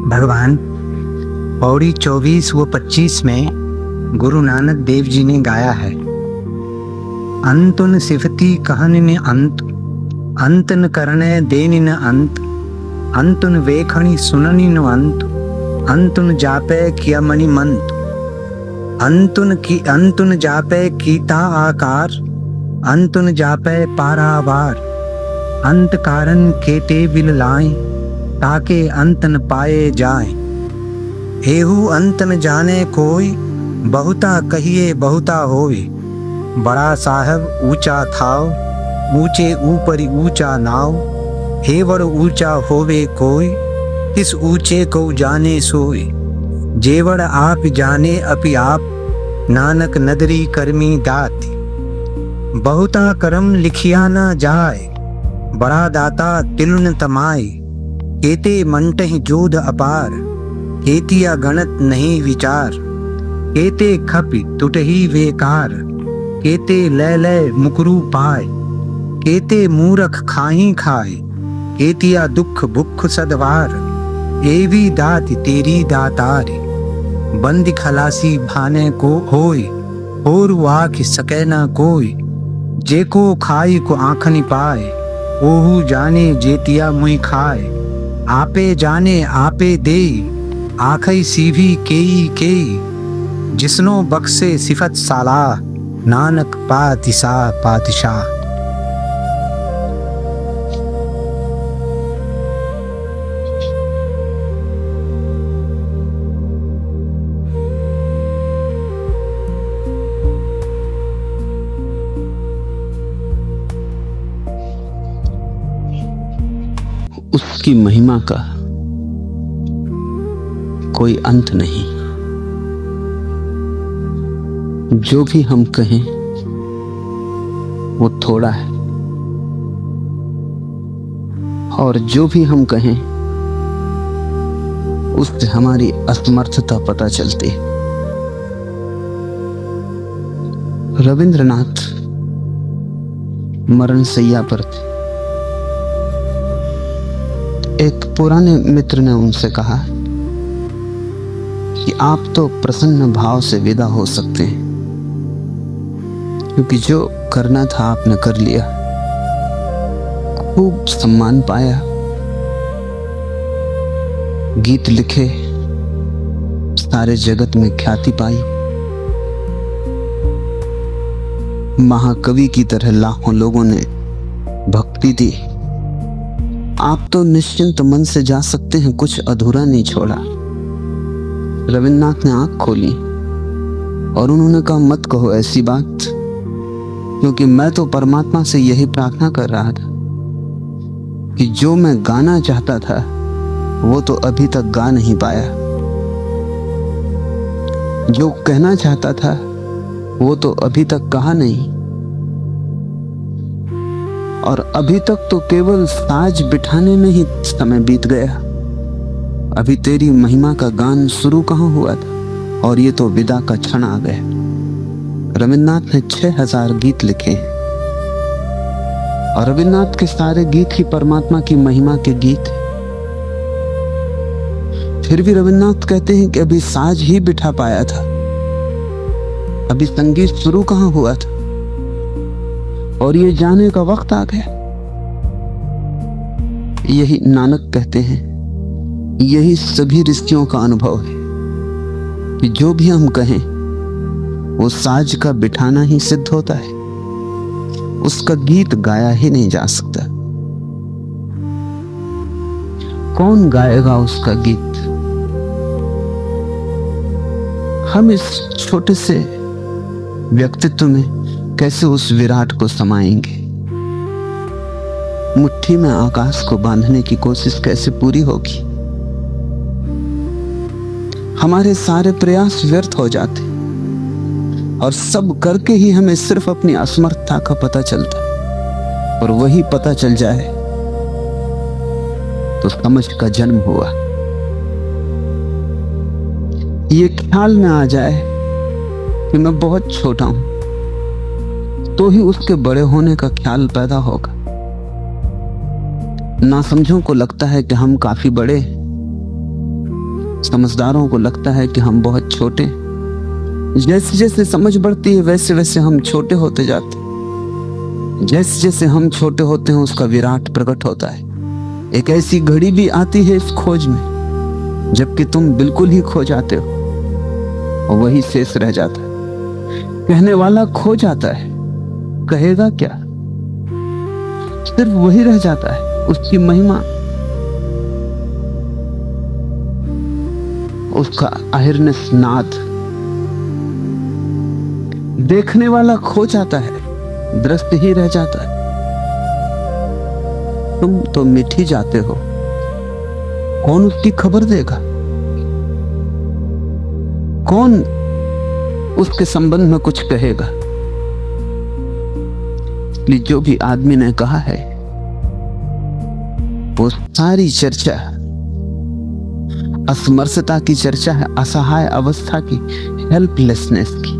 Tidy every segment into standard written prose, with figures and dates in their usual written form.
भगवान पौड़ी 24 व 25 में गुरु नानक देव जी ने गाया है, अंतुन सिफती कहन अंत, अंतन करने देनि न अंत, अंतुन वेखणी सुननि न अंत, अंतुन जापे किया मणि मंत, अंतुन जापे कीता आकार, अंतुन जापे पारावार, अंत कारण केते बिल लाए, ताके अंत न पाए जाए। एहू अंत न जाने कोई, बहुता कहिए बहुता होए, बड़ा साहब ऊंचा थाव, ऊंचे ऊपरी ऊंचा नाव, हेवर ऊंचा होवे कोई, किस ऊंचे को जाने सोए, जेवर आप जाने अपि आप, नानक नदरी करमी दाति, बहुता करम लिखिया न जाए, बड़ा दाता तिलुन तमाए, केते मंटहि जोध अपार, केतिया गणत नहीं विचार, केते खपि टुटही वेकार, केते लय लय मुकरू पाए, केते मूरख खाही खाए, केतिया दुख भुख सदवार, एवी दात तेरी दातारी, बंदी खलासी भाने को होय, और वाक सके न कोई, जेको खाई को आँखनि पाए, ओहू जाने जेतिया मुई खाए, आपे जाने आपे दे, आखई सीभी केई केई, जिसनो बख्शे सिफत सालाह, नानक पातिशाह। उसकी महिमा का कोई अंत नहीं। जो भी हम कहें वो थोड़ा है, और जो भी हम कहें उससे हमारी असमर्थता पता चलती है। रविंद्रनाथ मरण शैया पर थे। एक पुराने मित्र ने उनसे कहा कि आप तो प्रसन्न भाव से विदा हो सकते हैं, क्योंकि जो करना था आपने कर लिया, खूब सम्मान पाया, गीत लिखे, सारे जगत में ख्याति पाई, महाकवि की तरह लाखों लोगों ने भक्ति दी। आप तो निश्चिंत मन से जा सकते हैं, कुछ अधूरा नहीं छोड़ा। रविन्द्रनाथ ने आंख खोली और उन्होंने कहा, मत कहो ऐसी बात, क्योंकि मैं तो परमात्मा से यही प्रार्थना कर रहा था कि जो मैं गाना चाहता था वो तो अभी तक गा नहीं पाया, जो कहना चाहता था वो तो अभी तक कहा नहीं, और अभी तक तो केवल साज बिठाने में ही समय बीत गया। अभी तेरी महिमा का गान शुरू कहाँ हुआ था, और ये तो विदा का क्षण आ गया। रविन्द्रनाथ ने 6000 गीत लिखे, और रविन्द्रनाथ के सारे गीत ही परमात्मा की महिमा के गीत हैं। फिर भी रविन्द्रनाथ कहते हैं कि अभी साज ही बिठा पाया था, अभी संगीत शुरू कहाँ हुआ था, और ये जाने का वक्त आ गया। यही नानक कहते हैं, यही सभी ऋषियों का अनुभव है कि जो भी हम कहें वो साज का बिठाना ही सिद्ध होता है, उसका गीत गाया ही नहीं जा सकता। कौन गाएगा उसका गीत? हम इस छोटे से व्यक्तित्व में कैसे उस विराट को समाएंगे? मुट्ठी में आकाश को बांधने की कोशिश कैसे पूरी होगी? हमारे सारे प्रयास व्यर्थ हो जाते, और सब करके ही हमें सिर्फ अपनी असमर्थता का पता चलता है। और वही पता चल जाए तो समझ का जन्म हुआ। ये ख्याल में आ जाए कि मैं बहुत छोटा हूं, तो ही उसके बड़े होने का ख्याल पैदा होगा। नासमझों को लगता है कि हम काफी बड़े, समझदारों को लगता है कि हम बहुत छोटे हैं। जैसे जैसे समझ बढ़ती है वैसे वैसे हम छोटे होते जाते हैं। जैसे जैसे हम छोटे होते हैं उसका विराट प्रकट होता है। एक ऐसी घड़ी भी आती है इस खोज में जबकि तुम बिल्कुल ही खो जाते हो और वही शेष रह जाता है। कहने वाला खो जाता है, कहेगा क्या? सिर्फ वही रह जाता है, उसकी महिमा, उसका आहिरनेस नाद। देखने वाला खो जाता है, दृश्य ही रह जाता है। तुम तो मिट ही जाते हो, कौन उसकी खबर देगा? कौन उसके संबंध में कुछ कहेगा? इसलिए जो भी आदमी ने कहा है वो सारी चर्चा असमर्थता की चर्चा है, असहाय अवस्था की, हेल्पलेसनेस की।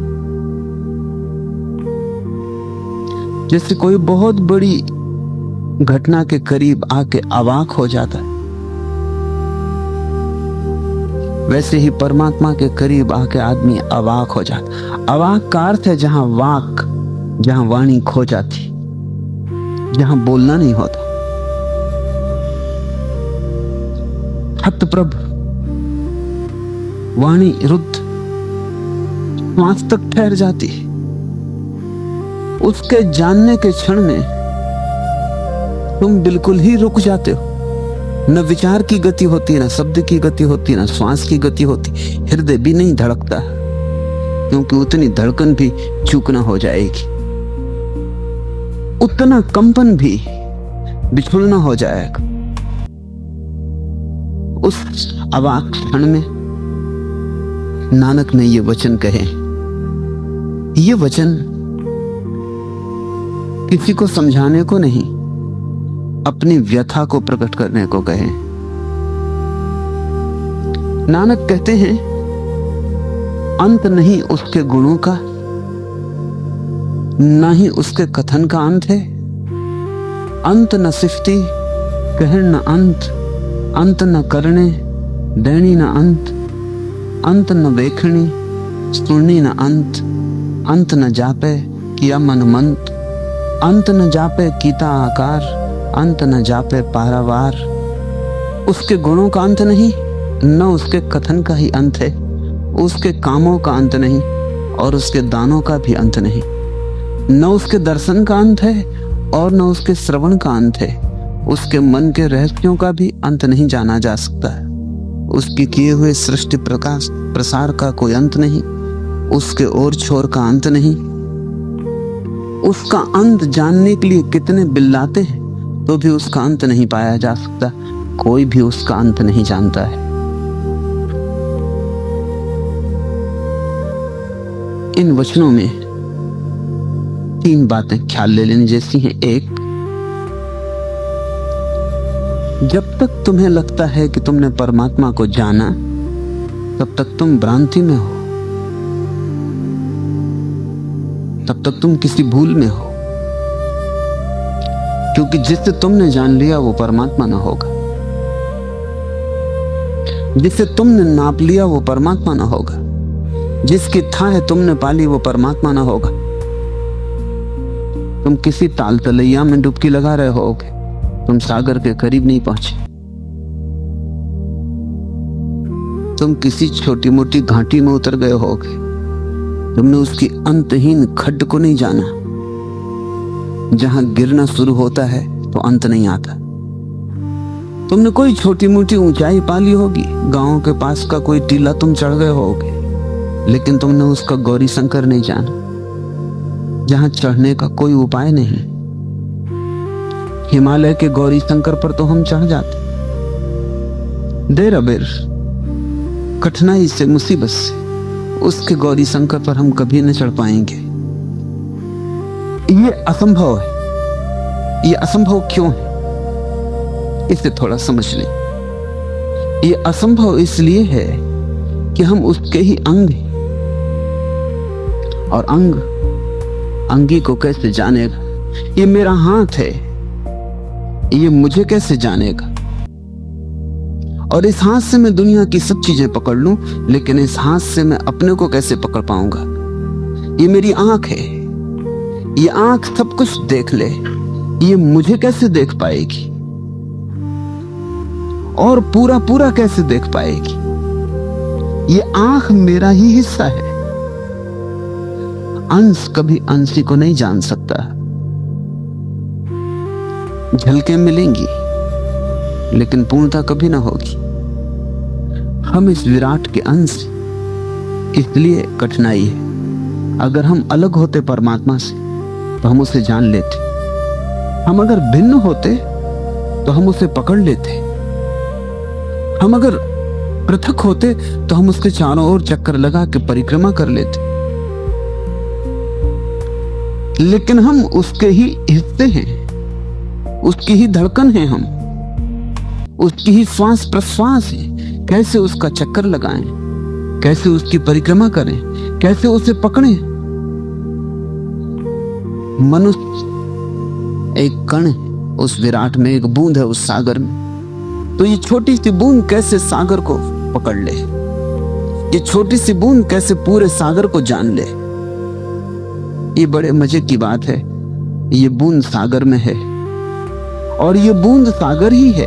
जैसे कोई बहुत बड़ी घटना के करीब आके अवाक हो जाता है, वैसे ही परमात्मा के करीब आके आदमी अवाक हो जाता। अवाक का अर्थ है जहां वाक, जहां वाणी खो जाती, जहां बोलना नहीं होता। हतप्रभ, वाणी रुद्ध, श्वास तक ठहर जाती। उसके जानने के क्षण में तुम बिल्कुल ही रुक जाते हो। न विचार की गति होती, न शब्द की गति होती, न श्वास की गति होती। हृदय भी नहीं धड़कता क्योंकि उतनी धड़कन भी चूकना हो जाएगी, उतना कंपन भी बिछुड़ना हो जाएगा। उस अवाक क्षण में नानक ने ये वचन कहे। ये वचन किसी को समझाने को नहीं, अपनी व्यथा को प्रकट करने को कहे। नानक कहते हैं अंत नहीं उसके गुणों का, ना ही उसके कथन का अंत है। अंत न सिफती कहन न अंत, अंत न करने देनी न अंत, अंत न देखनी सुननी न अंत, अंत न जापे किया मन मंत, अंत न जापे कीता आकार, अंत न जापे पारावार। उसके गुणों का अंत नहीं, न उसके कथन का ही अंत है। उसके कामों का अंत नहीं और उसके दानों का भी अंत नहीं। न उसके दर्शन का अंत है और न उसके श्रवण का अंत है। उसके मन के रहस्यों का भी अंत नहीं जाना जा सकता है। उसके किए हुए सृष्टि प्रकाश प्रसार का कोई अंत नहीं, उसके ओर छोर का अंत नहीं। उसका अंत जानने के लिए कितने बिल्लाते हैं तो भी उसका अंत नहीं पाया जा सकता। कोई भी उसका अंत नहीं जानता है। इन वचनों में 3 बातें ख्याल ले लेने जैसी हैं। एक, जब तक तुम्हें लगता है कि तुमने परमात्मा को जाना, तब तक तुम भ्रांति में हो, तब तक तुम किसी भूल में हो, क्योंकि जिससे तुमने जान लिया वो परमात्मा ना होगा। जिससे तुमने नाप लिया वो परमात्मा ना होगा। जिसकी थाह तुमने पाली वो परमात्मा ना होगा। तुम किसी ताल तलैया में डुबकी लगा रहे होगे, तुम सागर के करीब नहीं पहुंचे। तुम किसी छोटी मोटी घाटी में उतर गए होगे, तुमने उसकी अंतहीन खड्ड को नहीं जाना। जहां गिरना शुरू होता है तो अंत नहीं आता। तुमने कोई छोटी मोटी ऊंचाई पाली होगी, गांव के पास का कोई टीला तुम चढ़ गए होगे, लेकिन तुमने उसका गौरी शंकर नहीं जाना, जहां चढ़ने का कोई उपाय नहीं। हिमालय के गौरी शंकर पर तो हम चढ़ जाते, देर अबेर, कठिनाई से, मुसीबत से, उसके गौरी शंकर पर हम कभी न चढ़ पाएंगे। ये असंभव है। ये असंभव क्यों है, इसे थोड़ा समझ लें। ये असंभव इसलिए है कि हम उसके ही अंग हैं, और अंग अंगी को कैसे जानेगा? ये मेरा हाथ है, ये मुझे कैसे जानेगा? और इस हाथ से मैं दुनिया की सब चीजें पकड़ लूं, लेकिन इस हाथ से मैं अपने को कैसे पकड़ पाऊंगा? ये मेरी आंख है, ये आंख सब कुछ देख ले, ये मुझे कैसे देख पाएगी और पूरा पूरा कैसे देख पाएगी? ये आंख मेरा ही हिस्सा है। अंश कभी अंशी को नहीं जान सकता। झलकें मिलेंगी लेकिन पूर्णता कभी ना होगी। हम इस विराट के अंश, इसलिए कठिनाई है। अगर हम अलग होते परमात्मा से तो हम उसे जान लेते, हम अगर भिन्न होते तो हम उसे पकड़ लेते, हम अगर पृथक होते तो हम उसके चारों ओर चक्कर लगा के परिक्रमा कर लेते। लेकिन हम उसके ही हिस्से हैं, उसकी ही धड़कन है, हम उसकी ही श्वास प्रश्वास है। कैसे उसका चक्कर लगाएं, कैसे उसकी परिक्रमा करें, कैसे उसे पकड़ें? मनुष्य एक कण है उस विराट में, एक बूंद है उस सागर में। तो ये छोटी सी बूंद कैसे सागर को पकड़ ले? ये छोटी सी बूंद कैसे पूरे सागर को जान ले? ये बड़े मजे की बात है। ये बूंद सागर में है और ये बूंद सागर ही है,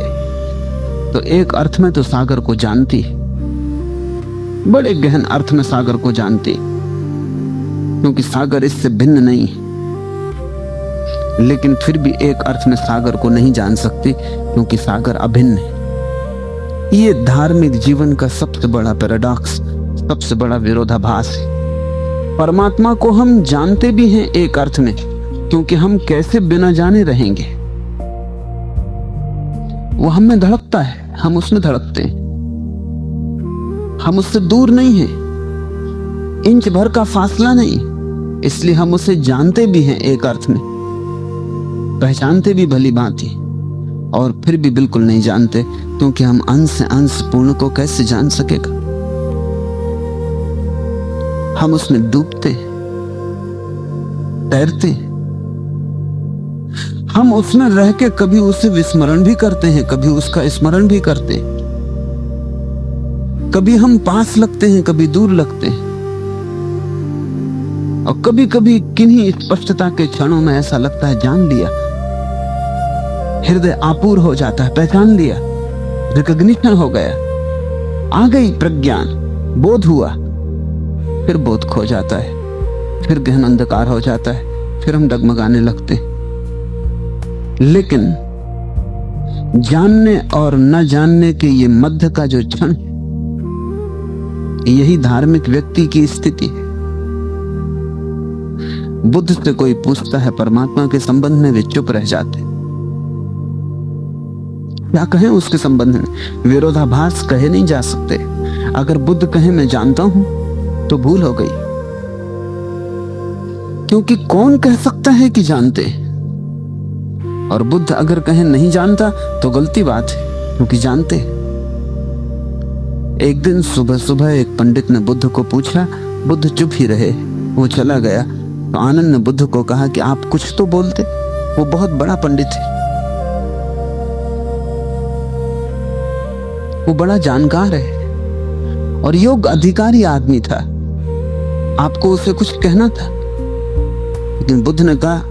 तो एक अर्थ में तो सागर को जानती है, बड़े गहन अर्थ में सागर को जानती, क्योंकि सागर इससे भिन्न नहीं है। लेकिन फिर भी एक अर्थ में सागर को नहीं जान सकती, क्योंकि सागर अभिन्न है। ये धार्मिक जीवन का सबसे बड़ा पैराडॉक्स, सबसे बड़ा विरोधाभास है। परमात्मा को हम जानते भी हैं एक अर्थ में, क्योंकि हम कैसे बिना जाने रहेंगे? वो हम में धड़कता है, हम उसमें धड़कते हैं। हम उससे दूर नहीं हैं, इंच भर का फासला नहीं, इसलिए हम उसे जानते भी हैं एक अर्थ में, पहचानते भी भली भांति, और फिर भी बिल्कुल नहीं जानते, क्योंकि हम अंश से अंश पूर्ण को कैसे जान सकेगा? हम उसमें डूबते, तैरते, हम उसमें रह के कभी उसे विस्मरण भी करते हैं, कभी उसका स्मरण भी करते हैं। कभी हम पास लगते हैं, कभी दूर लगते हैं, और कभी कभी किन्हीं स्पष्टता के क्षणों में ऐसा लगता है जान लिया, हृदय आपूर हो जाता है, पहचान लिया, रिकॉग्निशन हो गया, आ गई प्रज्ञान, बोध हुआ। फिर बोध खो जाता है, फिर गहन अंधकार हो जाता है, फिर हम डगमगाने लगते हैं। लेकिन जानने और न जानने के ये मध्य का जो क्षण, यही धार्मिक व्यक्ति की स्थिति है। बुद्ध से कोई पूछता है परमात्मा के संबंध में, वे चुप रह जाते। क्या कहें उसके संबंध में? विरोधाभास कहे नहीं जा सकते। अगर बुद्ध कहे मैं जानता हूं तो भूल हो गई, क्योंकि कौन कह सकता है कि जानते? और बुद्ध अगर कहे नहीं जानता तो गलती बात है, क्योंकि जानते। एक दिन सुबह सुबह एक पंडित ने बुद्ध को पूछा, बुद्ध चुप ही रहे, वो चला गया। तो आनंद ने बुद्ध को कहा कि आप कुछ तो बोलते, वो बहुत बड़ा पंडित है, वो बड़ा जानकार है और योग्य अधिकारी आदमी था, आपको उसे कुछ कहना था। लेकिन बुद्ध ने कहा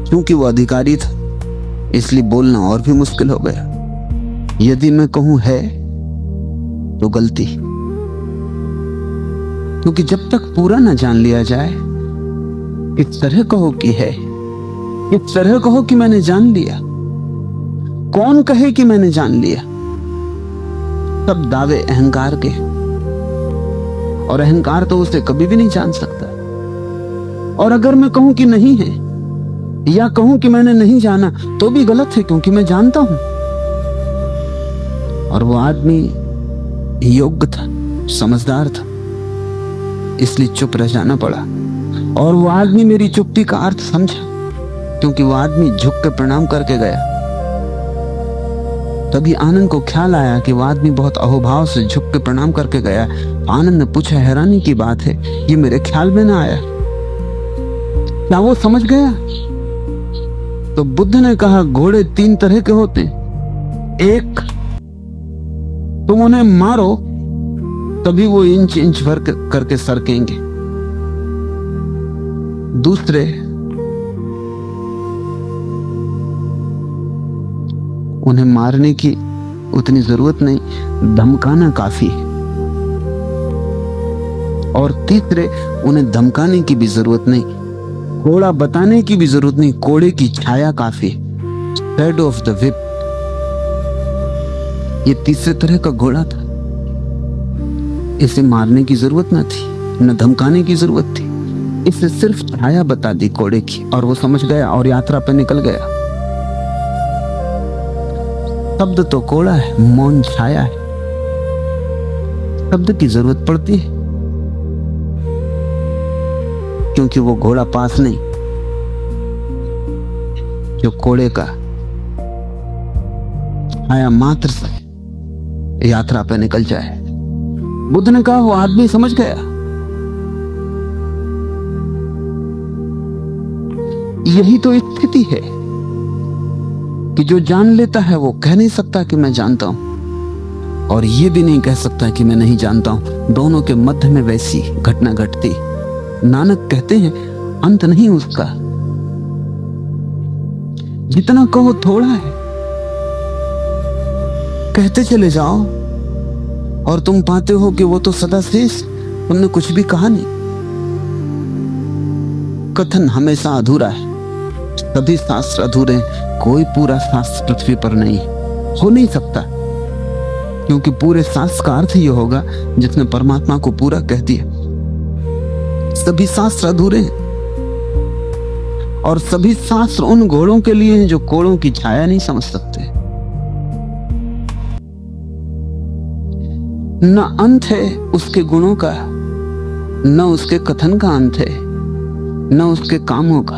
क्योंकि वो अधिकारी था इसलिए बोलना और भी मुश्किल हो गया। यदि मैं कहूं है तो गलती, क्योंकि जब तक पूरा ना जान लिया जाए, किस तरह कहो कि है, किस तरह कहो कि मैंने जान लिया, कौन कहे कि मैंने जान लिया? सब दावे अहंकार के, और अहंकार तो उसे कभी भी नहीं जान सकता। और अगर मैं कहूं कि नहीं है या कहूं कि मैंने नहीं जाना तो भी गलत है, क्योंकि मैं जानता हूं। और वो आदमी योग्य था, समझदार था, इसलिए चुप रह जाना पड़ा। और वो आदमी मेरी चुप्पी का अर्थ समझा, क्योंकि वो आदमी झुक के प्रणाम करके गया। तभी आनंद को ख्याल आया कि वो आदमी बहुत अहोभाव से झुक के प्रणाम करके गया। आनंद ने पूछा, हैरानी की बात है, ये मेरे ख्याल में ना आया, क्या वो समझ गया? तो बुद्ध ने कहा, घोड़े तीन तरह के होते हैं, एक तुम उन्हें मारो तभी वो इंच इंच भर करके सरकेंगे। दूसरे उन्हें मारने की उतनी जरूरत नहीं, धमकाना काफी है। और तीसरे उन्हें धमकाने की भी जरूरत नहीं, कोड़ा बताने की भी जरूरत नहीं, कोड़े की छाया काफी है, शैडो ऑफ द विप। ये तीसरे तरह का घोड़ा था। इसे मारने की जरूरत न थी, न धमकाने की जरूरत थी, इसे सिर्फ छाया बता दी कोड़े की और वो समझ गया और यात्रा पे निकल गया। शब्द तो कोड़ा है, मौन छाया है। शब्द की जरूरत पड़ती है क्योंकि वो घोड़ा पास नहीं जो कोड़े का छाया मात्र से यात्रा पे निकल जाए। बुद्ध ने कहा वो आदमी समझ गया। यही तो स्थिति है कि जो जान लेता है वो कह नहीं सकता कि मैं जानता हूं, और ये भी नहीं कह सकता कि मैं नहीं जानता हूं। दोनों के मध्य में वैसी घटना घटती। नानक कहते हैं अंत नहीं उसका, जितना कहो थोड़ा है। कहते चले जाओ और तुम पाते हो कि वो तो सदा शेष, तुमने कुछ भी कहा नहीं। कथन हमेशा अधूरा है, सभी शास्त्र अधूरे हैं, कोई पूरा शास्त्र पृथ्वी पर नहीं हो नहीं सकता, क्योंकि पूरे शास्त्र का अर्थ यह होगा जिसने परमात्मा को पूरा कह दिया। सभी शास्त्र अधूरे हैं और सभी शास्त्र उन घोड़ों के लिए हैं जो कोड़ों की छाया नहीं समझ सकते। न अंत है उसके गुणों का, न उसके कथन का अंत है, न उसके कामों का,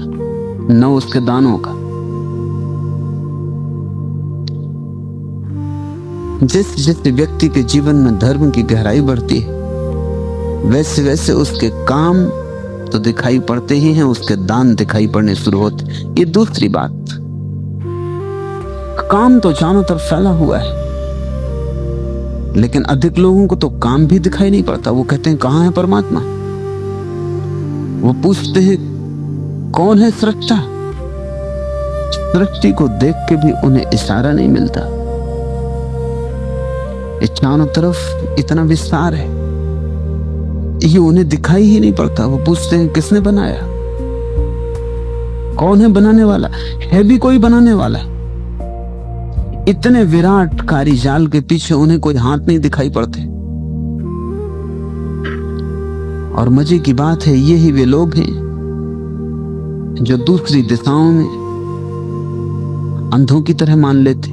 न उसके दानों का। जिस जिस व्यक्ति के जीवन में धर्म की गहराई बढ़ती है वैसे वैसे उसके काम तो दिखाई पड़ते ही हैं, उसके दान दिखाई पड़ने शुरू होते। ये दूसरी बात, काम तो चारों तरफ फैला हुआ है, लेकिन अधिक लोगों को तो काम भी दिखाई नहीं पड़ता। वो कहते हैं कहां है परमात्मा? वो पूछते हैं कौन है सृष्टा? सृष्टि को देख के भी उन्हें इशारा नहीं मिलता। इस चारों तरफ इतना विस्तार है, ये उन्हें दिखाई ही नहीं पड़ता। वो पूछते हैं किसने बनाया? कौन है बनाने वाला? है भी कोई बनाने वाला? इतने विराट कारी जाल के पीछे उन्हें कोई हाथ नहीं दिखाई पड़ते। और मजे की बात है, यही वे लोग हैं जो दूसरी दिशाओं में अंधों की तरह मान लेते।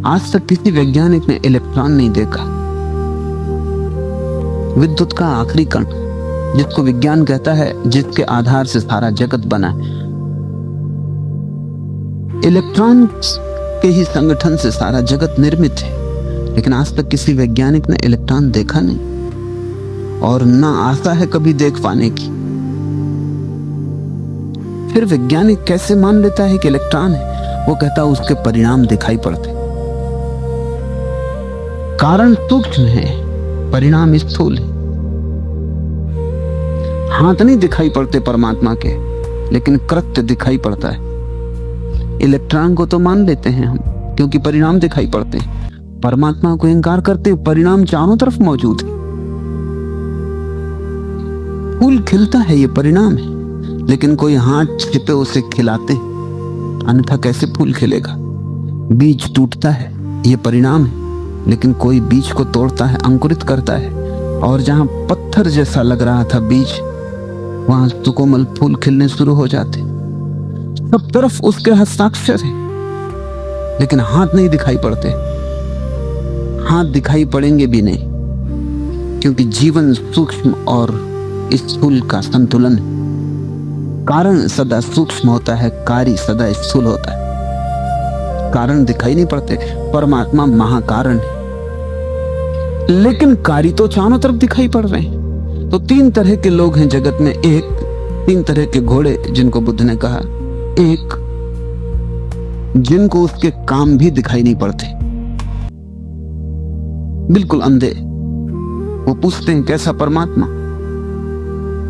आज तक किसी वैज्ञानिक ने इलेक्ट्रॉन नहीं देखा, विद्युत का आखिरी कण जिसको विज्ञान कहता है, जिसके आधार से सारा जगत बना है। इलेक्ट्रॉन के ही संगठन से सारा जगत निर्मित है, लेकिन आज तक किसी वैज्ञानिक ने इलेक्ट्रॉन देखा नहीं और ना आशा है कभी देख पाने की। फिर वैज्ञानिक कैसे मान लेता है कि इलेक्ट्रॉन है? वो कहता उसके परिणाम दिखाई पड़ते। कारण सूक्ष्म है, परिणाम स्थूल है। हाथ नहीं दिखाई पड़ते परमात्मा के, लेकिन कृत्य दिखाई पड़ता है। इलेक्ट्रॉन को तो मान लेते हैं हम क्योंकि परिणाम दिखाई पड़ते हैं, परमात्मा को इनकार करते हैं, परिणाम चारों तरफ मौजूद है। फूल खिलता है, ये परिणाम है, लेकिन कोई हाथ छिपे उसे खिलाते, अन्यथा कैसे फूल खिलेगा? बीज टूटता है, ये परिणाम है, लेकिन कोई बीज को तोड़ता है, अंकुरित करता है, और जहां पत्थर जैसा लग रहा था बीज, वहां सुकोमल फूल खिलने शुरू हो जाते। सब तरफ उसके हस्ताक्षर है, लेकिन हाथ नहीं दिखाई पड़ते। हाथ दिखाई पड़ेंगे भी नहीं, क्योंकि जीवन सूक्ष्म और स्थूल का संतुलन है। कारण सदा सूक्ष्म होता है, कार्य सदा स्थूल होता है। कारण दिखाई नहीं पड़ते, परमात्मा महाकारण है, लेकिन कार्य तो चारों तरफ दिखाई पड़ रहे हैं। तो तीन तरह के लोग हैं जगत में। एक, तीन तरह के घोड़े जिनको बुद्ध ने कहा। एक, जिनको उसके काम भी दिखाई नहीं पड़ते, बिल्कुल अंधे। वो पूछते हैं कैसा परमात्मा,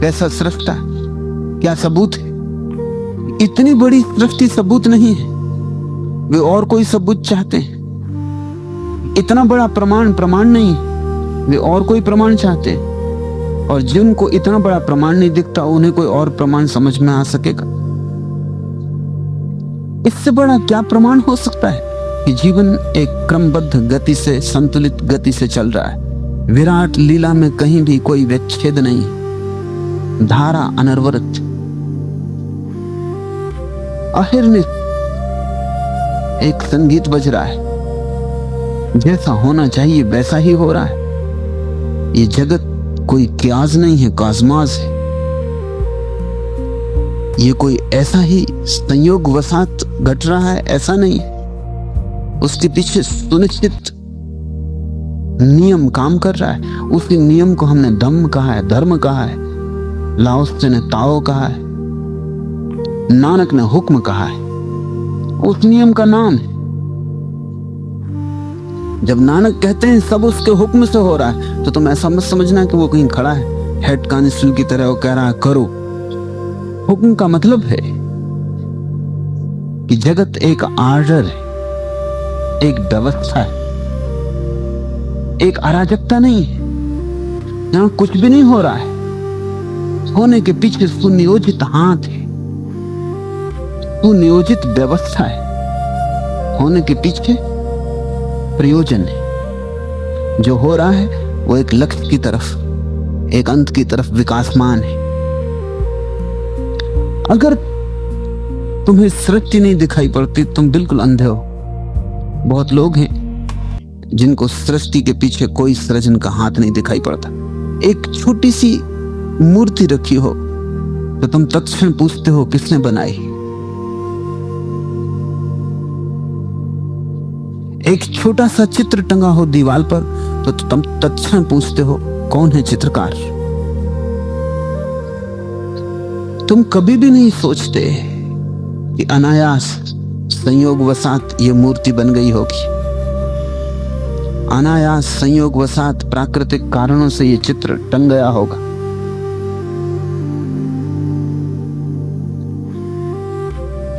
कैसा सृष्टा, क्या सबूत है? इतनी बड़ी सृष्टि सबूत नहीं है, वे और कोई सबूत चाहते हैं। इतना बड़ा प्रमाण प्रमाण नहीं है, वे और कोई प्रमाण चाहते हैं। और जिनको इतना बड़ा प्रमाण नहीं दिखता, उन्हें कोई और प्रमाण समझ में आ सकेगा? इससे बड़ा क्या प्रमाण हो सकता है कि जीवन एक क्रमबद्ध गति से, संतुलित गति से चल रहा है। विराट लीला में कहीं भी कोई विच्छेद नहीं, धारा अनवरत, अहिर्निश एक संगीत बज रहा है। जैसा होना चाहिए वैसा ही हो रहा है। ये जगत कोई क्याज नहीं है, काजमाज है। ये कोई ऐसा ही संयोग वसात घट रहा है, ऐसा नहीं है। उसके पीछे सुनिश्चित नियम काम कर रहा है। उसी नियम को हमने दम कहा है, धर्म कहा है, लाओत्से ने ताओ कहा है, नानक ने हुक्म कहा है। उस नियम का नाम है। जब नानक कहते हैं सब उसके हुक्म से हो रहा है, तो तुम ऐसा मत समझना कि वो कहीं खड़ा है हेड कांस्टेबल की तरह, वो कह रहा है करो। हुक्म का मतलब है कि जगत एक आर्डर है, एक व्यवस्था है, एक अराजकता नहीं है। यहां कुछ भी नहीं हो रहा है। होने के पीछे सुनियोजित हाथ है, सुनियोजित व्यवस्था है। होने के पीछे प्रयोजन है। जो हो रहा है वो एक लक्ष्य की तरफ, एक अंत की तरफ विकासमान है। अगर तुम्हें सृष्टि नहीं दिखाई पड़ती, तुम बिल्कुल अंधे हो। बहुत लोग हैं जिनको सृष्टि के पीछे कोई सृजन का हाथ नहीं दिखाई पड़ता। एक छोटी सी मूर्ति रखी हो तो तुम तत्क्षण पूछते हो किसने बनाई। एक छोटा सा चित्र टंगा हो दीवार पर तो तुम तत्क्षण पूछते हो कौन है चित्रकार। तुम कभी भी नहीं सोचते कि अनायास संयोगवशात ये मूर्ति बन गई होगी। अनायास संयोगवशात प्राकृतिक कारणों से ये चित्र टंग गया होगा।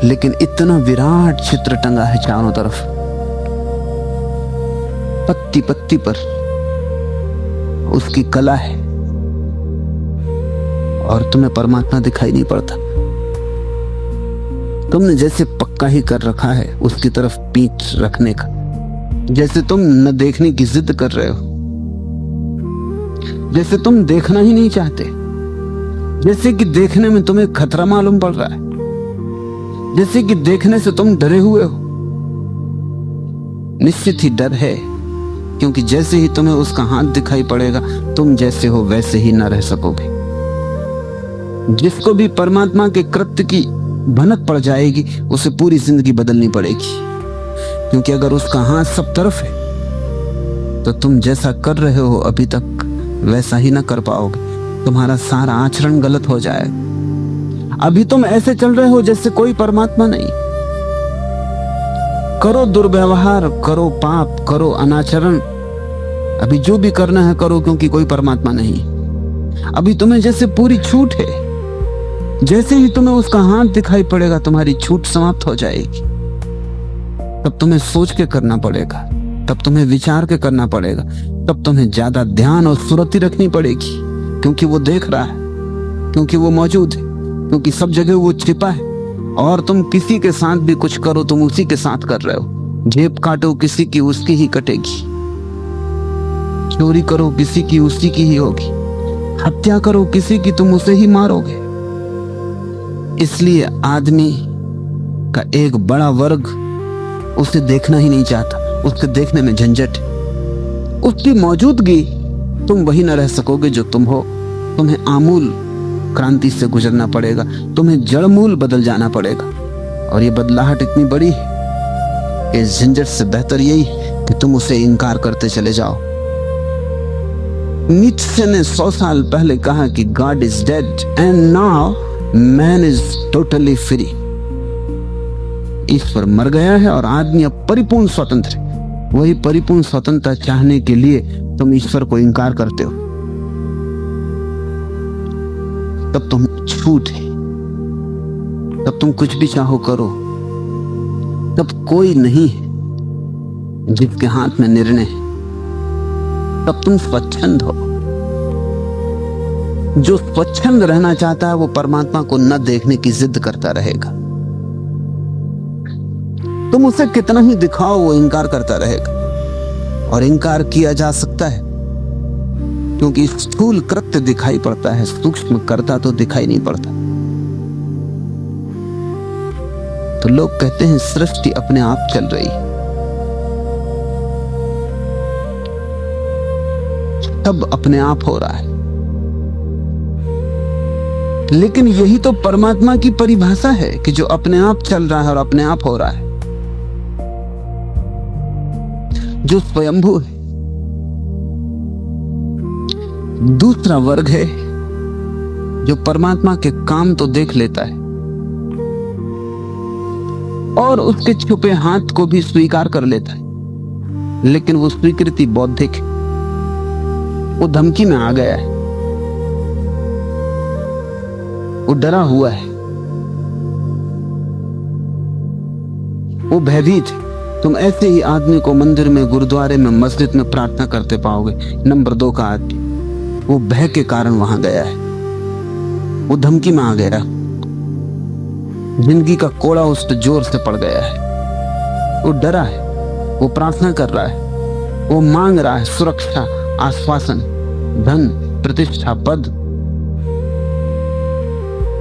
लेकिन इतना विराट चित्र टंगा है चारों तरफ, पत्ती पत्ती पर उसकी कला है, और तुम्हें परमात्मा दिखाई नहीं पड़ता। तुमने जैसे पक्का ही कर रखा है उसकी तरफ पीठ रखने का, जैसे तुम न देखने की जिद कर रहे हो, जैसे तुम देखना ही नहीं चाहते, जैसे कि देखने में तुम्हें खतरा मालूम पड़ रहा है, जैसे कि देखने से तुम डरे हुए हो। निश्चित ही डर है, क्योंकि जैसे ही तुम्हें उसका हाथ दिखाई पड़ेगा, तुम जैसे हो वैसे ही न रह सकोगे। जिसको भी परमात्मा के कृत्य की भनक पड़ जाएगी, उसे पूरी जिंदगी बदलनी पड़ेगी। क्योंकि अगर उसका हाथ सब तरफ है तो तुम जैसा कर रहे हो अभी तक वैसा ही ना कर पाओगे। तुम्हारा सारा आचरण गलत हो जाएगा। अभी तुम ऐसे चल रहे हो जैसे कोई परमात्मा नहीं। करो दुर्व्यवहार, करो पाप, करो अनाचरण, अभी जो भी करना है करो, क्योंकि कोई परमात्मा नहीं। अभी तुम्हें जैसे पूरी छूट है। जैसे ही तुम्हें उसका हाथ दिखाई पड़ेगा तुम्हारी छूट समाप्त हो जाएगी। तब तुम्हें सोच के करना पड़ेगा, तब तुम्हें विचार के करना पड़ेगा, तब तुम्हें ज्यादा ध्यान और सुरती रखनी पड़ेगी। क्योंकि वो देख रहा है, क्योंकि वो मौजूद है, क्योंकि सब जगह वो छिपा है। और तुम किसी के साथ भी कुछ करो तुम उसी के साथ कर रहे हो। जेब काटो किसी की, उसकी ही कटेगी। चोरी करो किसी की, उसी की ही होगी। हत्या करो किसी की, तुम उसे ही मारोगे। इसलिए आदमी का एक बड़ा वर्ग उसे देखना ही नहीं चाहता। उसके देखने में झंझट। उसकी मौजूदगी तुम वही न रह सकोगे जो तुम हो। तुम्हें आमूल क्रांति से गुजरना पड़ेगा, तुम्हें जड़मूल बदल जाना पड़ेगा। और ये बदलाहट इतनी बड़ी है कि इस झंझट से बेहतर यही कि तुम उसे इनकार करते चले जाओ। नीत्शे ने 100 साल पहले कहा कि God is dead and now man is totally free. ईश्वर मर गया है और आदमी अब परिपूर्ण स्वतंत्र है। वही परिपूर्ण स्वतंत्रता चाहने के लिए तुम ईश्वर को इनकार करते हो। तब तुम छूट है, तब तुम कुछ भी चाहो करो, तब कोई नहीं है जिसके हाथ में निर्णय है, तब तुम स्वच्छंद हो। जो स्वच्छंद रहना चाहता है वो परमात्मा को न देखने की जिद करता रहेगा। तुम उसे कितना ही दिखाओ वो इनकार करता रहेगा। और इनकार किया जा सकता है क्योंकि स्थूल कृत्य दिखाई पड़ता है, सूक्ष्म कर्ता तो दिखाई नहीं पड़ता। तो लोग कहते हैं सृष्टि अपने आप चल रही है, सब अपने आप हो रहा है। लेकिन यही तो परमात्मा की परिभाषा है कि जो अपने आप चल रहा है और अपने आप हो रहा है, जो स्वयंभू है। दूसरा वर्ग है जो परमात्मा के काम तो देख लेता है और उसके छुपे हाथ को भी स्वीकार कर लेता है, लेकिन वो स्वीकृति बौद्धिक है, वो धमकी में आ गया है, वो डरा हुआ है, वो भयभीत है। तुम ऐसे ही आदमी को मंदिर में, गुरुद्वारे में, मस्जिद में प्रार्थना करते पाओगे। नंबर 2 का आदमी, वो भय के कारण वहां गया है, वो धमकी में आ गया, जिंदगी का कोड़ा उस पर जोर से पड़ गया है, वो डरा है, वो प्रार्थना कर रहा है, वो मांग रहा है सुरक्षा, आश्वासन, धन, प्रतिष्ठा, पद।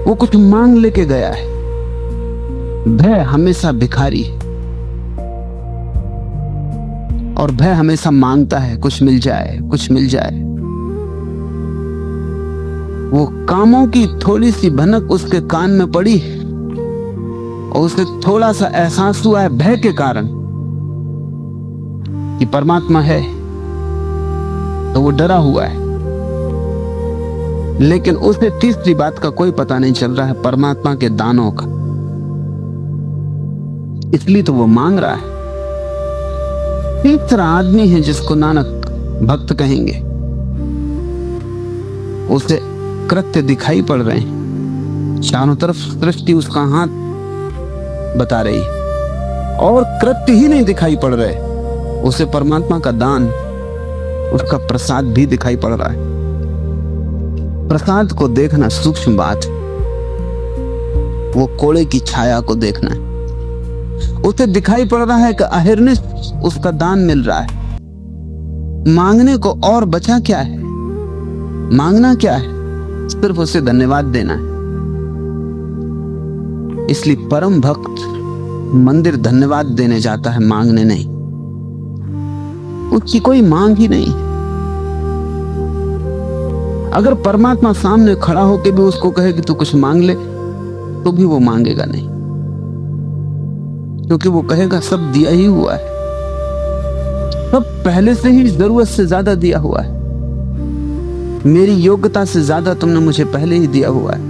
वो कुछ मांग लेके गया है। भय हमेशा भिखारी है और भय हमेशा मांगता है कुछ मिल जाए, कुछ मिल जाए। वो कामों की थोड़ी सी भनक उसके कान में पड़ी और उसे थोड़ा सा एहसास हुआ है भय के कारण कि परमात्मा है, तो वो डरा हुआ है। लेकिन उसे तीसरी बात का कोई पता नहीं चल रहा है, परमात्मा के दानों का, इसलिए तो वो मांग रहा है। तीसरा आदमी है जिसको नानक भक्त कहेंगे। उसे कृत्य दिखाई पड़ रहे हैं, चारों तरफ सृष्टि उसका हाथ बता रही है और कृत्य ही नहीं दिखाई पड़ रहे, उसे परमात्मा का दान, उसका प्रसाद भी दिखाई पड़ रहा है। प्रसाद को देखना सूक्ष्म बात है, वो कोड़े की छाया को देखना है। उसे दिखाई पड़ रहा है कि अहिर्निश उसका दान मिल रहा है। मांगने को और बचा क्या है? मांगना क्या है? सिर्फ उसे धन्यवाद देना है। इसलिए परम भक्त मंदिर धन्यवाद देने जाता है, मांगने नहीं। उसकी कोई मांग ही नहीं। अगर परमात्मा सामने खड़ा होकर भी उसको कहे कि तू कुछ मांग ले, तो भी वो मांगेगा नहीं, क्योंकि वो कहेगा सब दिया ही हुआ है, सब पहले से ही जरूरत से ज्यादा दिया हुआ है, मेरी योग्यता से ज्यादा तुमने मुझे पहले ही दिया हुआ है,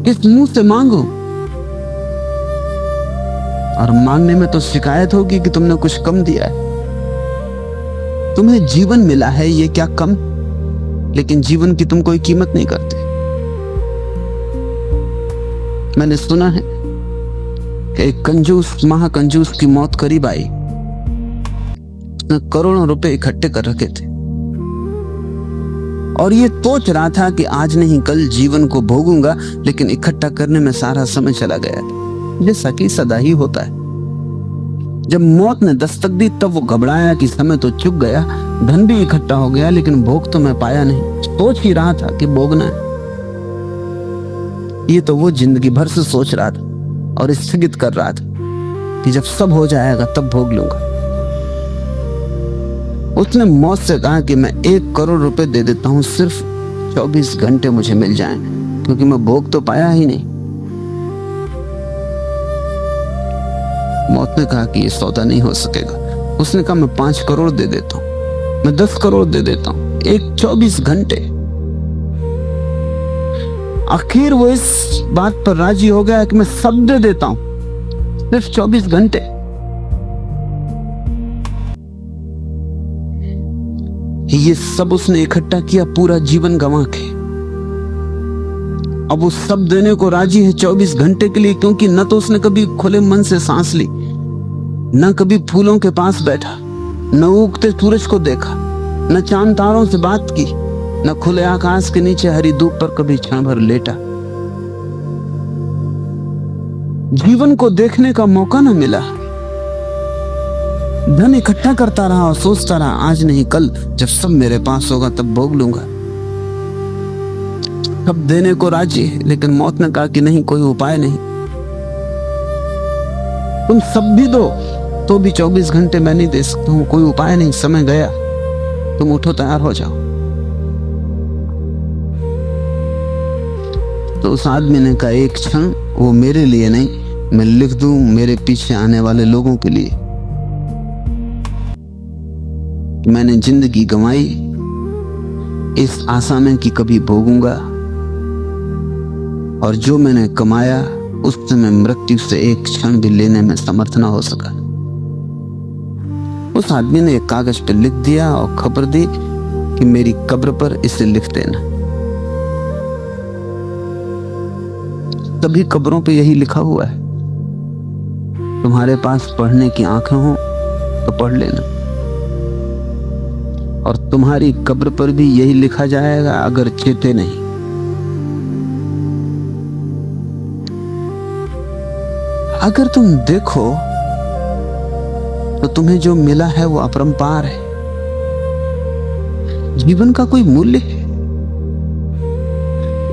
किस मुंह से मांगो? और मांगने में तो शिकायत होगी कि तुमने कुछ कम दिया है। तुम्हें जीवन मिला है, ये क्या कम? लेकिन जीवन की तुम कोई कीमत नहीं करते। मैंने सुना है कि एक कंजूस, महाकंजूस की मौत करीब आई। उसने करोड़ों रुपए इकट्ठे कर रखे थे और ये सोच रहा था कि आज नहीं कल जीवन को भोगूंगा, लेकिन इकट्ठा करने में सारा समय चला गया। जैसा कि सदा ही होता है, जब मौत ने दस्तक दी तब वो घबराया कि समय तो चुक गया, धन भी इकट्ठा हो गया, लेकिन भोग तो मैं पाया नहीं। सोच ही रहा था कि भोगना है। ये तो वो जिंदगी भर से सोच रहा था और स्थगित कर रहा था कि जब सब हो जाएगा तब भोग लूंगा। उसने मौत से कहा कि मैं 1 करोड़ रुपए दे देता हूं, सिर्फ 24 घंटे मुझे मिल जाएं, क्योंकि मैं भोग तो पाया ही नहीं। मौत ने कहा कि ये सौदा नहीं हो सकेगा। उसने कहा मैं 5 करोड़ दे देता हूं, मैं 10 करोड़ दे देता हूं, 24 घंटे। आखिर वो इस बात पर राजी हो गया कि मैं सब दे देता हूं, सिर्फ 24 घंटे। ये सब उसने इकट्ठा किया पूरा जीवन गंवा के। अब वो सब देने को राजी है 24 घंटे के लिए, क्योंकि न तो उसने कभी खुले मन से सांस ली, न कभी फूलों के पास बैठा, न उगते सूरज को देखा, न चांद तारों से बात की, न खुले आकाश के नीचे हरी धूप पर कभी क्षण भर लेटा। जीवन को देखने का मौका न मिला। धन इकट्ठा करता रहा और सोचता रहा आज नहीं कल जब सब मेरे पास होगा तब भोग लूंगा। सब देने को राजी है, लेकिन मौत ने कहा कि नहीं, कोई उपाय नहीं। तुम सब भी दो तो भी 24 घंटे मैं नहीं दे सकता हूं, कोई उपाय नहीं, समय गया, तुम उठो, तैयार हो जाओ। तो उस आदमी ने कहा एक क्षण वो मेरे लिए नहीं, मैं लिख दूं मेरे पीछे आने वाले लोगों के लिए। मैंने जिंदगी गंवाई इस आशा में कि कभी भोगूंगा, और जो मैंने कमाया उससे मैं मृत्यु से एक क्षण भी लेने में समर्थ न हो सका। उस आदमी ने एक कागज पर लिख दिया और खबर दी कि मेरी कब्र पर इसे लिख देना। सभी कब्रों पे यही लिखा हुआ है, तुम्हारे पास पढ़ने की आंखें हो तो पढ़ लेना, और तुम्हारी कब्र पर भी यही लिखा जाएगा अगर चेते नहीं। अगर तुम देखो तो तुम्हें जो मिला है वो अपरंपार है। जीवन का कोई मूल्य है?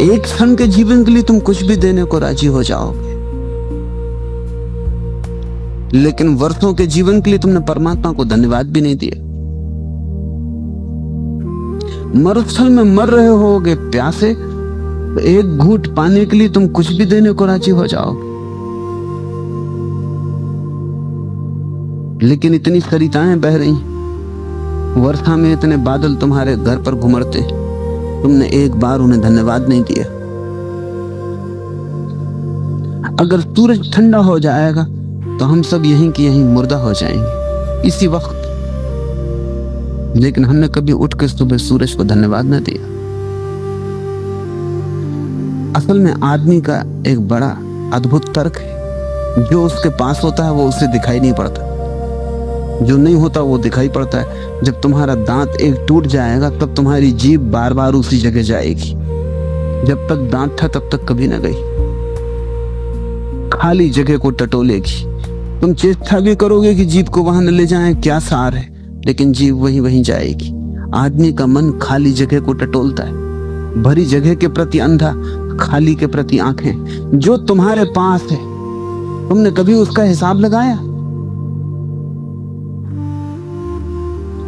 एक क्षण के जीवन के लिए तुम कुछ भी देने को राजी हो जाओगे, लेकिन वर्षों के जीवन के लिए तुमने परमात्मा को धन्यवाद भी नहीं दिया। मरुस्थल में मर रहे होगे प्यासे, तो एक घूंट पाने के लिए तुम कुछ भी देने को राजी हो जाओगे, लेकिन इतनी सरिताएं बह रही, वर्षा में इतने बादल तुम्हारे घर पर घुमड़ते, तुमने एक बार उन्हें धन्यवाद नहीं दिया। अगर सूरज ठंडा हो जाएगा तो हम सब यहीं की यहीं मुर्दा हो जाएंगे इसी वक्त, लेकिन हमने कभी उठ के सुबह सूरज को धन्यवाद न दिया। असल में आदमी का एक बड़ा अद्भुत तर्क है, जो उसके पास होता है वो उसे दिखाई नहीं पड़ता, जो नहीं होता वो दिखाई पड़ता है। जब तुम्हारा दांत एक टूट जाएगा तब तुम्हारी जीभ बार बार उसी जगह जाएगी, जब तक दांत था तब तक कभी न गई। खाली जगह को टटोलेगी, तुम चेष्टा भी करोगे कि जीभ को वहां न ले जाएं, क्या सार है, लेकिन जीभ वहीं वहीं जाएगी। आदमी का मन खाली जगह को टटोलता है, भरी जगह के प्रति अंधा, खाली के प्रति आंखें। जो तुम्हारे पास है तुमने कभी उसका हिसाब लगाया?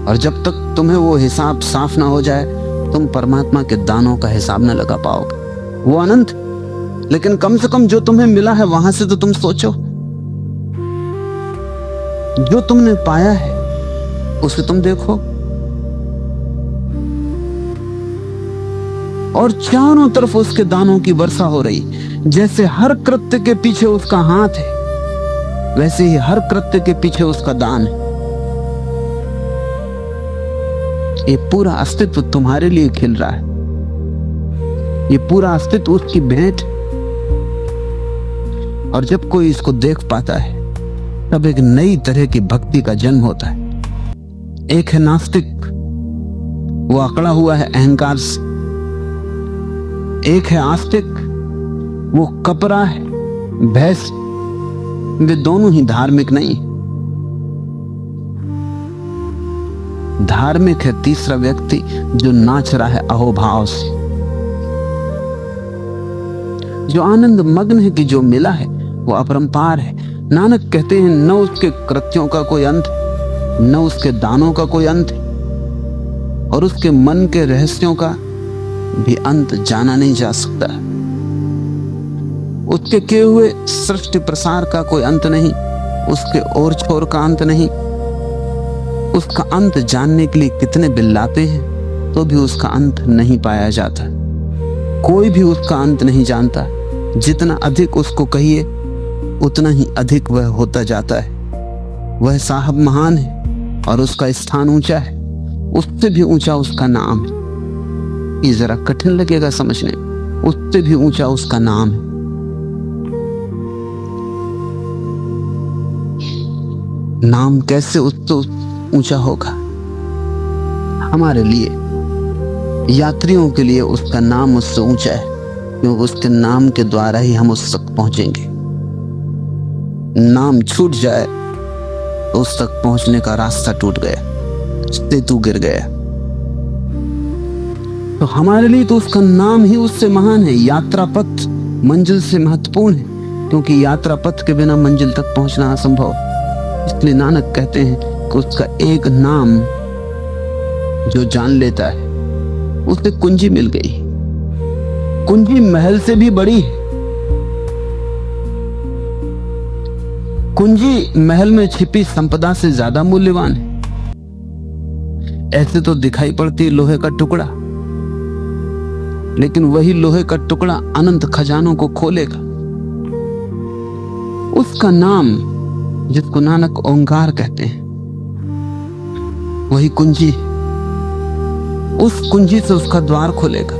और जब तक तुम्हें वो हिसाब साफ ना हो जाए तुम परमात्मा के दानों का हिसाब ना लगा पाओगे। वो अनंत, लेकिन कम से कम जो तुम्हें मिला है वहां से तो तुम सोचो। जो तुमने पाया है उसे तुम देखो, और चारों तरफ उसके दानों की वर्षा हो रही। जैसे हर कृत्य के पीछे उसका हाथ है, वैसे ही हर कृत्य के पीछे उसका दान है। ये पूरा अस्तित्व तुम्हारे लिए खिल रहा है, ये पूरा अस्तित्व उसकी भेंट। और जब कोई इसको देख पाता है तब एक नई तरह की भक्ति का जन्म होता है। एक है नास्तिक, वो अकड़ा हुआ है अहंकार से। एक है आस्तिक, वो कपरा है भय से। वे दोनों ही धार्मिक नहीं। धार्मिक है तीसरा व्यक्ति जो नाच रहा है अहोभाव से, जो आनंद मग्न है कि जो मिला है वो अपरंपार है। नानक कहते हैं न उसके कृत्यों का कोई अंत है, न उसके दानों का कोई अंत है, और उसके मन के रहस्यों का भी अंत जाना नहीं जा सकता। उसके किए हुए सृष्टि प्रसार का कोई अंत नहीं, उसके ओर छोर का अंत नहीं। उसका अंत जानने के लिए कितने बिल्लाते हैं तो भी उसका अंत नहीं पाया जाता। कोई भी उसका अंत नहीं जानता। जितना अधिक उसको कहिए उतना ही अधिक वह होता जाता है। वह साहब महान है और उसका स्थान ऊंचा है, उससे भी ऊंचा उसका नाम है। ये जरा कठिन लगेगा समझने, उससे भी ऊंचा उसका नाम है। नाम कैसे उससे ऊंचा होगा? हमारे लिए, यात्रियों के लिए उसका नाम उससे ऊंचा है, क्योंकि उसके नाम के द्वारा ही हम उस तक पहुंचेंगे। नाम छूट जाए तो उस तक पहुंचने का रास्ता टूट गया, सेतु गिर गया। तो हमारे लिए तो उसका नाम ही उससे महान है। यात्रा पथ मंजिल से महत्वपूर्ण है, क्योंकि यात्रा पथ के बिना मंजिल तक पहुंचना असंभव। इसलिए नानक कहते हैं कि उसका एक नाम जो जान लेता है, उसे कुंजी मिल गई। कुंजी महल से भी बड़ी है। कुंजी महल में छिपी संपदा से ज्यादा मूल्यवान है। ऐसे तो दिखाई पड़ती लोहे का टुकड़ा, लेकिन वही लोहे का टुकड़ा अनंत खजानों को खोलेगा। उसका नाम, जिसको नानक ओंकार कहते हैं, वही कुंजी। उस कुंजी से उसका द्वार खुलेगा।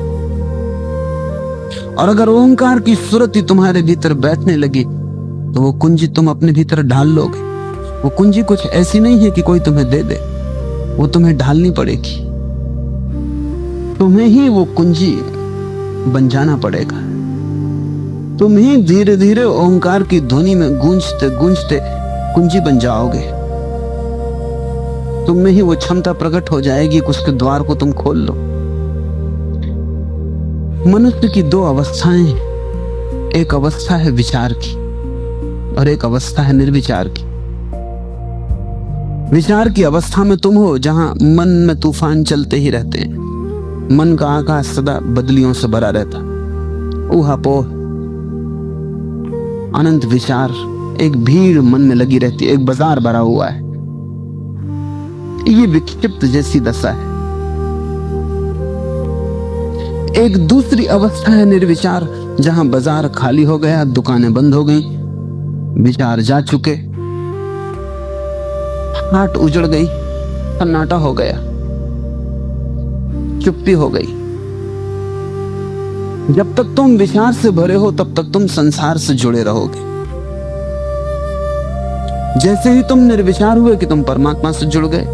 और अगर ओंकार की सुरती तुम्हारे भीतर बैठने लगी तो वो कुंजी तुम अपने भीतर ढाल लोगे। वो कुंजी कुछ ऐसी नहीं है कि कोई तुम्हें दे दे, वो तुम्हें ढालनी पड़ेगी। तुम्हें ही वो कुंजी बन जाना पड़ेगा। तुम ही धीरे धीरे ओंकार की ध्वनि में गूंजते गूंजते कुंजी बन जाओगे। तुम में ही वो क्षमता प्रकट हो जाएगी कि उसके द्वार को तुम खोल लो। मनुष्य की दो अवस्थाएं हैं, एक अवस्था है विचार की और एक अवस्था है निर्विचार की। विचार की अवस्था में तुम हो जहां मन में तूफान चलते ही रहते हैं। मन का आकाश सदा बदलियों से भरा रहता, ऊहापोह, अनंत विचार, एक भीड़ मन में लगी रहती है, एक बाजार भरा हुआ है। ये विक्षिप्त जैसी दशा है। एक दूसरी अवस्था है निर्विचार, जहां बाजार खाली हो गया, दुकानें बंद हो गई, विचार जा चुके, हाट उजड़ गई, सन्नाटा हो गया, चुप्पी हो गई। जब तक तुम विचार से भरे हो तब तक तुम संसार से जुड़े रहोगे। जैसे ही तुम निर्विचार हुए कि तुम परमात्मा से जुड़ गए,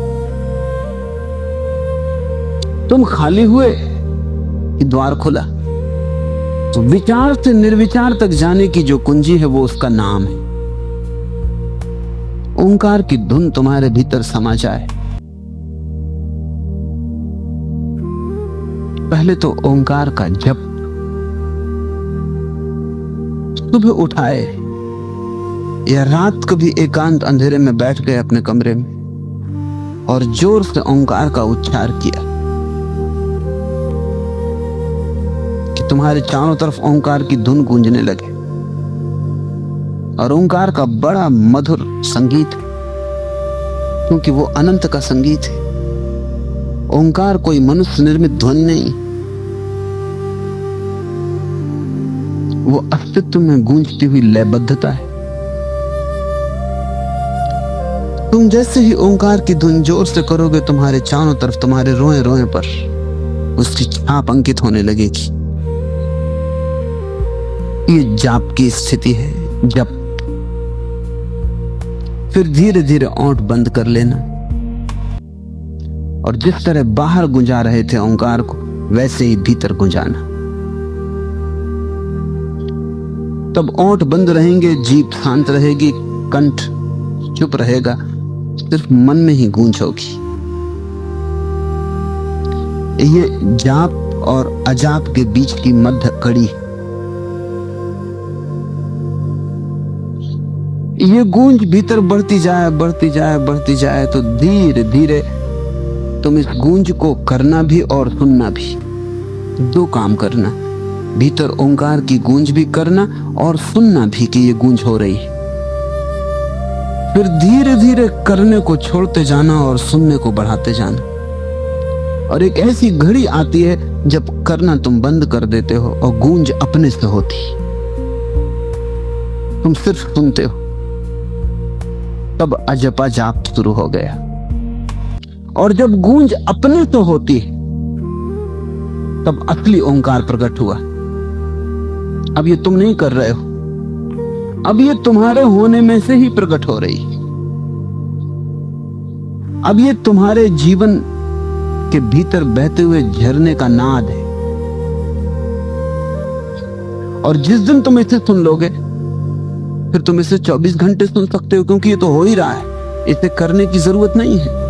तुम खाली हुए कि द्वार खुला। तो विचार से निर्विचार तक जाने की जो कुंजी है वो उसका नाम है। ओंकार की धुन तुम्हारे भीतर समा जाए। पहले तो ओंकार का जप, सुबह उठाए या रात कभी एकांत अंधेरे में बैठ गए अपने कमरे में और जोर से ओंकार का उच्चार किया कि तुम्हारे चारों तरफ ओंकार की धुन गूंजने लगे। और ओंकार का बड़ा मधुर संगीत है, क्योंकि वो अनंत का संगीत है। ओंकार कोई मनुष्य निर्मित ध्वनि नहीं, वो अस्तित्व में गूंजती हुई लयबद्धता है। तुम जैसे ही ओंकार की धुन जोर से करोगे, तुम्हारे चारों तरफ, तुम्हारे रोए रोए पर उसकी छाप अंकित होने लगेगी। ये जाप की स्थिति है, जप। फिर धीरे धीरे ओंठ बंद कर लेना और जिस तरह बाहर गुंजा रहे थे ओंकार को, वैसे ही भीतर गुंजाना। तब ओंठ बंद रहेंगे, जीभ शांत रहेगी, कंठ चुप रहेगा, सिर्फ मन में ही गूंज होगी। ये जाप और अजाप के बीच की मध्य कड़ी। ये गूंज भीतर बढ़ती जाए, बढ़ती जाए, बढ़ती जाए, तो धीरे धीरे तुम इस गूंज को करना भी और सुनना भी, दो काम करना। भीतर ओंकार की गूंज भी करना और सुनना भी कि ये गूंज हो रही है। फिर धीरे धीरे करने को छोड़ते जाना और सुनने को बढ़ाते जाना। और एक ऐसी घड़ी आती है जब करना तुम बंद कर देते हो और गूंज अपने से होती, तुम सिर्फ सुनते हो। तब अजपा जाप शुरू हो गया। और जब गूंज अपने से होती है तब असली ओंकार प्रकट हुआ। अब ये तुम नहीं कर रहे हो, अब ये तुम्हारे होने में से ही प्रकट हो रही है। अब ये तुम्हारे जीवन के भीतर बहते हुए झरने का नाद है। और जिस दिन तुम इसे सुन लोगे फिर तुम इसे 24 घंटे सुन सकते हो, क्योंकि ये तो हो ही रहा है, इसे करने की जरूरत नहीं है।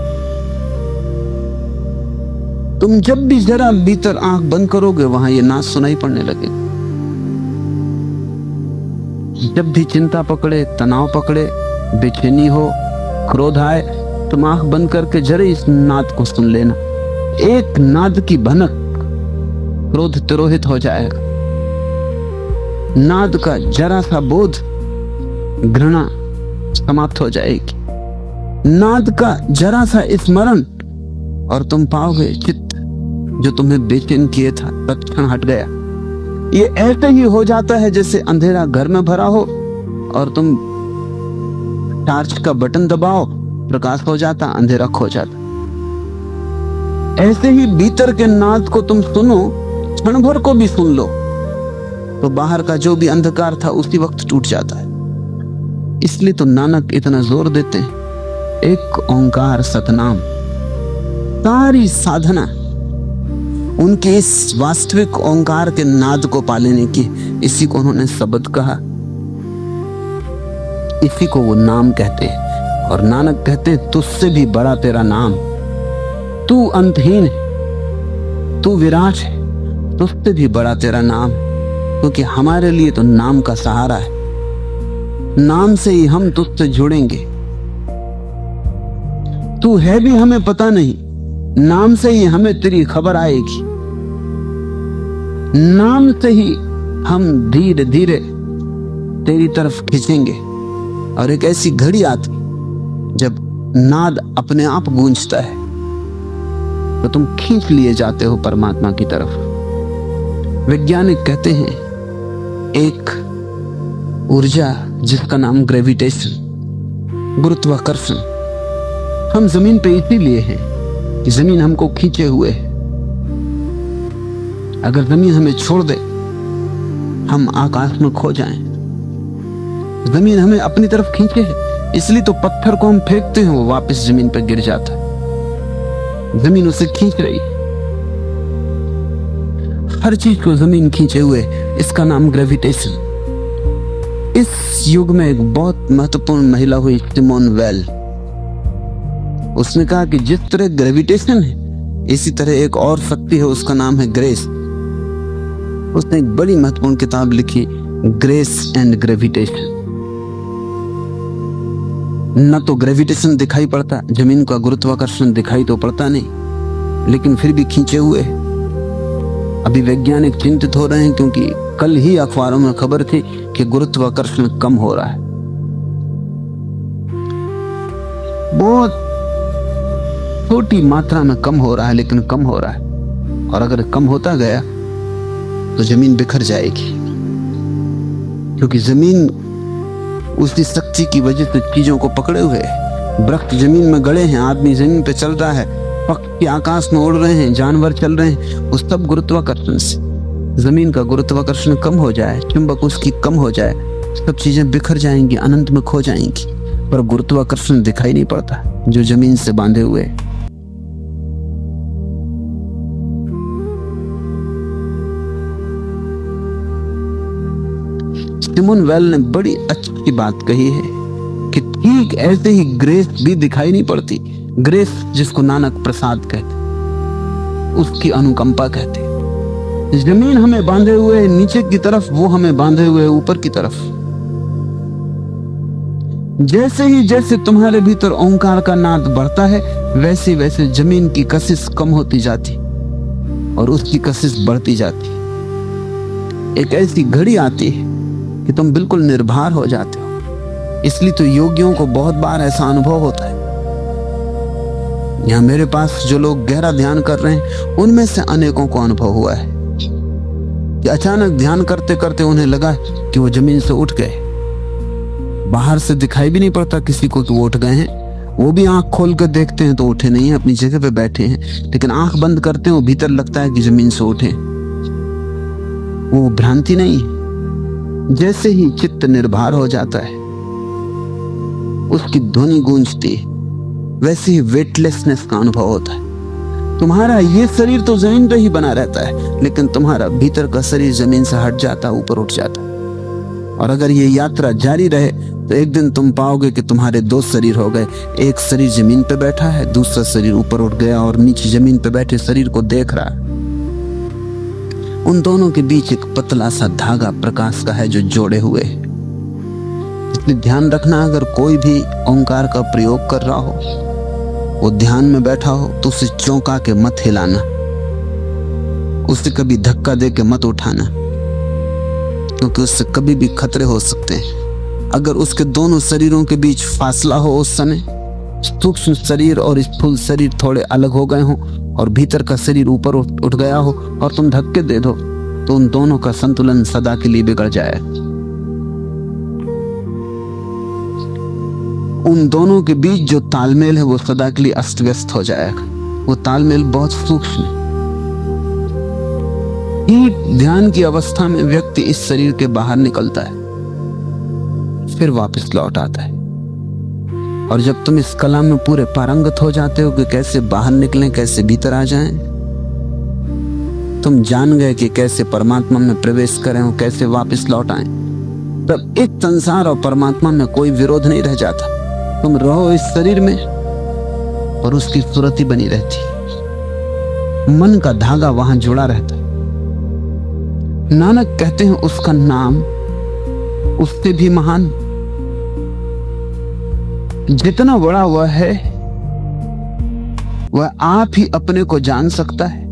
तुम जब भी जरा भीतर आंख बंद करोगे वहां ये नाद सुनाई पड़ने लगेगा। जब भी चिंता पकड़े, तनाव पकड़े, बेचैनी हो, क्रोध आए, तुम आंख बंद करके जरा इस नाद को सुन लेना। एक नाद की भनक क्रोध तिरोहित हो जाएगा। नाद का जरा सा बोध घृणा समाप्त हो जाएगी। नाद का जरा सा स्मरण और तुम पाओगे चित्त जो तुम्हें बेचैन किए था तत्क्षण हट गया। ये ऐसे ही हो जाता है जैसे अंधेरा घर में भरा हो और तुम टार्च का बटन दबाओ, प्रकाश हो जाता, अंधेरा खो जाता। ऐसे ही भीतर के नाद को तुम सुनो, क्षण भर को भी सुन लो तो बाहर का जो भी अंधकार था उसी वक्त टूट जाता है। इसलिए तो नानक इतना जोर देते हैं, एक ओंकार सतनाम। सारी साधना उनके इस वास्तविक ओंकार के नाद को पालेने की। इसी को उन्होंने शब्द कहा, इसी को वो नाम कहते हैं। और नानक कहते हैं तुझसे भी बड़ा तेरा नाम, तू अंतहीन है, तू विराट है, तुझसे भी बड़ा तेरा नाम। क्योंकि हमारे लिए तो नाम का सहारा है, नाम से ही हम तुझसे जुड़ेंगे। तू है भी हमें पता नहीं, नाम से ही हमें तेरी खबर आएगी। नाम से ही हम धीरे धीरे तेरी तरफ खींचेंगे। और एक ऐसी घड़ी आती जब नाद अपने आप गूंजता है तो तुम खींच लिए जाते हो परमात्मा की तरफ। वैज्ञानिक कहते हैं एक ऊर्जा जिसका नाम ग्रेविटेशन, गुरुत्वाकर्षण, हम जमीन पे इसीलिए हैं कि जमीन हमको खींचे हुए है। अगर जमीन हमें छोड़ दे हम आकाश में खो जाएं। जमीन हमें अपनी तरफ खींचे है, इसलिए तो पत्थर को हम फेंकते हैं वो वापस जमीन पर गिर जाता है। जमीन उसे खींच रही है, हर चीज को जमीन खींचे हुए, इसका नाम ग्रेविटेशन। इस युग में एक बहुत महत्वपूर्ण महिला हुई सिमोन वेल। उसने कहा कि जिस तरह ग्रेविटेशन है इसी तरह एक और शक्ति है, उसका नाम है ग्रेस। उसने एक बड़ी महत्वपूर्ण किताब लिखी, ग्रेस एंड ग्रेविटेशन। न तो ग्रेविटेशन दिखाई पड़ता, जमीन का गुरुत्वाकर्षण दिखाई तो पड़ता नहीं, लेकिन फिर भी खींचे हुए। अभी वैज्ञानिक चिंतित हो रहे हैं क्योंकि कल ही अखबारों में खबर थी कि गुरुत्वाकर्षण कम हो रहा है। बहुत छोटी मात्रा में कम हो रहा है, लेकिन कम हो रहा है। और अगर कम होता गया तो जमीन बिखर जाएगी, क्योंकि जमीन उसी शक्ति की वजह से चीजों को पकड़े हुए है। वृक्ष जमीन में गड़े हैं, आदमी जमीन पे चल रहा है, पक्षी आकाश में उड़ रहे हैं, जानवर चल रहे हैं, वो सब गुरुत्वाकर्षण से। जमीन का गुरुत्वाकर्षण कम हो जाए, चुंबक उसकी कम हो जाए, सब चीजें बिखर जाएंगी, अनंत में खो जाएंगी। पर गुरुत्वाकर्षण दिखाई नहीं पड़ता जो जमीन से बांधे हुए है। सिमोन वेल ने बड़ी अच्छी बात कही है कि ठीक ऐसे ही ग्रेस भी दिखाई नहीं पड़ती। ग्रेस जिसको नानक प्रसाद कहते, उसकी अनुकंपा कहते। जमीन हमें बांधे हुए है नीचे की तरफ, वो हमें बांधे हुए है ऊपर की तरफ। जैसे तुम्हारे भीतर ओंकार का नाद बढ़ता है, वैसे वैसे जमीन की कशिश कम होती जाती और उसकी कशिश बढ़ती जाती। एक ऐसी घड़ी आती है कि तुम बिल्कुल निर्भर हो जाते हो। इसलिए तो योगियों को बहुत बार ऐसा अनुभव होता है। यहाँ मेरे पास जो लोग गहरा ध्यान कर रहे हैं, उनमें से अनेकों को अनुभव हुआ है कि अचानक ध्यान करते करते उन्हें लगा कि वो जमीन से उठ गए। बाहर से दिखाई भी नहीं पड़ता किसी को कि वो उठ गए हैं, वो भी आंख खोल कर देखते हैं तो उठे नहीं है, अपनी जगह पे बैठे हैं, लेकिन आंख बंद करते हैं वो भीतर लगता है कि जमीन से उठे। वो भ्रांति नहीं है। जैसे ही चित्त निर्भर हो जाता है, उसकी ध्वनि गूंजती है, वैसे ही वेटलेसनेस का अनुभव होता है। तुम्हारा ये शरीर तो जमीन पे ही बना रहता है, लेकिन तुम्हारा भीतर का शरीर जमीन से हट जाता, ऊपर उठ जाता। और अगर ये यात्रा जारी रहे तो एक दिन तुम पाओगे कि तुम्हारे दो शरीर हो गए। एक शरीर जमीन पे बैठा है, दूसरा शरीर ऊपर उठ गया और नीचे जमीन पे बैठे शरीर को देख रहा है। उन दोनों के बीच एक पतला सा धागा प्रकाश का है जो जोड़े हुए है। इसलिए ध्यान रखना, अगर कोई भी ओंकार का प्रयोग कर रहा हो, वो ध्यान में बैठा हो, तो उसे चौंका के मत हिलाना, उसे कभी धक्का दे के मत उठाना, क्योंकि उससे कभी भी खतरे हो सकते हैं। अगर उसके दोनों शरीरों के बीच फासला हो, उस समय सूक्ष्म शरीर और स्थूल शरीर थोड़े अलग हो गए हों और भीतर का शरीर ऊपर उठ गया हो और तुम धक्के दे दो, तो उन दोनों का संतुलन सदा के लिए बिगड़ जाए। उन दोनों के बीच जो तालमेल है वो सदा के लिए अस्त व्यस्त हो जाएगा। वो तालमेल बहुत सूक्ष्म है। ध्यान की अवस्था में व्यक्ति इस शरीर के बाहर निकलता है, फिर वापस लौट आता है। और जब तुम इस कला में पूरे पारंगत हो जाते हो कि कैसे बाहर निकलें, कैसे भीतर आ जाएं, तुम जान गए कि कैसे परमात्मा में प्रवेश करें और कैसे वापस लौट आएं, तब एक संसार और परमात्मा में कोई विरोध नहीं रह जाता। तुम रहो इस शरीर में और उसकी सुरति बनी रहती, मन का धागा वहां जुड़ा रहता है। नानक कहते हैं उसका नाम उससे भी महान। जितना बड़ा वह है, वह आप ही अपने को जान सकता है।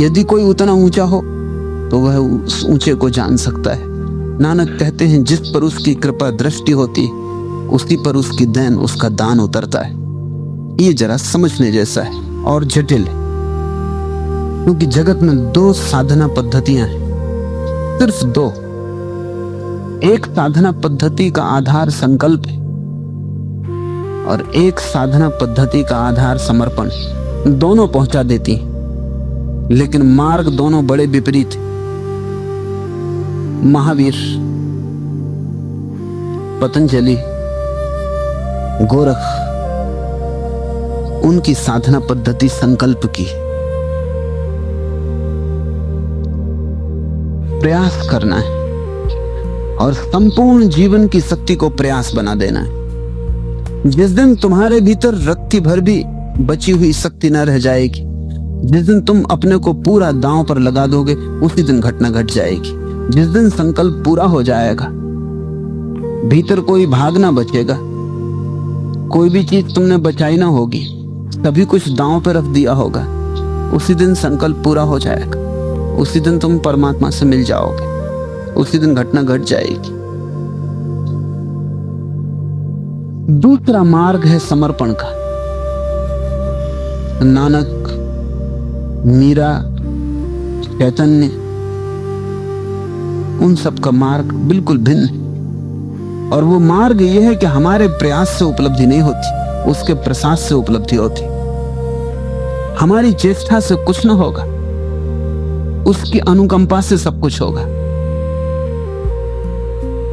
यदि कोई उतना ऊंचा हो तो वह उस ऊंचे को जान सकता है। नानक कहते हैं जिस पर उसकी कृपा दृष्टि होती है, उसी पर उसकी देन, उसका दान उतरता है। ये जरा समझने जैसा है और जटिल है, क्योंकि जगत में दो साधना पद्धतियां हैं, सिर्फ दो। एक साधना पद्धति का आधार संकल्प है और एक साधना पद्धति का आधार समर्पण। दोनों पहुंचा देती हैं, लेकिन मार्ग दोनों बड़े विपरीत हैं। महावीर, पतंजलि, गोरख, उनकी साधना पद्धति संकल्प की, प्रयास करना है और संपूर्ण जीवन की शक्ति को प्रयास बना देना है। जिस दिन तुम्हारे भीतर रत्ती भर भी बची हुई शक्ति न रह जाएगी, जिस दिन तुम अपने को पूरा दांव पर लगा दोगे, उसी दिन घटना घट जाएगी। जिस दिन संकल्प पूरा हो जाएगा, भीतर कोई भाग ना बचेगा, कोई भी चीज तुमने बचाई ना होगी, सभी कुछ दांव पर रख दिया होगा, उसी दिन संकल्प पूरा हो जाएगा। उसी दिन तुम परमात्मा से मिल जाओगे, उसी दिन घटना घट जाएगी। दूसरा मार्ग है समर्पण का। नानक, मीरा, चैतन्य, उन सब का मार्ग बिल्कुल भिन्न है। और वो मार्ग यह है कि हमारे प्रयास से उपलब्धि नहीं होती, उसके प्रसाद से उपलब्धि होती। हमारी चेष्टा से कुछ ना होगा, उसकी अनुकंपा से सब कुछ होगा।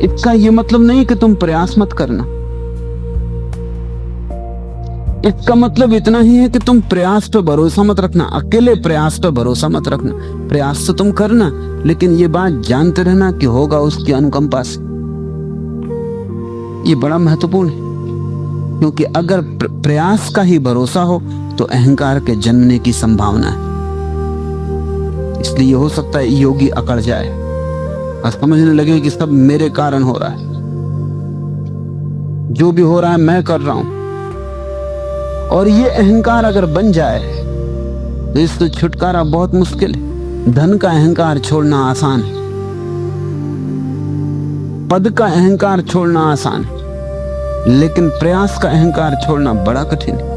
इसका यह मतलब नहीं कि तुम प्रयास मत करना, इसका मतलब इतना ही है कि तुम प्रयास पर भरोसा मत रखना, अकेले प्रयास पर भरोसा मत रखना। प्रयास तो तुम करना, लेकिन ये बात जानते रहना कि होगा उसकी अनुकंपा से। ये बड़ा महत्वपूर्ण है, क्योंकि अगर प्रयास का ही भरोसा हो तो अहंकार के जन्मने की संभावना है। इसलिए हो सकता है योगी अकड़ जाए और समझने लगे कि सब मेरे कारण हो रहा है, जो भी हो रहा है मैं कर रहा हूं। और ये अहंकार अगर बन जाए तो इससे छुटकारा बहुत मुश्किल है। धन का अहंकार छोड़ना आसान है, पद का अहंकार छोड़ना आसान है, लेकिन प्रयास का अहंकार छोड़ना बड़ा कठिन है।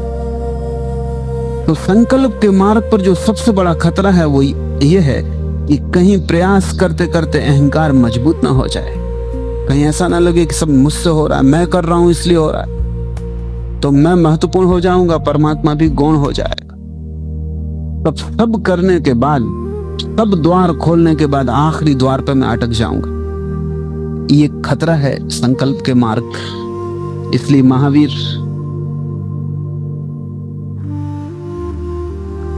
तो संकल्प के मार्ग पर जो सबसे बड़ा खतरा है वो ये है कि कहीं प्रयास करते करते अहंकार मजबूत ना हो जाए, कहीं ऐसा ना लगे कि सब मुझसे हो रहा है, मैं कर रहा हूं इसलिए हो रहा है। तो मैं महत्वपूर्ण हो जाऊंगा, परमात्मा भी गौण हो जाएगा। तब सब करने के बाद, सब द्वार खोलने के बाद आखिरी द्वार पर मैं अटक जाऊंगा। ये खतरा है संकल्प के मार्ग। इसलिए महावीर,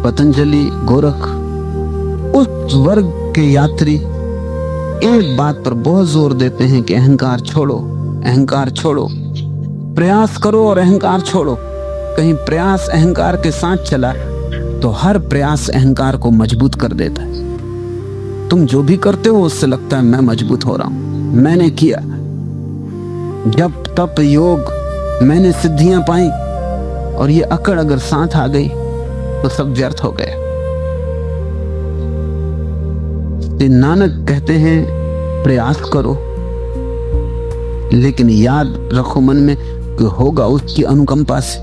पतंजलि, गोरख, उस वर्ग के यात्री एक बात पर बहुत जोर देते हैं कि अहंकार छोड़ो, अहंकार छोड़ो, प्रयास करो और अहंकार छोड़ो। कहीं प्रयास अहंकार के साथ चला तो हर प्रयास अहंकार को मजबूत कर देता है। तुम जो भी करते हो उससे लगता है मैं मजबूत हो रहा हूं, मैंने किया, जब तप योग, मैंने सिद्धियां पाई, और ये अकड़ अगर साथ आ गई तो सब व्यर्थ हो गया। नानक कहते हैं प्रयास करो, लेकिन याद रखो मन में कि होगा उसकी अनुकंपा से।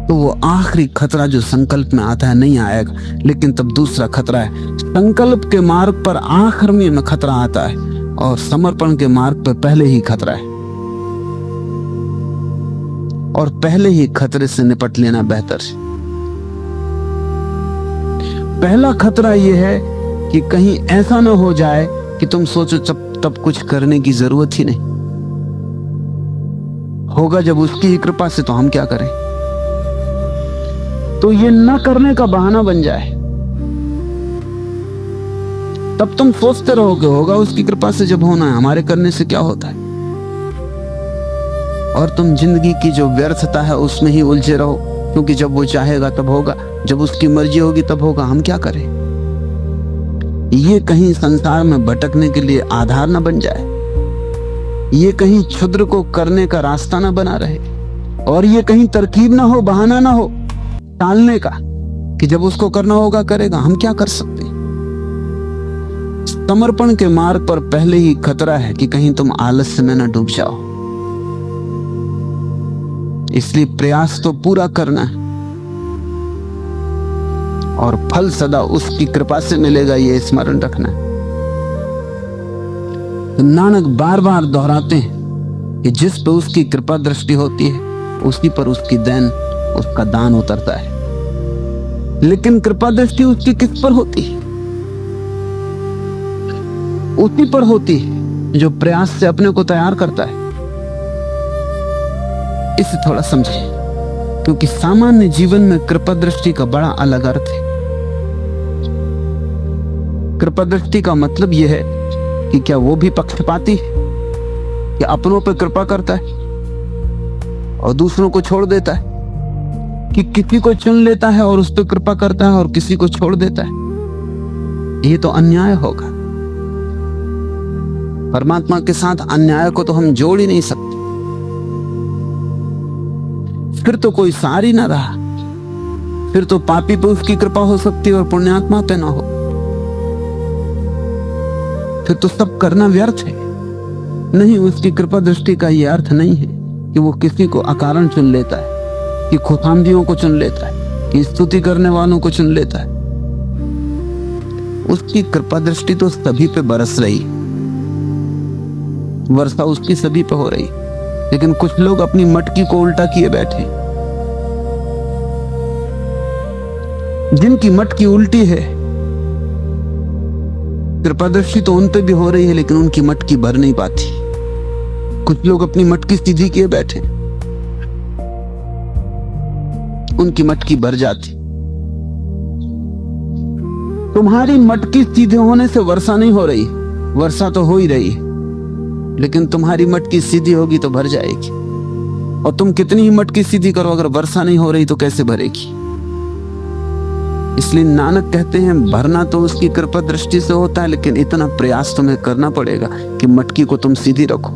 तो वो आखिरी खतरा जो संकल्प में आता है नहीं आएगा। लेकिन तब दूसरा खतरा है, संकल्प के मार्ग पर आखिर में खतरा आता है और समर्पण के मार्ग पर पहले ही खतरा है, और पहले ही खतरे से निपट लेना बेहतर है। पहला खतरा यह है कि कहीं ऐसा ना हो जाए कि तुम सोचो तब कुछ करने की जरूरत ही नहीं होगा, जब उसकी ही कृपा से तो हम क्या करें। तो ये न करने का बहाना बन जाए, तब तुम सोचते रहो कि होगा उसकी कृपा से, जब होना है, हमारे करने से क्या होता है। और तुम जिंदगी की जो व्यर्थता है उसमें ही उलझे रहो, क्योंकि जब वो चाहेगा तब होगा, जब उसकी मर्जी होगी तब होगा, हम क्या करें। ये कहीं संसार में भटकने के लिए आधार न बन जाए, ये कहीं क्षुद्र को करने का रास्ता न बना रहे, और ये कहीं तरकीब ना हो, बहाना ना हो टालने का कि जब उसको करना होगा करेगा, हम क्या कर सकते। समर्पण के मार्ग पर पहले ही खतरा है कि कहीं तुम आलस्य में न डूब जाओ। इसलिए प्रयास तो पूरा करना है, और फल सदा उसकी कृपा से मिलेगा, ये स्मरण रखना है। तो नानक बार बार दोहराते हैं कि जिस पर उसकी कृपा दृष्टि होती है उसी पर उसकी देन, उसका दान उतरता है। लेकिन कृपा दृष्टि उसकी किस पर होती है? उसी पर होती है जो प्रयास से अपने को तैयार करता है। इसे थोड़ा समझे, क्योंकि सामान्य जीवन में कृपा दृष्टि का बड़ा अलग अर्थ है। कृपा दृष्टि का मतलब यह है कि क्या वो भी पक्षपाती है, कि अपनों पर कृपा करता है और दूसरों को छोड़ देता है, कि किसी को चुन लेता है और उस पर कृपा करता है और किसी को छोड़ देता है। ये तो अन्याय होगा। परमात्मा के साथ अन्याय को तो हम जोड़ ही नहीं सकते। फिर तो कोई सार ही ना रहा, फिर तो पापी पे उसकी कृपा हो सकती है और पुण्यात्मा पे ना हो, फिर तो सब करना व्यर्थ है। नहीं, उसकी कृपा दृष्टि का यह अर्थ नहीं है कि वो किसी को अकारण चुन लेता है, कि खुशामदियों को चुन लेता है, कि स्तुति करने वालों को चुन लेता है। उसकी कृपा दृष्टि तो सभी पे बरस रही, वर्षा उसकी सभी पे हो रही, लेकिन कुछ लोग अपनी मटकी को उल्टा किए बैठे। जिनकी मटकी उल्टी है, कृपा दृष्टि तो उन पे भी हो रही है, लेकिन उनकी मटकी भर नहीं पाती। कुछ लोग अपनी मटकी सीधी किए बैठे, उनकी मटकी भर जाती। तुम्हारी मटकी सीधे होने से वर्षा नहीं हो रही, वर्षा तो हो ही रही है, लेकिन तुम्हारी मटकी सीधी होगी तो भर जाएगी। और तुम कितनी ही मटकी सीधी करो, अगर वर्षा नहीं हो रही तो कैसे भरेगी। इसलिए नानक कहते हैं भरना तो उसकी कृपा दृष्टि से होता है, लेकिन इतना प्रयास तुम्हें करना पड़ेगा कि मटकी को तुम सीधी रखो।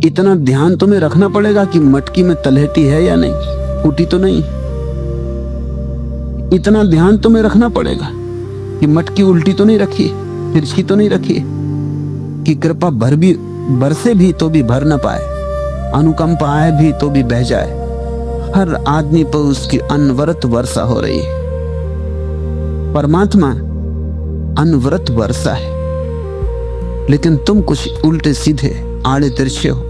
इतना ध्यान तुम्हें रखना पड़ेगा कि मटकी में तलहटी है या नहीं, फूटी तो नहीं। इतना ध्यान तुम्हें रखना पड़ेगा कि मटकी उल्टी तो नहीं रखी, तिरछी तो नहीं रखी, कि कृपा बरसे भी तो भी भर ना पाए, अनुकंपा आए भी तो भी बह जाए। हर आदमी पर उसकी अनवरत वर्षा हो रही है। परमात्मा अनवरत वर्षा है, लेकिन तुम कुछ उल्टे सीधे आड़े तिरछे हो।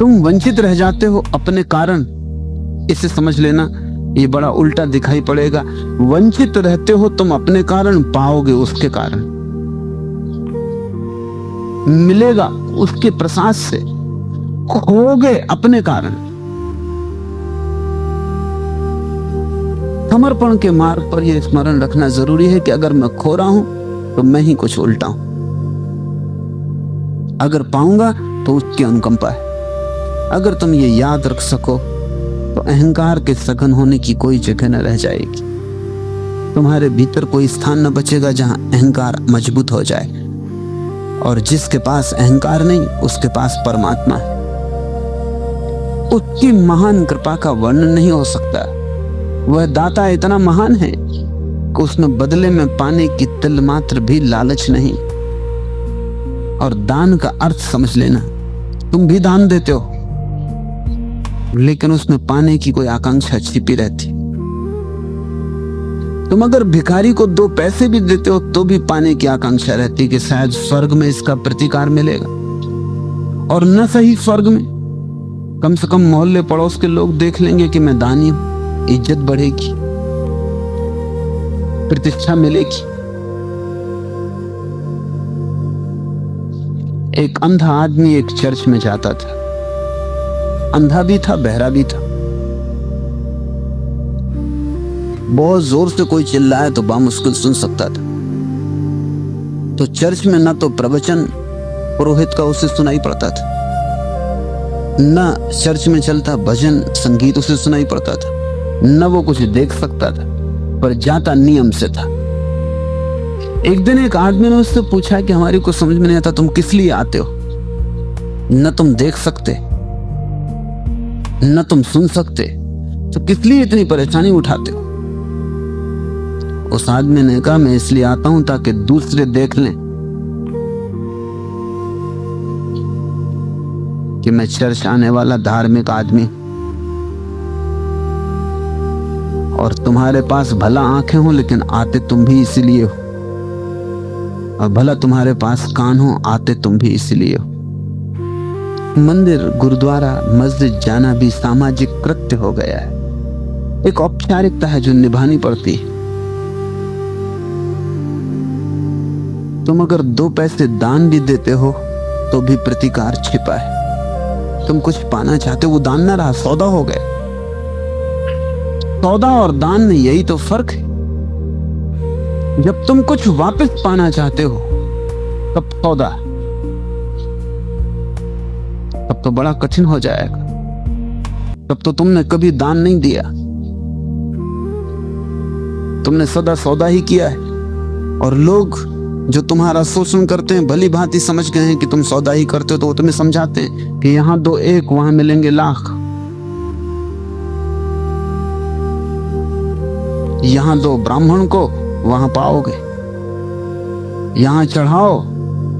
तुम वंचित रह जाते हो अपने कारण। इसे समझ लेना, ये बड़ा उल्टा दिखाई पड़ेगा। वंचित रहते हो तुम अपने कारण, पाओगे उसके कारण, मिलेगा उसके प्रसाद से। खोगे अपने कारण। समर्पण के मार्ग पर यह स्मरण रखना जरूरी है कि अगर मैं खो रहा हूं तो मैं ही कुछ उल्टा हूं, अगर पाऊंगा तो उसकी अनुकंपा है। अगर तुम ये याद रख सको तो अहंकार के सघन होने की कोई जगह न रह जाएगी। तुम्हारे भीतर कोई स्थान न बचेगा जहां अहंकार मजबूत हो जाए। और जिसके पास अहंकार नहीं, उसके पास परमात्मा है। उसकी महान कृपा का वर्णन नहीं हो सकता। वह दाता इतना महान है कि उसमें बदले में पाने की तिल मात्र भी लालच नहीं। और दान का अर्थ समझ लेना, तुम भी दान देते हो लेकिन उसमें पाने की कोई आकांक्षा छिपी रहती। तुम अगर भिखारी को 2 पैसे भी देते हो तो भी पाने की आकांक्षा रहती कि शायद स्वर्ग में इसका प्रतिकार मिलेगा। और न सही स्वर्ग में, कम से कम मोहल्ले पड़ोस के लोग देख लेंगे कि मैं दानी हूं, इज्जत बढ़ेगी, प्रतिष्ठा मिलेगी। एक अंधा आदमी एक चर्च में जाता था। अंधा भी था, बहरा भी था। बहुत जोर से कोई चिल्लाए तो बामुश्किल सुन सकता था। तो चर्च में न तो प्रवचन पुरोहित का उसे सुनाई पड़ता था, न चर्च में चलता भजन संगीत उसे सुनाई पड़ता था, न वो कुछ देख सकता था, पर जाता नियम से था। एक दिन एक आदमी ने उससे पूछा कि हमारी को समझ में नहीं आता, तुम किस लिए आते हो? न तुम देख सकते, न तुम सुन सकते, तो किस लिए इतनी परेशानी उठाते हो? उस आदमी ने कहा, मैं इसलिए आता हूं ताकि दूसरे देख लें कि मैं चर्च आने वाला धार्मिक आदमी, और तुम्हारे पास भला आंखें हो लेकिन आते तुम भी इसीलिए हो, और भला तुम्हारे पास कान हो, आते तुम भी इसीलिए हो। मंदिर, गुरुद्वारा, मस्जिद जाना भी सामाजिक कृत्य हो गया है, एक औपचारिकता है जो निभानी पड़ती है। तुम अगर 2 पैसे दान भी देते हो तो भी प्रतिकार छिपा है। तुम कुछ पाना चाहते हो, वो दान ना रहा, सौदा हो गए। सौदा और दान में यही तो फर्क है। जब तुम कुछ वापस पाना चाहते हो तब सौदा, तब तो बड़ा कठिन हो जाएगा। तब तो तुमने कभी दान नहीं दिया, तुमने सदा सौदा ही किया है। और लोग जो तुम्हारा शोषण करते हैं भली भांति समझ गए हैं कि तुम सौदा ही करते हो, तो वो तुम्हें समझाते हैं कि यहां 2 1 वहां मिलेंगे लाख, यहां 2 ब्राह्मण को वहां पाओगे, यहां चढ़ाओ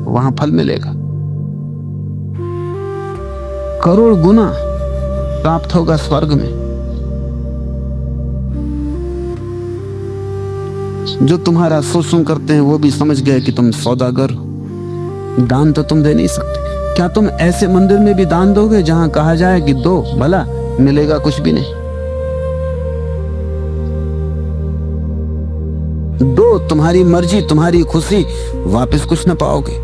वहां फल मिलेगा, करोड़ गुना प्राप्त होगा स्वर्ग में। जो तुम्हारा शोषण करते हैं वो भी समझ गए कि तुम सौदागर हो। दान तो तुम दे नहीं सकते। क्या तुम ऐसे मंदिर में भी दान दोगे जहां कहा जाए कि दो, भला मिलेगा कुछ भी नहीं? दो, तुम्हारी मर्जी, तुम्हारी खुशी, वापस कुछ ना पाओगे।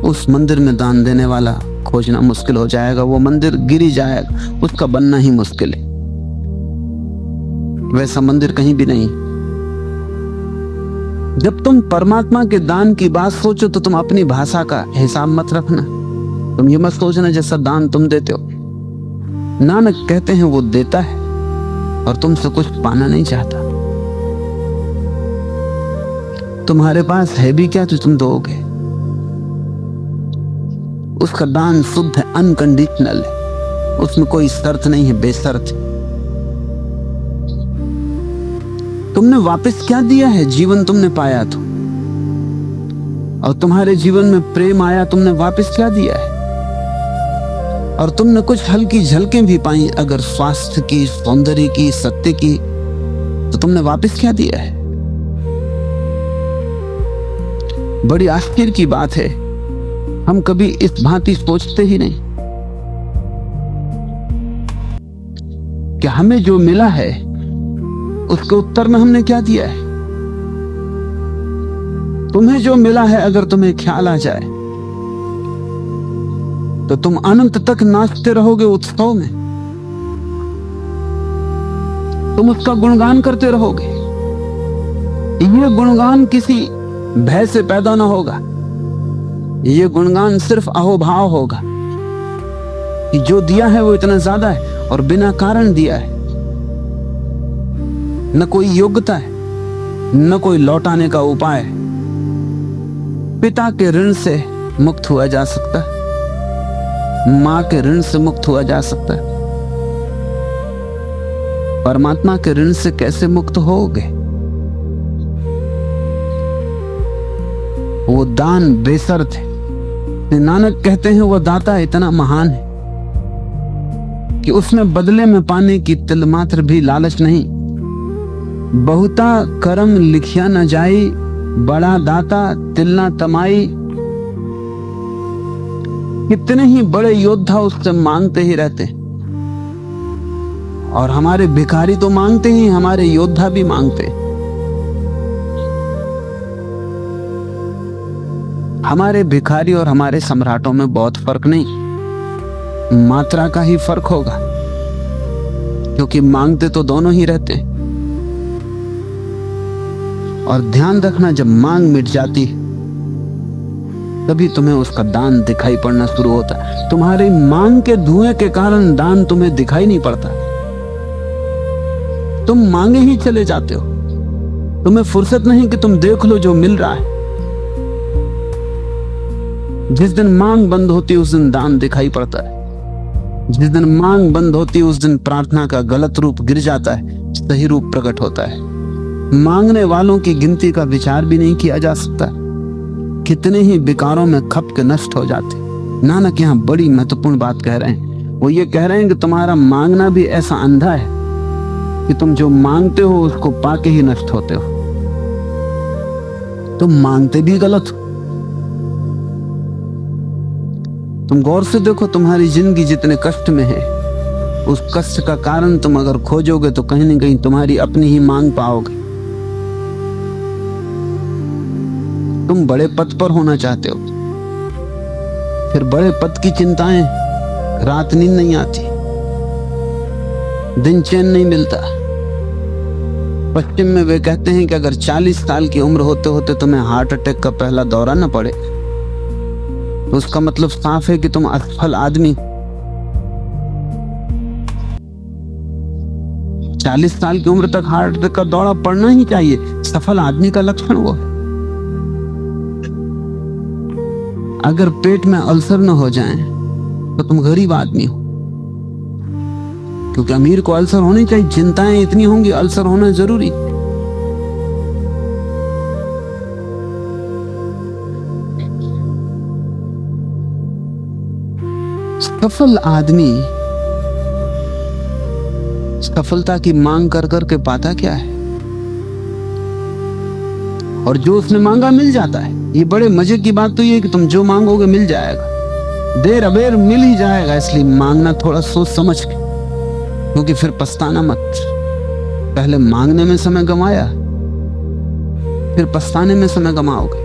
उस मंदिर में दान देने वाला खोजना मुश्किल हो जाएगा, वो मंदिर गिर ही जाएगा, उसका बनना ही मुश्किल है। वैसा मंदिर कहीं भी नहीं। जब तुम परमात्मा के दान की बात सोचो तो तुम अपनी भाषा का हिसाब मत रखना। तुम ये मत सोचना जैसा दान तुम देते हो। नानक कहते हैं वो देता है और तुमसे कुछ पाना नहीं चाहता। तुम्हारे पास है भी क्या तो तुम दोगे। उसका दान शुद्ध है, अनकंडीशनल है, उसमें कोई शर्त नहीं है, बेशर्त है। तुमने वापस क्या दिया है? जीवन तुमने पाया तो, और तुम्हारे जीवन में प्रेम आया, तुमने वापस क्या दिया है? और तुमने कुछ हल्की झलकें भी पाई, अगर स्वास्थ्य की, सौंदर्य की, सत्य की, तो तुमने वापस क्या दिया है? बड़ी आश्चर्य की बात है, हम कभी इस भांति सोचते ही नहीं। कि हमें जो मिला है उसके उत्तर में हमने क्या दिया है। तुम्हें जो मिला है अगर तुम्हें ख्याल आ जाए तो तुम अनंत तक नाचते रहोगे उत्सव में, तुम उसका गुणगान करते रहोगे। ये गुणगान किसी भय से पैदा ना होगा, ये गुणगान सिर्फ अहोभाव होगा कि जो दिया है वो इतना ज्यादा है और बिना कारण दिया है। न कोई योग्यता है, न कोई लौटाने का उपाय है। पिता के ऋण से मुक्त हुआ जा सकता है, मां के ऋण से मुक्त हुआ जा सकता है, परमात्मा के ऋण से कैसे मुक्त होगे? वो दान बेसर्त है। नानक कहते हैं वो दाता इतना महान है कि उसमें बदले में पाने की तिल मात्र भी लालच नहीं। बहुता करम लिखिया न जाई, बड़ा दाता तिल ना तमाई। कितने ही बड़े योद्धा उससे मांगते ही रहते हैं, और हमारे भिखारी तो मांगते ही, हमारे योद्धा भी मांगते। हमारे भिखारी और हमारे सम्राटों में बहुत फर्क नहीं, मात्रा का ही फर्क होगा, क्योंकि मांगते तो दोनों ही रहते हैं। और ध्यान रखना, जब मांग मिट जाती है तभी तुम्हें उसका दान दिखाई पड़ना शुरू होता है। तुम्हारी मांग के धुएं के कारण दान तुम्हें दिखाई नहीं पड़ता, तुम मांगे ही चले जाते हो। तुम्हें फुर्सत नहीं कि तुम देख लो जो मिल रहा है। जिस दिन मांग बंद होती है उस दिन दान दिखाई पड़ता है। जिस दिन मांग बंद होती है उस दिन प्रार्थना का गलत रूप गिर जाता है, सही रूप प्रकट होता है। मांगने वालों की गिनती का विचार भी नहीं किया जा सकता। कितने ही विकारों में खप के नष्ट हो जाते। नानक यहाँ बड़ी महत्वपूर्ण बात कह रहे हैं। वो ये कह रहे हैं कि तुम्हारा मांगना भी ऐसा अंधा है कि तुम जो मांगते हो उसको पाके ही नष्ट होते हो। तुम मांगते भी गलत हो। तुम गौर से देखो, तुम्हारी जिंदगी जितने कष्ट में है, उस कष्ट का कारण तुम अगर खोजोगे तो कहीं न कहीं तुम्हारी अपनी ही मांग पाओगे। तुम बड़े पद पर होना चाहते हो, फिर बड़े पद की चिंताएं, रात नींद नहीं आती, दिन चैन नहीं मिलता। पश्चिम में वे कहते हैं कि अगर 40 साल की उम्र होते होते तुम्हें हार्ट अटैक का पहला दौरा न पड़े तो उसका मतलब साफ है कि तुम असफल आदमी। 40 साल की उम्र तक हार्ट अटैक का दौरा पड़ना ही चाहिए। सफल आदमी का लक्षण वो है। अगर पेट में अल्सर न हो जाए तो तुम गरीब आदमी हो, क्योंकि अमीर को अल्सर होनी चाहिए। चिंताएं इतनी होंगी, अल्सर होना जरूरी। सफल आदमी सफलता की मांग कर करके पाता क्या है, और जो उसने मांगा मिल जाता है। ये बड़े मजे की बात तो ये है कि तुम जो मांगोगे मिल जाएगा, देर अबेर मिल ही जाएगा। इसलिए मांगना थोड़ा सोच समझ के, क्योंकि फिर पछताना मत। पहले मांगने में समय गंवाया, फिर पछताने में समय गंवाओगे।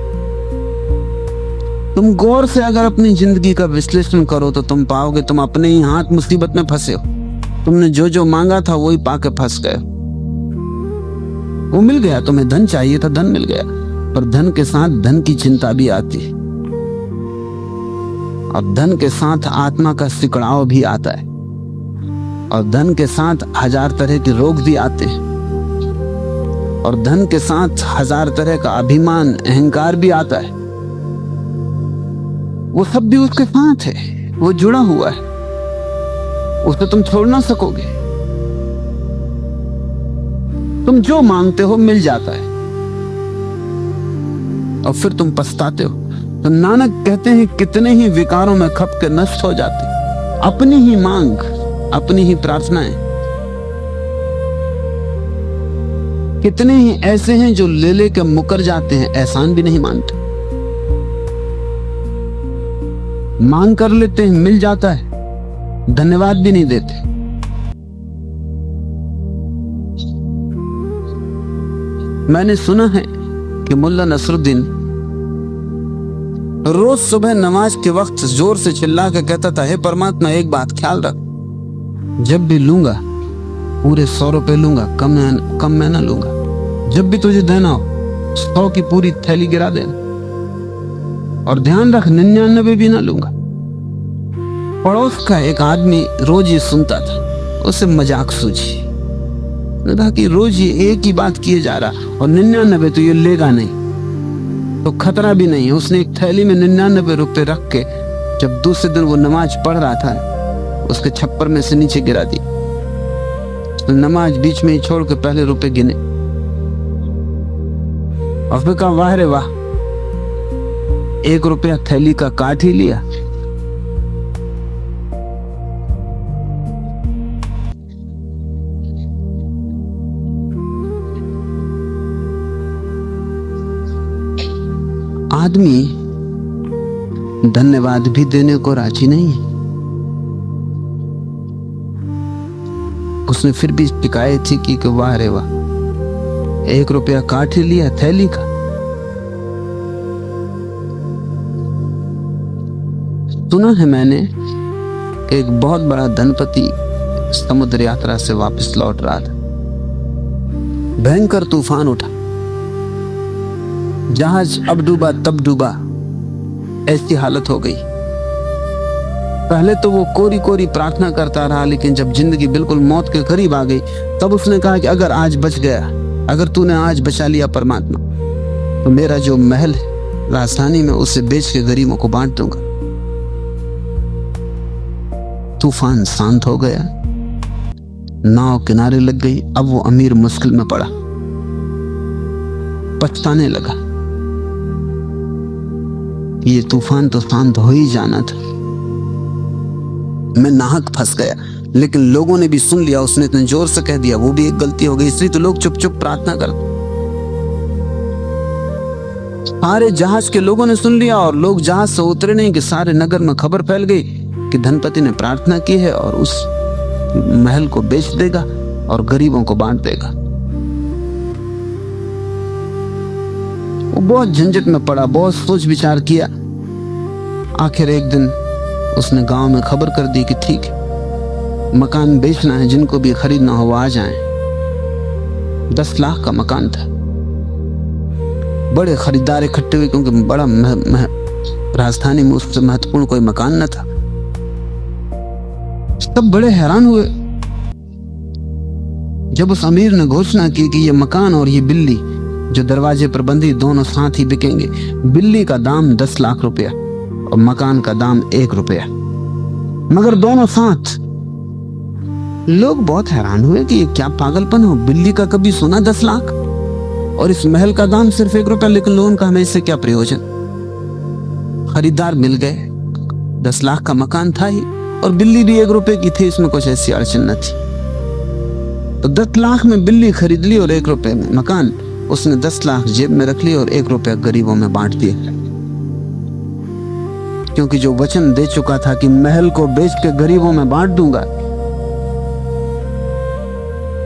तुम गौर से अगर अपनी जिंदगी का विश्लेषण करो तो तुम पाओगे तुम अपने ही हाथ मुसीबत में फंसे हो। तुमने जो जो मांगा था वही पाके फंस गए। वो मिल गया, तुम्हें धन चाहिए था, धन मिल गया, पर धन के साथ धन की चिंता भी आती है, और धन के साथ आत्मा का सिकड़ाव भी आता है, और धन के साथ 1000 तरह के रोग भी आते हैं, और धन के साथ 1000 तरह का अभिमान, अहंकार भी आता है। वो सब भी उसके साथ है, वो जुड़ा हुआ है, उसे तुम छोड़ ना सकोगे। तुम जो मांगते हो मिल जाता है, और फिर तुम पछताते हो। तो नानक कहते हैं कितने ही विकारों में खप के नष्ट हो जाते। अपनी ही मांग, अपनी ही प्रार्थनाएं। कितने ही ऐसे हैं जो ले लेकर मुकर जाते हैं, एहसान भी नहीं मानते। मांग कर लेते हैं, मिल जाता है, धन्यवाद भी नहीं देते। मैंने सुना है कि मुल्ला नसरुद्दीन रोज सुबह नमाज के वक्त जोर से चिल्ला के कहता था, हे परमात्मा एक बात ख्याल रख, जब भी लूंगा पूरे 100 रुपए लूंगा, कम मैं ना लूंगा। जब भी तुझे देना हो 100 की पूरी थैली गिरा देना, और ध्यान रख 99 भी ना लूंगा। पड़ोस का एक आदमी रोज ये सुनता था, उसे मजाक सूझी। उसने कहा कि रोज ये एक ही बात किए जा रहा और 99 तो ये लेगा नहीं, तो खतरा भी नहीं है। उसने एक थैली में 99 रुपए रख के जब दूसरे दिन वो नमाज पढ़ रहा था, उसके छप्पर में से नीचे गिरा दी। तो नमाज बीच में ही छोड़ के पहले रुपए गिने और फिर कहा, वाह रे वाह, 1 रुपया थैली का काट ही लिया। आदमी धन्यवाद भी देने को राजी नहीं है। उसने फिर भी शिकायत थी कि वाह रे वाह, 1 रुपया काट ही लिया थैली का। सुना है मैंने एक बहुत बड़ा धनपति समुद्र यात्रा से वापस लौट रहा था। भयंकर तूफान उठा, जहाज अब डूबा तब डूबा, ऐसी हालत हो गई। पहले तो वो कोरी कोरी प्रार्थना करता रहा, लेकिन जब जिंदगी बिल्कुल मौत के करीब आ गई तब उसने कहा कि अगर आज बच गया, अगर तूने आज बचा लिया परमात्मा, तो मेरा जो महल है राजधानी में उसे बेच के गरीबों को बांट दूंगा। तूफान शांत हो गया, नाव किनारे लग गई। अब वो अमीर मुश्किल में पड़ा, पछताने लगा, ये तूफान तो शांत हो ही जाना था, मैं नाहक फंस गया। लेकिन लोगों ने भी सुन लिया, उसने इतने जोर से कह दिया, वो भी एक गलती हो गई, इसलिए तो लोग चुप चुप प्रार्थना करते। सारे जहाज के लोगों ने सुन लिया और लोग जहाज से उतरे नहीं कि सारे नगर में खबर फैल गई कि धनपति ने प्रार्थना की है और उस महल को बेच देगा और गरीबों को बांट देगा। वो बहुत झंझट में पड़ा, बहुत सोच विचार किया। आखिर एक दिन उसने गांव में खबर कर दी कि ठीक है, मकान बेचना है, जिनको भी खरीदना हो वो आ जाएं। 10 लाख का मकान था। बड़े खरीदार इकट्ठे हुए, क्योंकि बड़ा राजधानी में उससे महत्वपूर्ण कोई मकान न था। सब बड़े हैरान हुए जब उस अमीर ने घोषणा की कि ये मकान और ये बिल्ली जो दरवाजे पर बंधी, दोनों साथ ही बिकेंगे। बिल्ली का दाम 10 लाख रुपया और मकान का दाम 1 रुपया, मगर दोनों साथ। लोग बहुत हैरान हुए कि ये क्या पागलपन हो, बिल्ली का कभी सुना 10 लाख और इस महल का दाम सिर्फ 1 रुपया। लेकिन लोगों का हमें इससे क्या प्रयोजन। खरीदार मिल गए, 10 लाख का मकान था ही और बिल्ली भी 1 रुपए की थी, इसमें कुछ ऐसी अड़चन न थी। तो 10 लाख में बिल्ली खरीद ली और 1 रुपए में मकान। उसने 10 लाख जेब में रख ली और 1 रुपया गरीबों में बांट दिया, क्योंकि जो वचन दे चुका था कि महल को बेच के गरीबों में बांट दूंगा।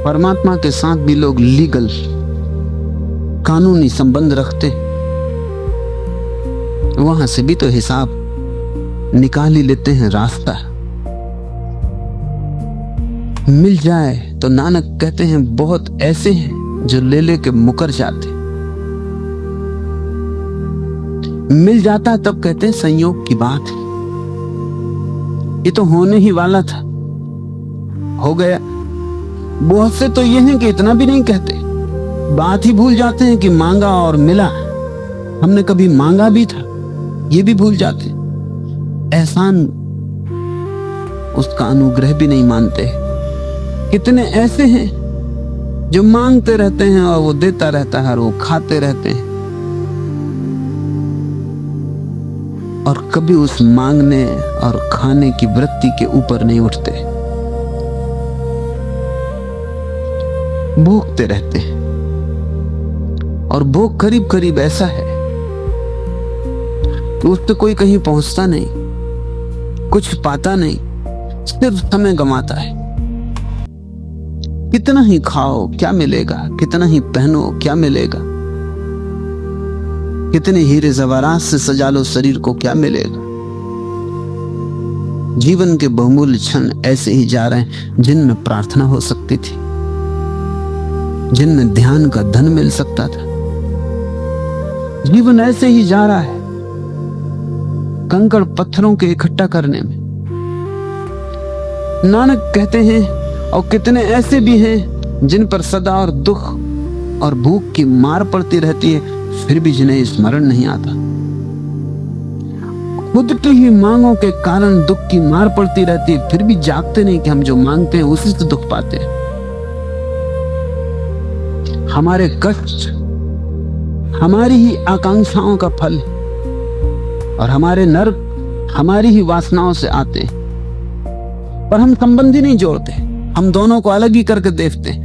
परमात्मा के साथ भी लोग लीगल कानूनी संबंध रखते, वहां से भी तो हिसाब निकाल ही लेते हैं रास्ता। मिल जाए तो नानक कहते हैं बहुत ऐसे हैं जो ले लेके मुकर जाते, मिल जाता तब कहते हैं संयोग की बात है, ये तो होने ही वाला था, हो गया। बहुत से तो ये हैं कि इतना भी नहीं कहते, बात ही भूल जाते हैं कि मांगा और मिला। हमने कभी मांगा भी था, ये भी भूल जाते। एहसान उसका अनुग्रह भी नहीं मानते। कितने ऐसे हैं जो मांगते रहते हैं और वो देता रहता है और वो खाते रहते हैं, और कभी उस मांगने और खाने की वृत्ति के ऊपर नहीं उठते, भोगते रहते हैं। और भोग करीब करीब ऐसा है कि उससे कोई कहीं पहुंचता नहीं, कुछ पाता नहीं, सिर्फ समय गंवाता है। कितना ही खाओ क्या मिलेगा, कितना ही पहनो क्या मिलेगा, कितने हीरे जवारात से सजा लो शरीर को क्या मिलेगा। जीवन के बहुमूल्य क्षण ऐसे ही जा रहे हैं जिनमें प्रार्थना हो सकती थी, जिनमें ध्यान का धन मिल सकता था। जीवन ऐसे ही जा रहा है कंकड़ पत्थरों के इकट्ठा करने में। नानक कहते हैं और कितने ऐसे भी हैं जिन पर सदा और दुख और भूख की मार पड़ती रहती है, फिर भी जिन्हें स्मरण नहीं आता। खुद की ही मांगों के कारण दुख की मार पड़ती रहती है, फिर भी जागते नहीं कि हम जो मांगते हैं उसी से दुख पाते हैं। हमारे कष्ट हमारी ही आकांक्षाओं का फल है और हमारे नर्क हमारी ही वासनाओं से आते हैं, पर हम संबंध ही नहीं जोड़ते, हम दोनों को अलग ही करके देखते हैं।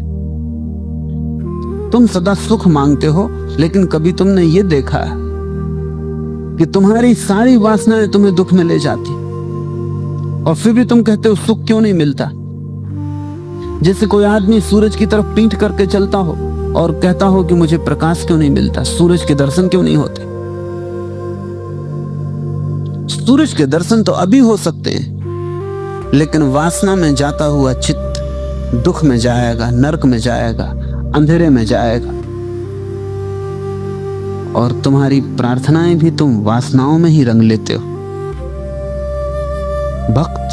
तुम सदा सुख मांगते हो, लेकिन कभी तुमने ये देखा कि तुम्हारी सारी वासनाएं तुम्हें दुख में ले जाती और फिर भी तुम कहते हो सुख क्यों नहीं मिलता। जैसे कोई आदमी सूरज की तरफ पीठ करके चलता हो और कहता हो कि मुझे प्रकाश क्यों नहीं मिलता, सूरज के दर्शन क्यों नहीं होते। सूरज के दर्शन तो अभी हो सकते हैं, लेकिन वासना में जाता हुआ चित्त दुख में जाएगा, नरक में जाएगा, अंधेरे में जाएगा। और तुम्हारी प्रार्थनाएं भी तुम वासनाओं में ही रंग लेते हो। भक्त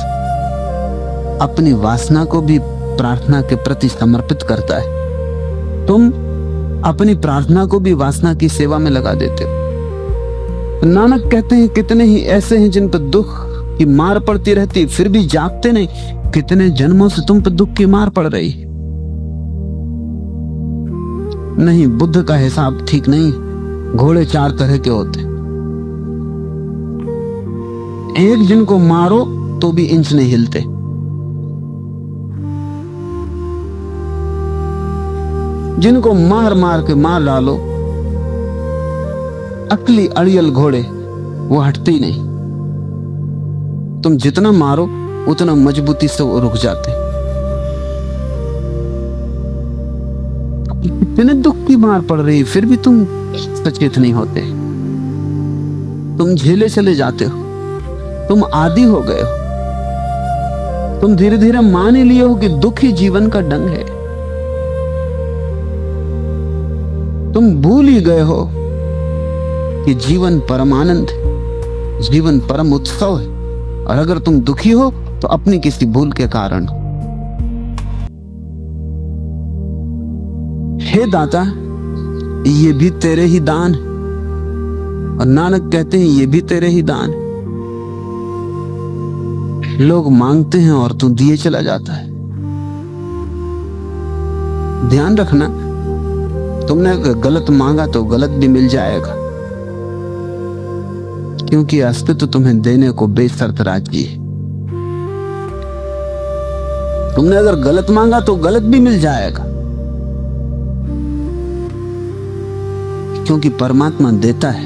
अपनी वासना को भी प्रार्थना के प्रति समर्पित करता है, तुम अपनी प्रार्थना को भी वासना की सेवा में लगा देते हो। नानक कहते हैं कितने ही ऐसे हैं जिन पर दुख की मार पड़ती रहती, फिर भी जागते नहीं। कितने जन्मों से तुम पर दुख की मार पड़ रही। नहीं, बुद्ध का हिसाब ठीक नहीं। घोड़े 4 तरह के होते, एक जिनको मारो तो भी इंच नहीं हिलते, जिनको मार मार के मार डालो, अकली अड़ियल घोड़े, वो हटते ही नहीं। तुम जितना मारो उतना मजबूती से वो रुक जाते। इतने दुख की मार पड़ रही, फिर भी तुम सचेत नहीं होते। तुम झेले चले जाते हो, तुम आदी हो गए हो। तुम धीरे धीरे मान ही लिए हो कि दुख ही जीवन का ढंग है। तुम भूल ही गए हो कि जीवन परम आनंद है, जीवन परम उत्सव है। और अगर तुम दुखी हो तो अपनी किसी भूल के कारण। हे दाता, ये भी तेरे ही दान है। और नानक कहते हैं ये भी तेरे ही दान है। लोग मांगते हैं और तू दिए चला जाता है। ध्यान रखना, तुमने गलत मांगा तो गलत भी मिल जाएगा, क्योंकि अस्तित्व तुम्हें देने को बेशर्त राजी है। तुमने अगर गलत मांगा तो गलत भी मिल जाएगा, क्योंकि परमात्मा देता है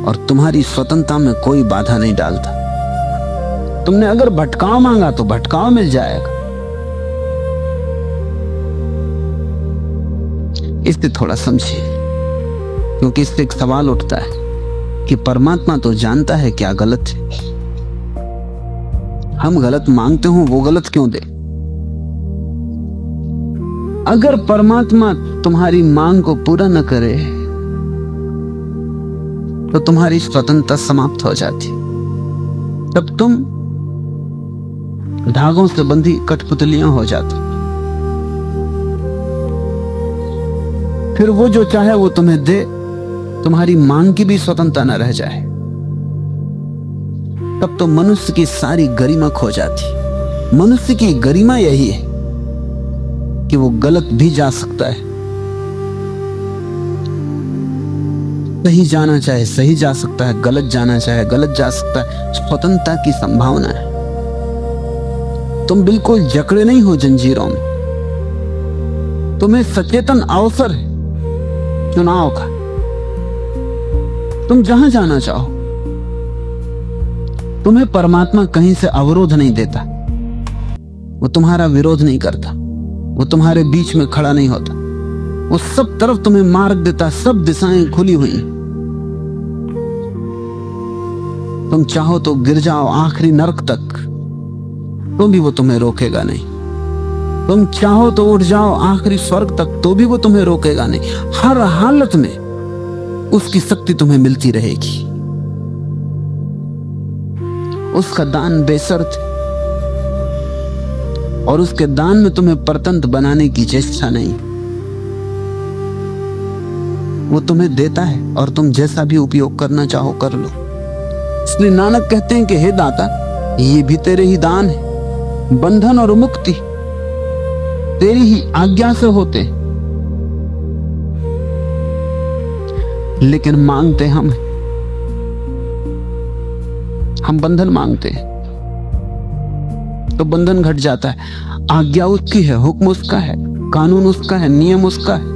और तुम्हारी स्वतंत्रता में कोई बाधा नहीं डालता। तुमने अगर भटकाव मांगा तो भटकाव मिल जाएगा। इससे थोड़ा समझिए, क्योंकि इससे एक सवाल उठता है कि परमात्मा तो जानता है क्या गलत है, हम गलत मांगते हो वो गलत क्यों दे। अगर परमात्मा तुम्हारी मांग को पूरा न करे तो तुम्हारी स्वतंत्रता समाप्त हो जाती। तब तुम धागों से बंधी कठपुतलियां हो जाती। फिर वो जो चाहे वो तुम्हें दे, तुम्हारी मांग की भी स्वतंत्रता न रह जाए। तब तो मनुष्य की सारी गरिमा खो जाती। मनुष्य की गरिमा यही है कि वो गलत भी जा सकता है, सही जाना चाहे सही जा सकता है, गलत जाना चाहे गलत जा सकता है। स्वतंत्रता की संभावना है। तुम बिल्कुल जकड़े नहीं हो जंजीरों में। तुम्हें सचेतन अवसर है चुनाव का। तुम जहां जाना चाहो, तुम्हें परमात्मा कहीं से अवरोध नहीं देता। वो तुम्हारा विरोध नहीं करता, वो तुम्हारे बीच में खड़ा नहीं होता, वो सब तरफ तुम्हें मार्ग देता, सब दिशाएं खुली हुई। तुम चाहो तो गिर जाओ आखिरी नरक तक, तो भी वो तुम्हें रोकेगा नहीं। तुम चाहो तो उठ जाओ आखिरी स्वर्ग तक, तो भी वो तुम्हें रोकेगा नहीं। हर हालत में उसकी शक्ति तुम्हें मिलती रहेगी। उसका दान बेशर्त है और उसके दान में तुम्हें परतंत्र बनाने की चेष्टा नहीं। वो तुम्हें देता है और तुम जैसा भी उपयोग करना चाहो कर लो। इसलिए नानक कहते हैं कि हे दाता, ये भी तेरे ही दान है। बंधन और मुक्ति तेरी ही आज्ञा से होते, लेकिन मांगते हम बंधन मांगते हैं तो बंधन घट जाता है। आज्ञा उसकी है, हुक्म उसका है, कानून उसका है, नियम उसका है।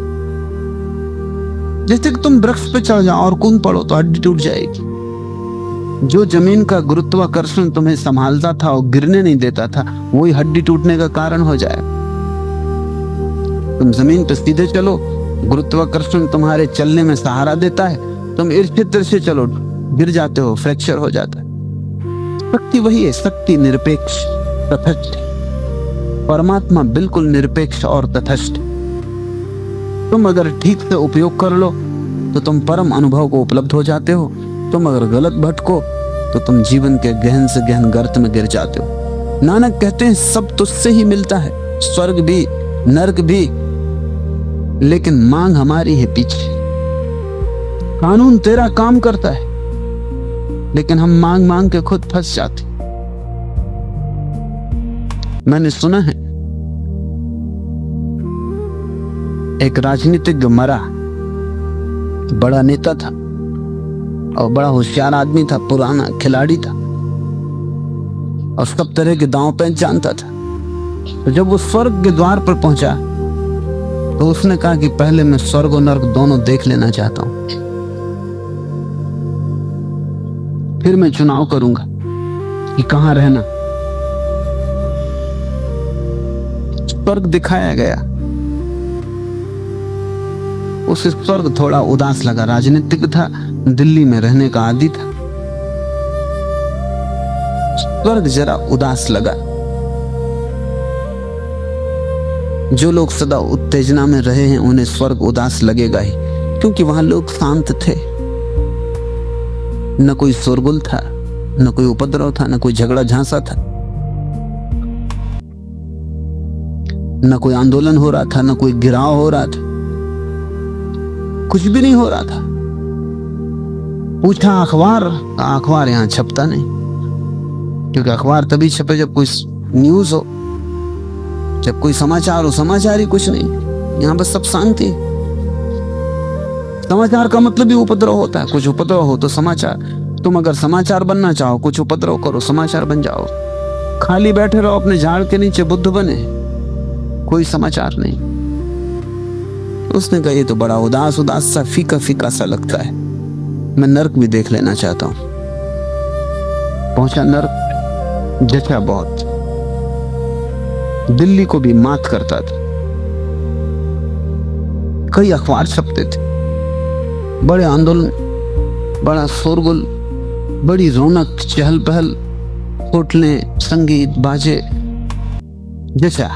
जैसे कि तुम वृक्ष पे चढ़ जाओ और कूद पड़ो तो हड्डी टूट जाएगी। जो जमीन का गुरुत्वाकर्षण तुम्हें संभालता था और गिरने नहीं देता था, वही हड्डी टूटने का कारण हो जाए। तुम जमीन पे सीधे चलो, गुरुत्वाकर्षण तुम्हारे चलने में सहारा देता है। तुम इर्षे तिरछे चलो, गिर जाते हो, फ्रैक्चर हो जाता है। शक्ति वही है, शक्ति निरपेक्ष तटस्थ है। परमात्मा बिल्कुल निरपेक्ष और तटस्थ। तुम अगर ठीक से उपयोग कर लो तो तुम परम अनुभव को उपलब्ध हो जाते हो। तुम अगर गलत भटको तो तुम जीवन के गहन से गहन गर्त में गिर जाते हो। नानक कहते हैं सब तुझसे ही मिलता है, स्वर्ग भी नरक भी, लेकिन मांग हमारी है पीछे। कानून तेरा काम करता है, लेकिन हम मांग मांग के खुद फंस जाते। मैंने सुना है एक राजनीतिज्ञ मरा, बड़ा नेता था और बड़ा होशियार आदमी था, पुराना खिलाड़ी था और सब तरह के दांव पेंच जानता था। तो जब वो स्वर्ग के द्वार पर पहुंचा तो उसने कहा कि पहले मैं स्वर्ग और नरक दोनों देख लेना चाहता हूं, फिर मैं चुनाव करूंगा कि कहां रहना। स्वर्ग दिखाया गया, उसे स्वर्ग थोड़ा उदास लगा। राजनीतिक था, दिल्ली में रहने का आदी था। स्वर्ग जरा उदास लगा। जो लोग सदा उत्तेजना में रहे हैं उन्हें स्वर्ग उदास लगेगा ही, क्योंकि वहां लोग शांत थे। न कोई शोरगुल था, न कोई उपद्रव था, न कोई झगड़ा झांसा था, न कोई आंदोलन हो रहा था, न कोई गिराव हो रहा था, कुछ भी नहीं हो रहा था। पूछा अखबार यहां छपता नहीं, क्योंकि अखबार तभी छपे जब कोई न्यूज हो, जब कोई समाचार हो। समाचार ही कुछ नहीं, यहां बस सब शांति। समाचार का मतलब ही उपद्रव होता है, कुछ उपद्रव हो तो समाचार। तुम अगर समाचार बनना चाहो, कुछ उपद्रव करो, समाचार बन जाओ। खाली बैठे रहो अपने झाड़ के नीचे, बुद्ध बने, कोई समाचार नहीं। उसने कहा ये तो बड़ा उदास सा, फीका फीका सा लगता है, मैं नरक भी देख लेना चाहता हूं। पहुंचा नरक, जचा बहुत, दिल्ली को भी मात करता था। कई अखबार छपते थे, बड़े आंदोलन, बड़ा शोरगुल, बड़ी रौनक, चहल पहल, होटलें, संगीत, बाजे। जैसा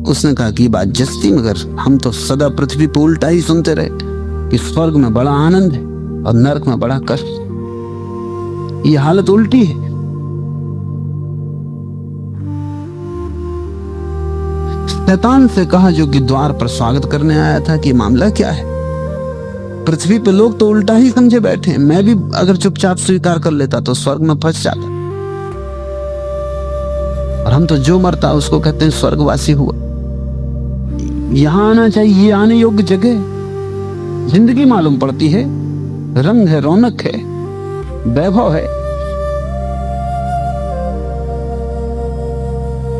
उसने कहा कि बात जस्ती, मगर हम तो सदा पृथ्वी पर उल्टा ही सुनते रहे कि स्वर्ग में बड़ा आनंद है और नरक में बड़ा कष्ट। ये हालत उल्टी है। शैतान से कहा, जो कि द्वार पर स्वागत करने आया था, कि मामला क्या है। पृथ्वी पे लोग तो उल्टा ही समझे बैठे हैं, मैं भी अगर चुपचाप स्वीकार कर लेता तो स्वर्ग में फंस जाता, और हम तो जो मरता उसको कहते हैं स्वर्गवासी हुआ। यहां आना चाहिए, ये आने योग्य जगह। जिंदगी मालूम पड़ती है, रंग है, रौनक है, वैभव है।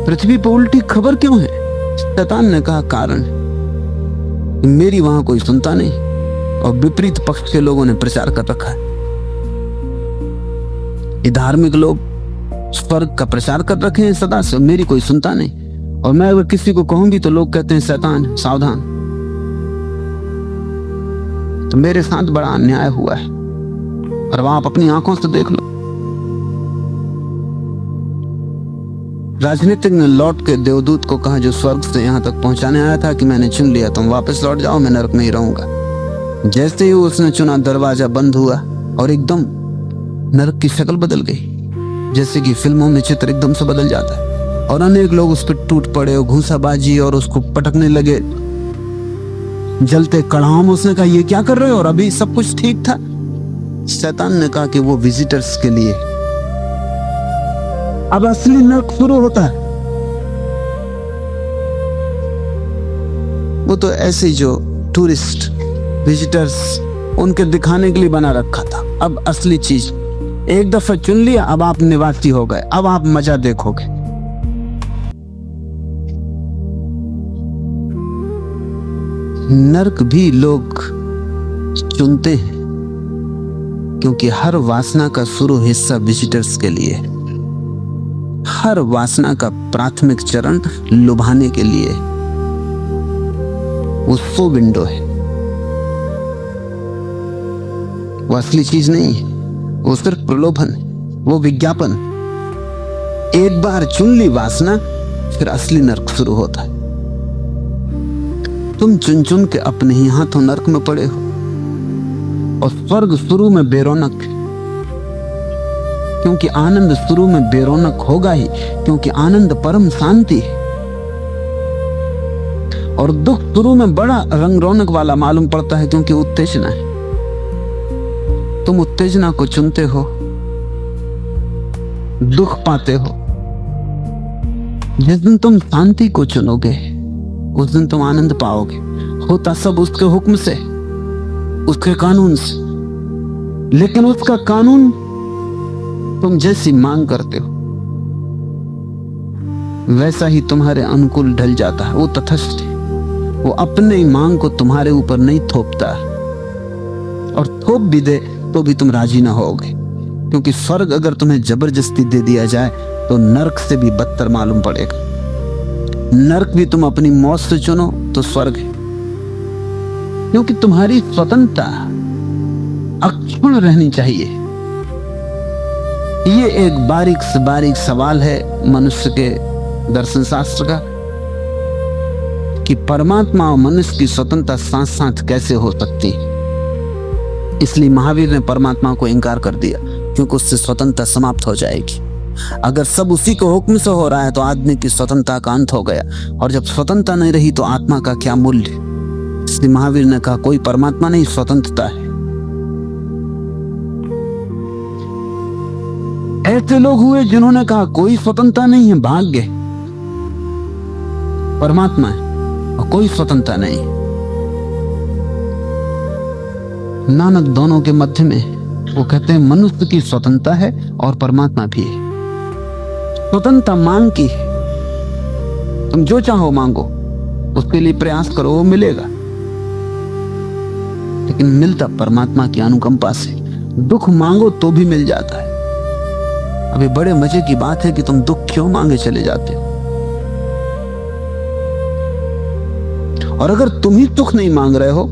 पृथ्वी पर उल्टी खबर क्यों है? शैतान ने कहा कारण मेरी वहां कोई सुनता नहीं और विपरीत पक्ष के लोगों ने प्रचार कर रखा है। ये धार्मिक लोग स्वर्ग का प्रचार कर रखे हैं सदा से, मेरी कोई सुनता नहीं। और मैं अगर किसी को कहूं भी तो लोग कहते हैं शैतान है, सावधान। तो मेरे साथ बड़ा अन्याय हुआ है, और वह आप अपनी आंखों से देख लो। राजनीतिक ने लौट के देवदूत को कहा जो स्वर्ग से यहां तक पहुंचाने आया था कि मैंने चुन लिया, तुम वापस लौट जाओ, मैं नरक में ही रहूंगा। जैसे ही उसने चुना, दरवाजा बंद हुआ और एकदम नरक की शक्ल बदल गई, जैसे कि फिल्मों में चित्र एकदम से बदल जाता है। और अनेक लोग उस पर टूट पड़े और घूंसाबाजी और उसको पटकने लगे जलते कड़ाहों में। उसने कहा ये क्या कर रहे हो? और अभी सब कुछ ठीक था। शैतान ने कहा कि वो विजिटर्स के लिए, अब असली नरक शुरू होता है। वो तो ऐसे जो टूरिस्ट विजिटर्स उनके दिखाने के लिए बना रखा था। अब असली चीज एक दफा चुन लिया, अब आप निवासी हो गए, अब आप मजा देखोगे। नरक भी लोग चुनते हैं, क्योंकि हर वासना का शुरू हिस्सा विजिटर्स के लिए, हर वासना का प्राथमिक चरण लुभाने के लिए वो शो विंडो है, वो असली चीज नहीं है, वो सिर्फ प्रलोभन है, वो विज्ञापन। एक बार चुन ली वासना, फिर असली नरक शुरू होता है। तुम चुन चुन के अपने ही हाथों नरक में पड़े हो। और स्वर्ग शुरू में बेरौनक है, क्योंकि आनंद शुरू में बेरौनक होगा ही, क्योंकि आनंद परम शांति है। और दुख शुरू में बड़ा रंग रौनक वाला मालूम पड़ता है, क्योंकि उत्तेजना है। तुम उत्तेजना को चुनते हो, दुख पाते हो। जिस दिन तुम शांति को चुनोगे, उस दिन तुम आनंद पाओगे। होता सब उसके हुक्म से, उसके कानून से, लेकिन उसका कानून तुम जैसी मांग करते हो वैसा ही तुम्हारे अनुकूल ढल जाता है। वो तटस्थ है, वो अपने मांग को तुम्हारे ऊपर नहीं थोपता, और थोप भी दे तो भी तुम राजी ना होगे, क्योंकि स्वर्ग अगर तुम्हें जबरदस्ती दे दिया जाए तो नरक से भी बदतर मालूम पड़ेगा। नरक भी तुम अपनी मौत से चुनो तो स्वर्ग है, क्योंकि तुम्हारी स्वतंत्रता अक्षुण्ण रहनी चाहिए। ये एक बारीक से बारीक सवाल है मनुष्य के दर्शन शास्त्र का, कि परमात्मा और मनुष्य की स्वतंत्रता साथ साथ कैसे हो सकती है। इसलिए महावीर ने परमात्मा को इनकार कर दिया, क्योंकि उससे स्वतंत्रता समाप्त हो जाएगी। अगर सब उसी के हुक्म से हो रहा है तो आदमी की स्वतंत्रता का अंत हो गया, और जब स्वतंत्रता नहीं रही तो आत्मा का क्या मूल्य। इसलिए महावीर ने कहा कोई परमात्मा नहीं, स्वतंत्रता है। ऐसे लोग हुए जिन्होंने कहा कोई स्वतंत्रता नहीं है, भाग्य है, परमात्मा है और कोई स्वतंत्रता नहीं है। नानक दोनों के मध्य में, वो कहते हैं मनुष्य की स्वतंत्रता है और परमात्मा भी है। स्वतंत्रता मांग की है, तुम जो चाहो मांगो, उसके लिए प्रयास करो, वो मिलेगा, लेकिन मिलता परमात्मा की अनुकंपा से। दुख मांगो तो भी मिल जाता है। अभी बड़े मजे की बात है कि तुम दुख क्यों मांगे चले जाते हो। और अगर तुम ही सुख नहीं मांग रहे हो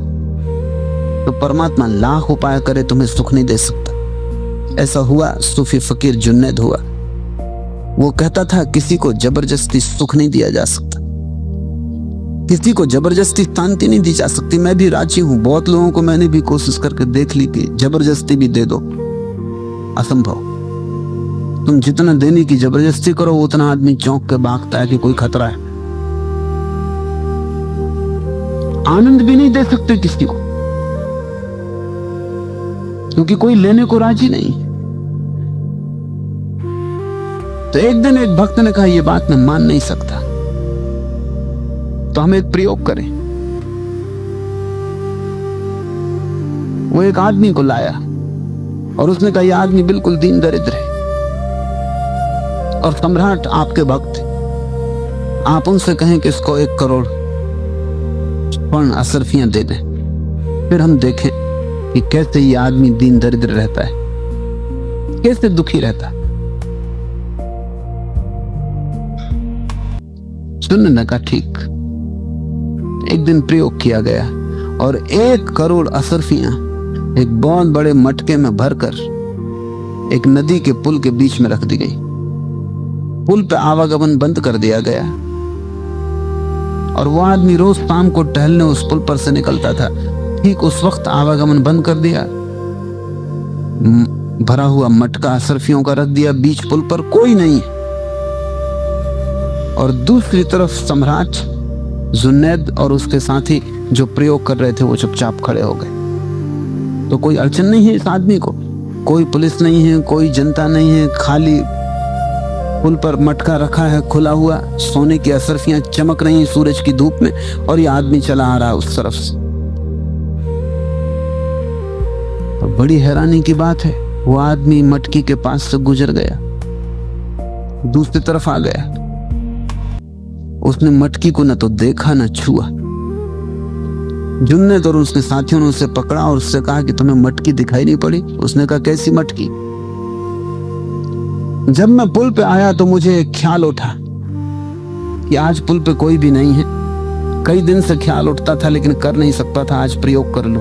तो परमात्मा लाख उपाय करे तुम्हें सुख नहीं दे सकता। ऐसा हुआ सूफी फकीर जुन्नैद हुआ। वो कहता था किसी को जबरदस्ती सुख नहीं दिया जा सकता, किसी को जबरदस्ती शांति नहीं दी जा सकती। मैं भी राजी हूं, बहुत लोगों को मैंने भी कोशिश करके देख ली कि जबरदस्ती भी दे दो, असंभव। तुम जितना देने की जबरदस्ती करो उतना आदमी चौंक के भागता है कि कोई खतरा है। आनंद भी नहीं दे सकते किसी को, क्योंकि कोई लेने को राजी नहीं। तो एक दिन एक भक्त ने कहा यह बात मैं मान नहीं सकता, तो हम एक प्रयोग करें। वो एक आदमी को लाया और उसने कहा यह आदमी बिल्कुल दीन दरिद्र है और सम्राट आपके भक्त, आप उनसे कहें कि इसको 1 करोड़ स्वर्ण असरफियां दे दें, फिर हम देखें कि कैसे ये आदमी दीन दरिद्र रहता है, कैसे दुखी रहता है। जुन्न ने कहा ठीक। एक दिन प्रयोग किया गया और 1 करोड़ असरफियां एक बहुत बड़े मटके में भरकर एक नदी के पुल के बीच में रख दी गई। पुल पे आवागमन बंद कर दिया गया और वो आदमी रोज शाम को टहलने उस पुल पर से निकलता था। ठीक उस वक्त आवागमन बंद कर दिया, भरा हुआ मटका असरफियों का रख दिया बीच पुल पर, कोई नहीं। और दूसरी तरफ सम्राट जुन्नैद और उसके साथी जो प्रयोग कर रहे थे वो चुपचाप खड़े हो गए। तो कोई अड़चन नहीं है इस आदमी को, कोई पुलिस नहीं है, कोई जनता नहीं है, खाली पुल पर मटका रखा है खुला हुआ, सोने की असरफियां चमक रही सूरज की धूप में, और ये आदमी चला आ रहा है उस तरफ से। तो बड़ी हैरानी की बात है, वो आदमी मटकी के पास से गुजर गया, दूसरी तरफ आ गया। उसने मटकी को न तो देखा न छुआ। जुन्नैद और उसके साथियों ने उसे पकड़ा और उससे कहा कि तुम्हें मटकी दिखाई नहीं पड़ी? उसने कहा कैसी मटकी? जब मैं पुल पे आया तो मुझे एक ख्याल उठा कि आज पुल पे कोई भी नहीं है। कई दिन से ख्याल उठता था लेकिन कर नहीं सकता था, आज प्रयोग कर लूं।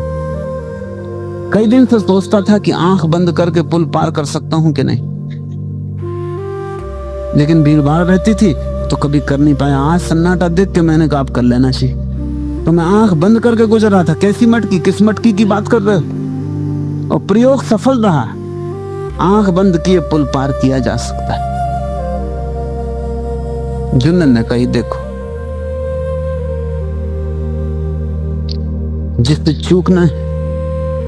कई दिन से सोचता था कि आंख बंद करके पुल पार कर सकता हूं कि नहीं, लेकिन भीड़ भाड़ रहती थी तो कभी कर नहीं पाया। आज सन्नाटा देख के मैंने कहा आप कर लेना चाहिए, तो मैं आंख बंद करके गुजर रहा था। कैसी मटकी, किस मटकी की बात कर रहे हो? और प्रयोग सफल रहा, आंख बंद किए पुल पार किया जा सकता है। जुन्नैद ने कही देखो, जिससे चूकना है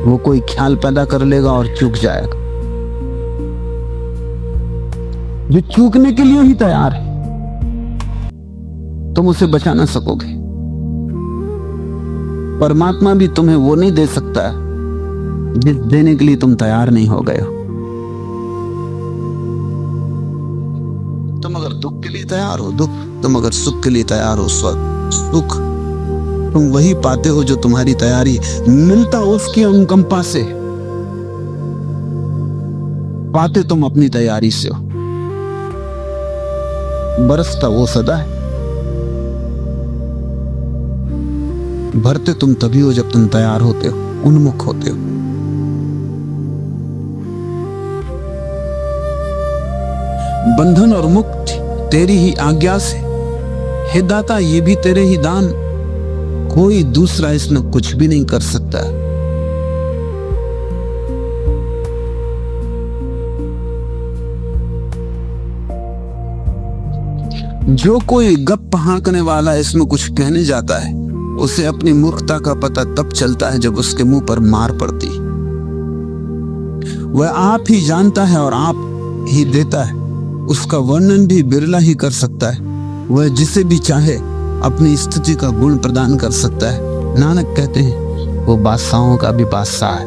वो कोई ख्याल पैदा कर लेगा और चूक जाएगा। जो चूकने के लिए ही तैयार है तुम उसे बचा ना सकोगे। परमात्मा भी तुम्हें वो नहीं दे सकता जिस देने के लिए तुम तैयार नहीं हो गए हो। तुम अगर दुख के लिए तैयार हो दुख, तुम अगर सुख के लिए तैयार हो सुख, तुम वही पाते हो जो तुम्हारी तैयारी, मिलता उसकी अनुकंपा से, पाते तुम अपनी तैयारी से हो। बरसता वो सदा है, भरते तुम तभी हो जब तुम तैयार होते हो, उन्मुख होते हो। बंधन और मुक्ति तेरी ही आज्ञा से, हे दाता ये भी तेरे ही दान, कोई दूसरा इसमें कुछ भी नहीं कर सकता। जो कोई गप हाँकने वाला इसमें कुछ कहने जाता है उसे अपनी मूर्खता का पता तब चलता है जब उसके मुंह पर मार पड़ती। वह आप ही जानता है और आप ही देता है, उसका वर्णन भी बिरला ही कर सकता है। वह जिसे भी चाहे अपनी स्थिति का गुण प्रदान कर सकता है। नानक कहते हैं वो बादशाहों का भी बादशाह है।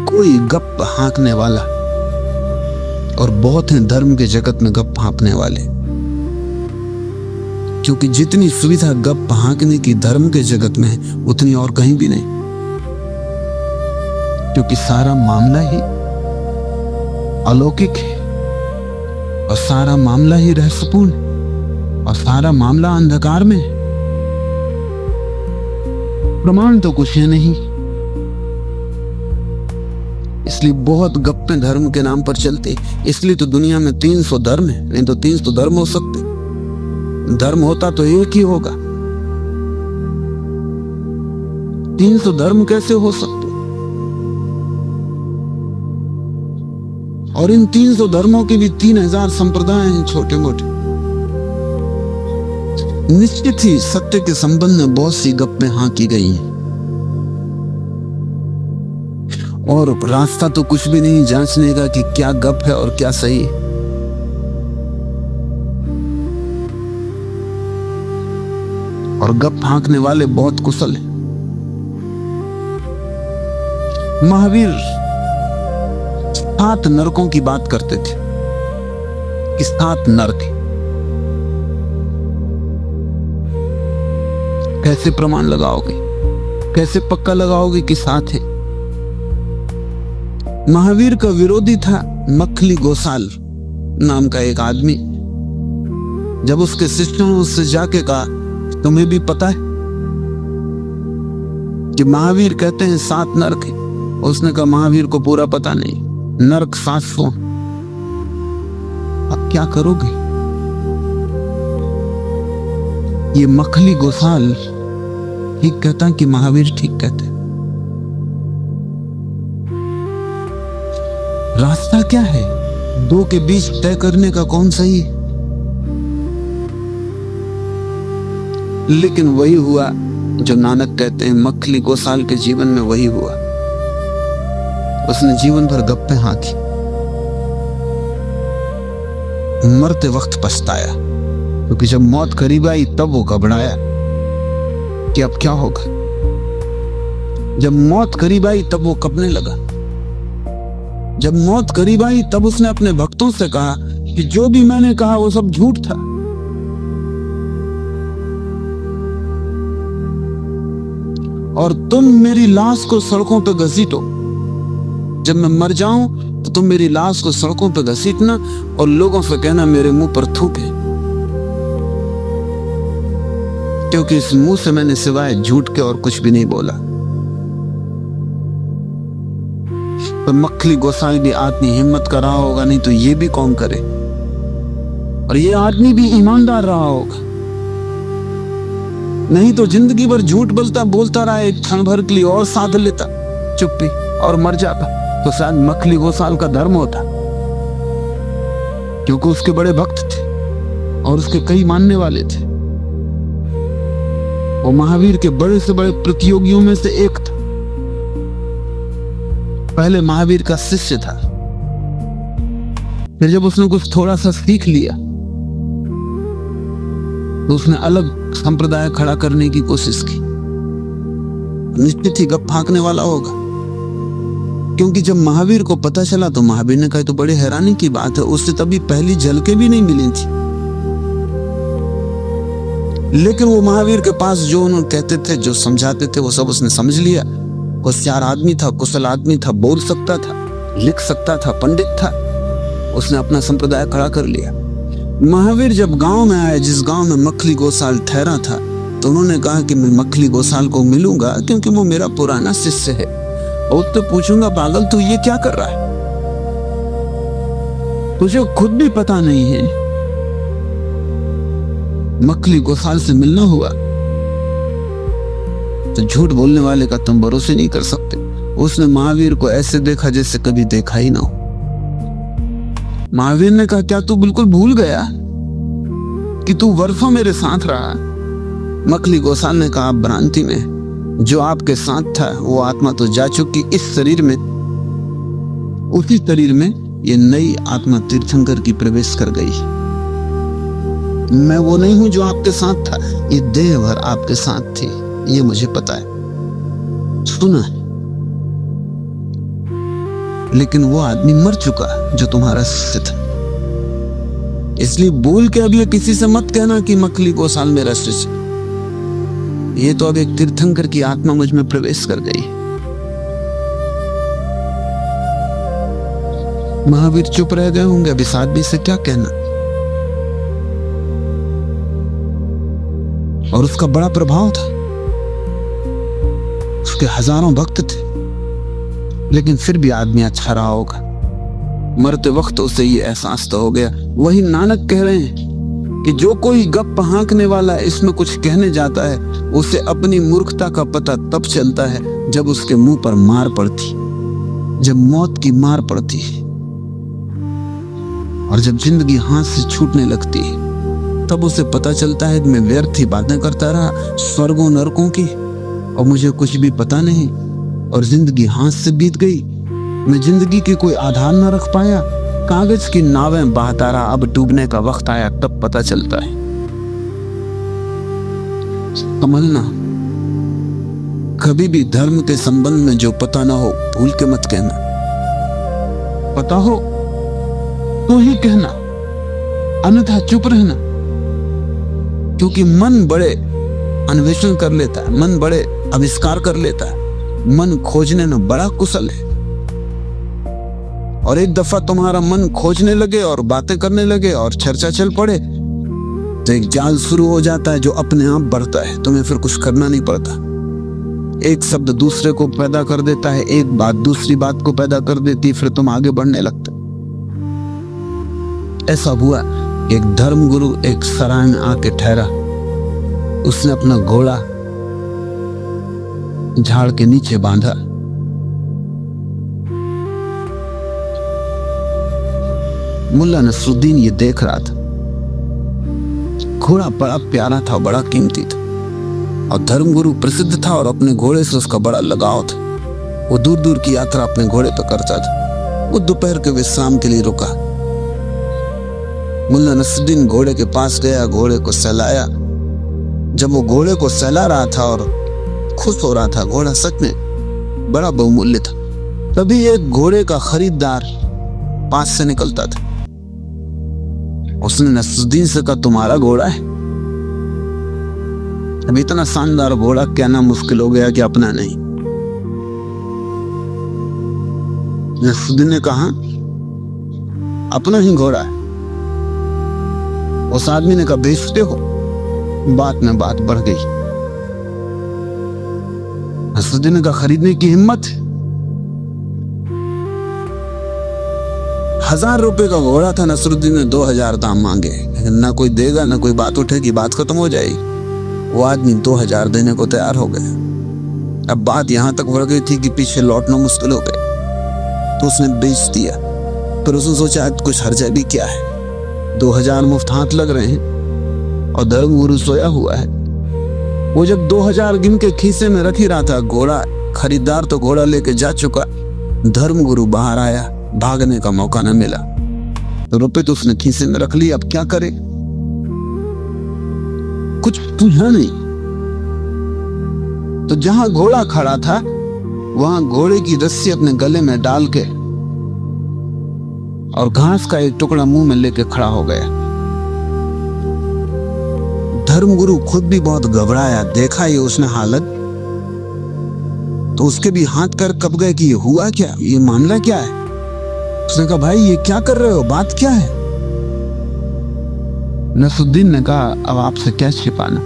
कोई गप हाँकने वाला, और बहुत हैं धर्म के जगत में गप हाँकने वाले, क्योंकि जितनी सुविधा गप हाँकने की धर्म के जगत में है उतनी और कहीं भी नहीं, क्योंकि सारा मामला ही अलौकिक है और सारा मामला ही रहस्यपूर्ण है और सारा मामला अंधकार में है। प्रमाण तो कुछ है नहीं, इसलिए बहुत गप्पे धर्म के नाम पर चलते। इसलिए तो दुनिया में 300 धर्म है, नहीं तो 300 धर्म हो सकते। धर्म होता तो एक ही होगा, 300 धर्म कैसे हो सकते? और इन 300 धर्मों के भी 3000 संप्रदाय हैं छोटे मोटे। निश्चित ही सत्य के संबंध में बहुत सी गप्पें हाँकी गई हैं, और रास्ता तो कुछ भी नहीं जांचने का कि क्या गप है और क्या सही है। और गप हाँकने वाले बहुत कुशल हैं। महावीर 7 नरकों की बात करते थे कि 7 नरक हैं। कैसे प्रमाण लगाओगे, कैसे पक्का लगाओगे कि 7 है? महावीर का विरोधी था मखली गोसाल, नाम का एक आदमी, जब उसके शिष्यों ने उससे जाके कहा तुम्हें भी पता है कि महावीर कहते हैं 7 नरक है, उसने कहा महावीर को पूरा पता नहीं, नरक 700। अब क्या करोगे? ये मखली गोसाल ठीक कहता कि महावीर ठीक कहते। रास्ता क्या है? दो के बीच तय करने का कौन सही? लेकिन वही हुआ जो नानक कहते हैं, मखली गोसाल के जीवन में वही हुआ। उसने जीवन भर गप्पे हाँकी, मरते वक्त पछताया, क्योंकि जब मौत करीब आई तब वो घबराया कि अब क्या होगा। जब मौत करीब आई तब वो कंपने लगा। जब मौत करीब आई तब उसने अपने भक्तों से कहा कि जो भी मैंने कहा वो सब झूठ था। और तुम मेरी लाश को सड़कों पे घसीटो। जब मैं मर जाऊं तो तुम मेरी लाश को सड़कों पे घसीटना और लोगों से कहना मेरे मुंह पर थूके, क्योंकि इस मुंह से मैंने सिवाय झूठ के और कुछ भी नहीं बोला। पर मखली गोसाई भी आदमी हिम्मत कर रहा होगा, नहीं तो ये भी कौन करे। और ये आदमी भी ईमानदार रहा होगा, नहीं तो जिंदगी भर झूठ बोलता रहा, एक क्षण भर के लिए और साध लेता चुप्पी और मर जाता, तो शायद मखली गोसाल का धर्म होता, क्योंकि उसके बड़े भक्त थे और उसके कई मानने वाले थे। वो महावीर के बड़े से बड़े प्रतियोगियों में से एक था। पहले महावीर का शिष्य था, फिर जब उसने कुछ थोड़ा सा सीख लिया तो उसने अलग संप्रदाय खड़ा करने की कोशिश की। निश्चित ही गप फांकने वाला होगा, क्योंकि जब महावीर को पता चला तो महावीर ने कहा तो बड़े हैरानी की बात है, उससे तभी पहली झलकें भी नहीं मिली थी। लेकिन वो महावीर के पास जो उन्होंने कहते थे, जो समझाते थे, वो सब उसने समझ लिया। होशियार आदमी था, कुशल आदमी था, बोल सकता था, लिख सकता था, पंडित था। उसने अपना संप्रदाय खड़ा कर लिया। महावीर जब गांव में आए, जिस गांव में मखली गोसाल ठहरा था, तो उन्होंने कहा कि मैं मखली गोसाल को मिलूंगा क्योंकि वो मेरा पुराना शिष्य है। और तो पूछूंगा पागल तू ये क्या कर रहा है, तुझे खुद भी पता नहीं है। मखली गोसाल से मिलना हुआ तो झूठ बोलने वाले का तुम भरोसे नहीं कर सकते। उसने महावीर को ऐसे देखा जैसे कभी देखा ही ना हो। महावीर ने कहा क्या तू बिल्कुल भूल गया कि तू वर्षों मेरे साथ रहा? मखली गोसाल ने कहा भ्रांति में, जो आपके साथ था वो आत्मा तो जा चुकी, इस शरीर में, उसी शरीर में ये नई आत्मा तीर्थंकर की प्रवेश कर गई। मैं वो नहीं हूं जो आपके साथ था, ये देह भर आपके साथ थी, ये मुझे पता है, सुना है। लेकिन वो आदमी मर चुका जो तुम्हारा शिष्य था, इसलिए भूल के अब ये किसी से मत कहना कि मखली गोसाल मेरा शिष्य। ये तो अब एक तीर्थंकर की आत्मा मुझ में प्रवेश कर गई। महावीर चुप रह गए होंगे, अब इस आदमी से क्या कहना। और उसका बड़ा प्रभाव था, उसके हजारों भक्त थे, लेकिन फिर भी आदमी अच्छा रहा होगा। मरते वक्त उसे ये एहसास तो हो गया। वही नानक कह रहे हैं कि जो कोई गप हाँकने वाला इसमें कुछ कहने जाता है, उसे अपनी मूर्खता का पता तब चलता है जब उसके मुंह पर मार पड़ती, जब मौत की मार पड़ती है, और जब जिंदगी हाथ से छूटने लगती है, तब उसे पता चलता है कि मैं व्यर्थ ही बातें करता रहा स्वर्गों नरकों की, और मुझे कुछ भी पता नहीं, और जिंदगी हाथ से बीत गई। मैं जिंदगी के कोई आधार न रख पाया, कागज की नावें बहाता रहा। अब डूबने का वक्त आया तब पता चलता है। समझना, कभी भी धर्म के संबंध में जो पता ना हो भूल के मत कहना, पता हो तो ही कहना, अन्यथा चुप रहना। क्योंकि मन बड़े अन्वेषण कर लेता है, मन बड़े आविष्कार कर लेता है, मन खोजने में बड़ा कुशल है। और एक दफा तुम्हारा मन खोजने लगे और बातें करने लगे और चर्चा चल पड़े तो एक जाल शुरू हो जाता है जो अपने आप बढ़ता है, तुम्हें फिर कुछ करना नहीं पड़ता। एक शब्द दूसरे को पैदा कर देता है, एक बात दूसरी बात को पैदा कर देती, फिर तुम आगे बढ़ने लगते। ऐसा हुआ, एक धर्मगुरु एक सराय में आके ठहरा। उसने अपना घोड़ा झाड़ के नीचे बांधा। मुल्ला नसरुद्दीन ये देख रहा था। घोड़ा बड़ा प्यारा था, बड़ा कीमती था और धर्मगुरु प्रसिद्ध था और अपने घोड़े से उसका बड़ा लगाव था। वो दूर दूर की यात्रा अपने घोड़े पर करता था। वो दोपहर के विश्राम के लिए रुका। मुल्ला नसरुद्दीन घोड़े के पास गया, घोड़े को सहलाया। जब वो घोड़े को सहला रहा था और खुश हो रहा था, घोड़ा सच में बड़ा बहुमूल्य था, तभी एक घोड़े का खरीदार पास से निकलता था। उसने नसरुद्दीन से कहा, तुम्हारा घोड़ा है? अब इतना शानदार घोड़ा कहना मुश्किल हो गया कि अपना नहीं। नसरुद्दीन ने कहा, अपना ही घोड़ा है। उस आदमी ने कहा, बेचते हो? बात में बात बढ़ गई। नसरुद्दीन ने कहा, खरीदने की हिम्मत? 1000 रुपए का घोड़ा था। नसरुद्दीन ने 2000 दाम मांगे, लेकिन ना कोई देगा ना कोई बात उठेगी, बात खत्म हो जाएगी। वो आदमी 2000 देने को तैयार हो गया। अब बात यहां तक बढ़ गई थी कि पीछे लौटना मुश्किल हो गया, तो उसने बेच दिया। फिर उसने सोचा कुछ हर्जा भी क्या है, 2000 मुफ्त हाथ लग रहे हैं और धर्मगुरु सोया हुआ है। वो जब 2000 गिन के खीसे में रख ही रहा था, घोड़ा खरीदार तो घोड़ा लेके जा चुका। धर्मगुरु बाहर आया, भागने का मौका न मिला, तो रुपए तो उसने खीसे में रख लिए। अब क्या करे, कुछ पूछा नहीं। तो जहां घोड़ा खड़ा था वहां घोड़े की रस्सी अपने गले में डाल के और घास का एक टुकड़ा मुंह में लेके खड़ा हो गया। धर्मगुरु खुद भी बहुत घबराया। देखा ये उसने हालत, तो उसके भी हाथ पैर कब गए कि ये हुआ क्या, ये मामला क्या है। उसने कहा, भाई ये क्या कर रहे हो, बात क्या है? नसरुद्दीन ने कहा, अब आपसे क्या छिपाना।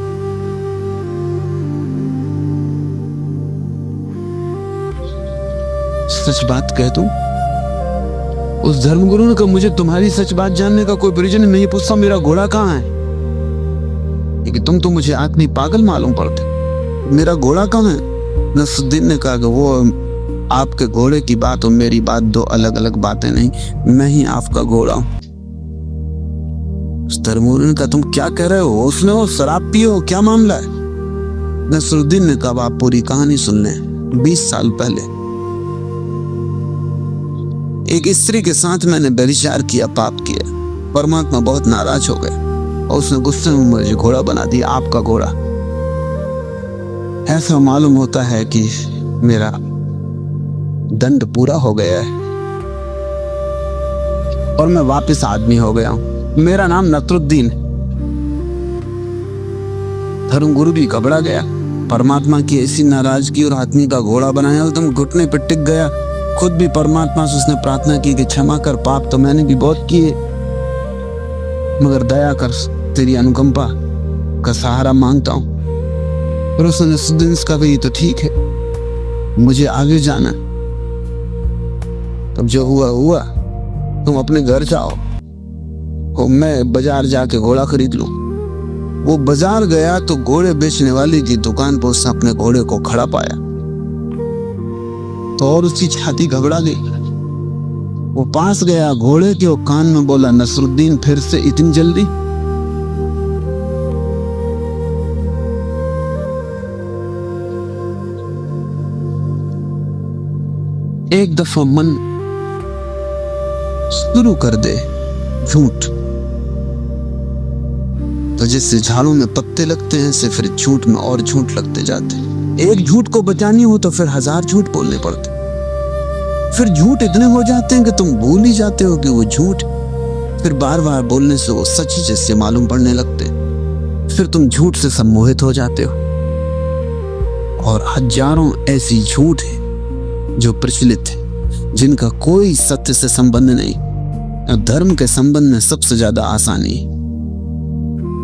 सच बात कह दूं? उस धर्मगुरु ने कहा, मुझे तुम्हारी सच बात जानने का कोई प्रयोजन नहीं। पूछता मेरा घोड़ा कहाँ है, कि तुम तो मुझे आदमी पागल मालूम पड़ते। मेरा घोड़ा कहाँ है? नसरुद्दीन ने कहा कि वो आपके घोड़े की बात और मेरी बात दो अलग अलग बातें नहीं, मैं ही आपका घोड़ा हूं। धर्मगुरु ने कहा, तुम क्या कह रहे हो? उसने वो शराब पियो, क्या मामला है? नसरुद्दीन ने कहा, आप पूरी कहानी सुन लें। 20 साल पहले एक स्त्री के साथ मैंने व्यभिचार किया, पाप किया। परमात्मा बहुत नाराज हो गए और उसने गुस्से में मुझे घोड़ा बना दिया, आपका घोड़ा। ऐसा मालूम होता है कि मेरा दंड पूरा हो गया है और मैं वापस आदमी हो गया हूं। मेरा नाम नसरुद्दीन। धर्मगुरु भी घबरा गया। परमात्मा की ऐसी नाराजगी और आदमी का घोड़ा बनाया, तुम घुटने पर टिक गया। खुद भी परमात्मा से उसने प्रार्थना की कि क्षमा कर, पाप तो मैंने भी बहुत किए, मगर दया कर, तेरी अनुकंपा का सहारा मांगता हूं। फिर उसने नसरुद्दीन से कहा, ये तो ठीक है, मुझे आगे जाना। तब जो हुआ हुआ, तुम अपने घर जाओ, मैं बाजार जाके घोड़ा खरीद लूं। वो बाजार गया तो घोड़े बेचने वाली की दुकान पर उसने अपने घोड़े को खड़ा पाया तो और उसकी छाती घबरा गई। वो पास गया घोड़े के, वो कान में बोला, नसरुद्दीन फिर से इतनी जल्दी? एक दफा मन शुरू कर दे झूठ, तो जैसे झाड़ों में पत्ते लगते हैं से फिर झूठ में और झूठ लगते जाते हैं। एक झूठ को बचानी हो तो फिर 1000 झूठ बोलने पड़ते। फिर झूठ इतने हो जाते हैं कि तुम भूल ही जाते हो कि वो झूठ। फिर बार बार बोलने से वो सच ही जैसे मालूम पड़ने लगते। फिर तुम झूठ से सम्मोहित हो जाते हो और हजारों ऐसी झूठ है जो प्रचलित है। जिनका कोई सत्य से संबंध नहीं। अब धर्म के संबंध में सबसे ज्यादा आसानी,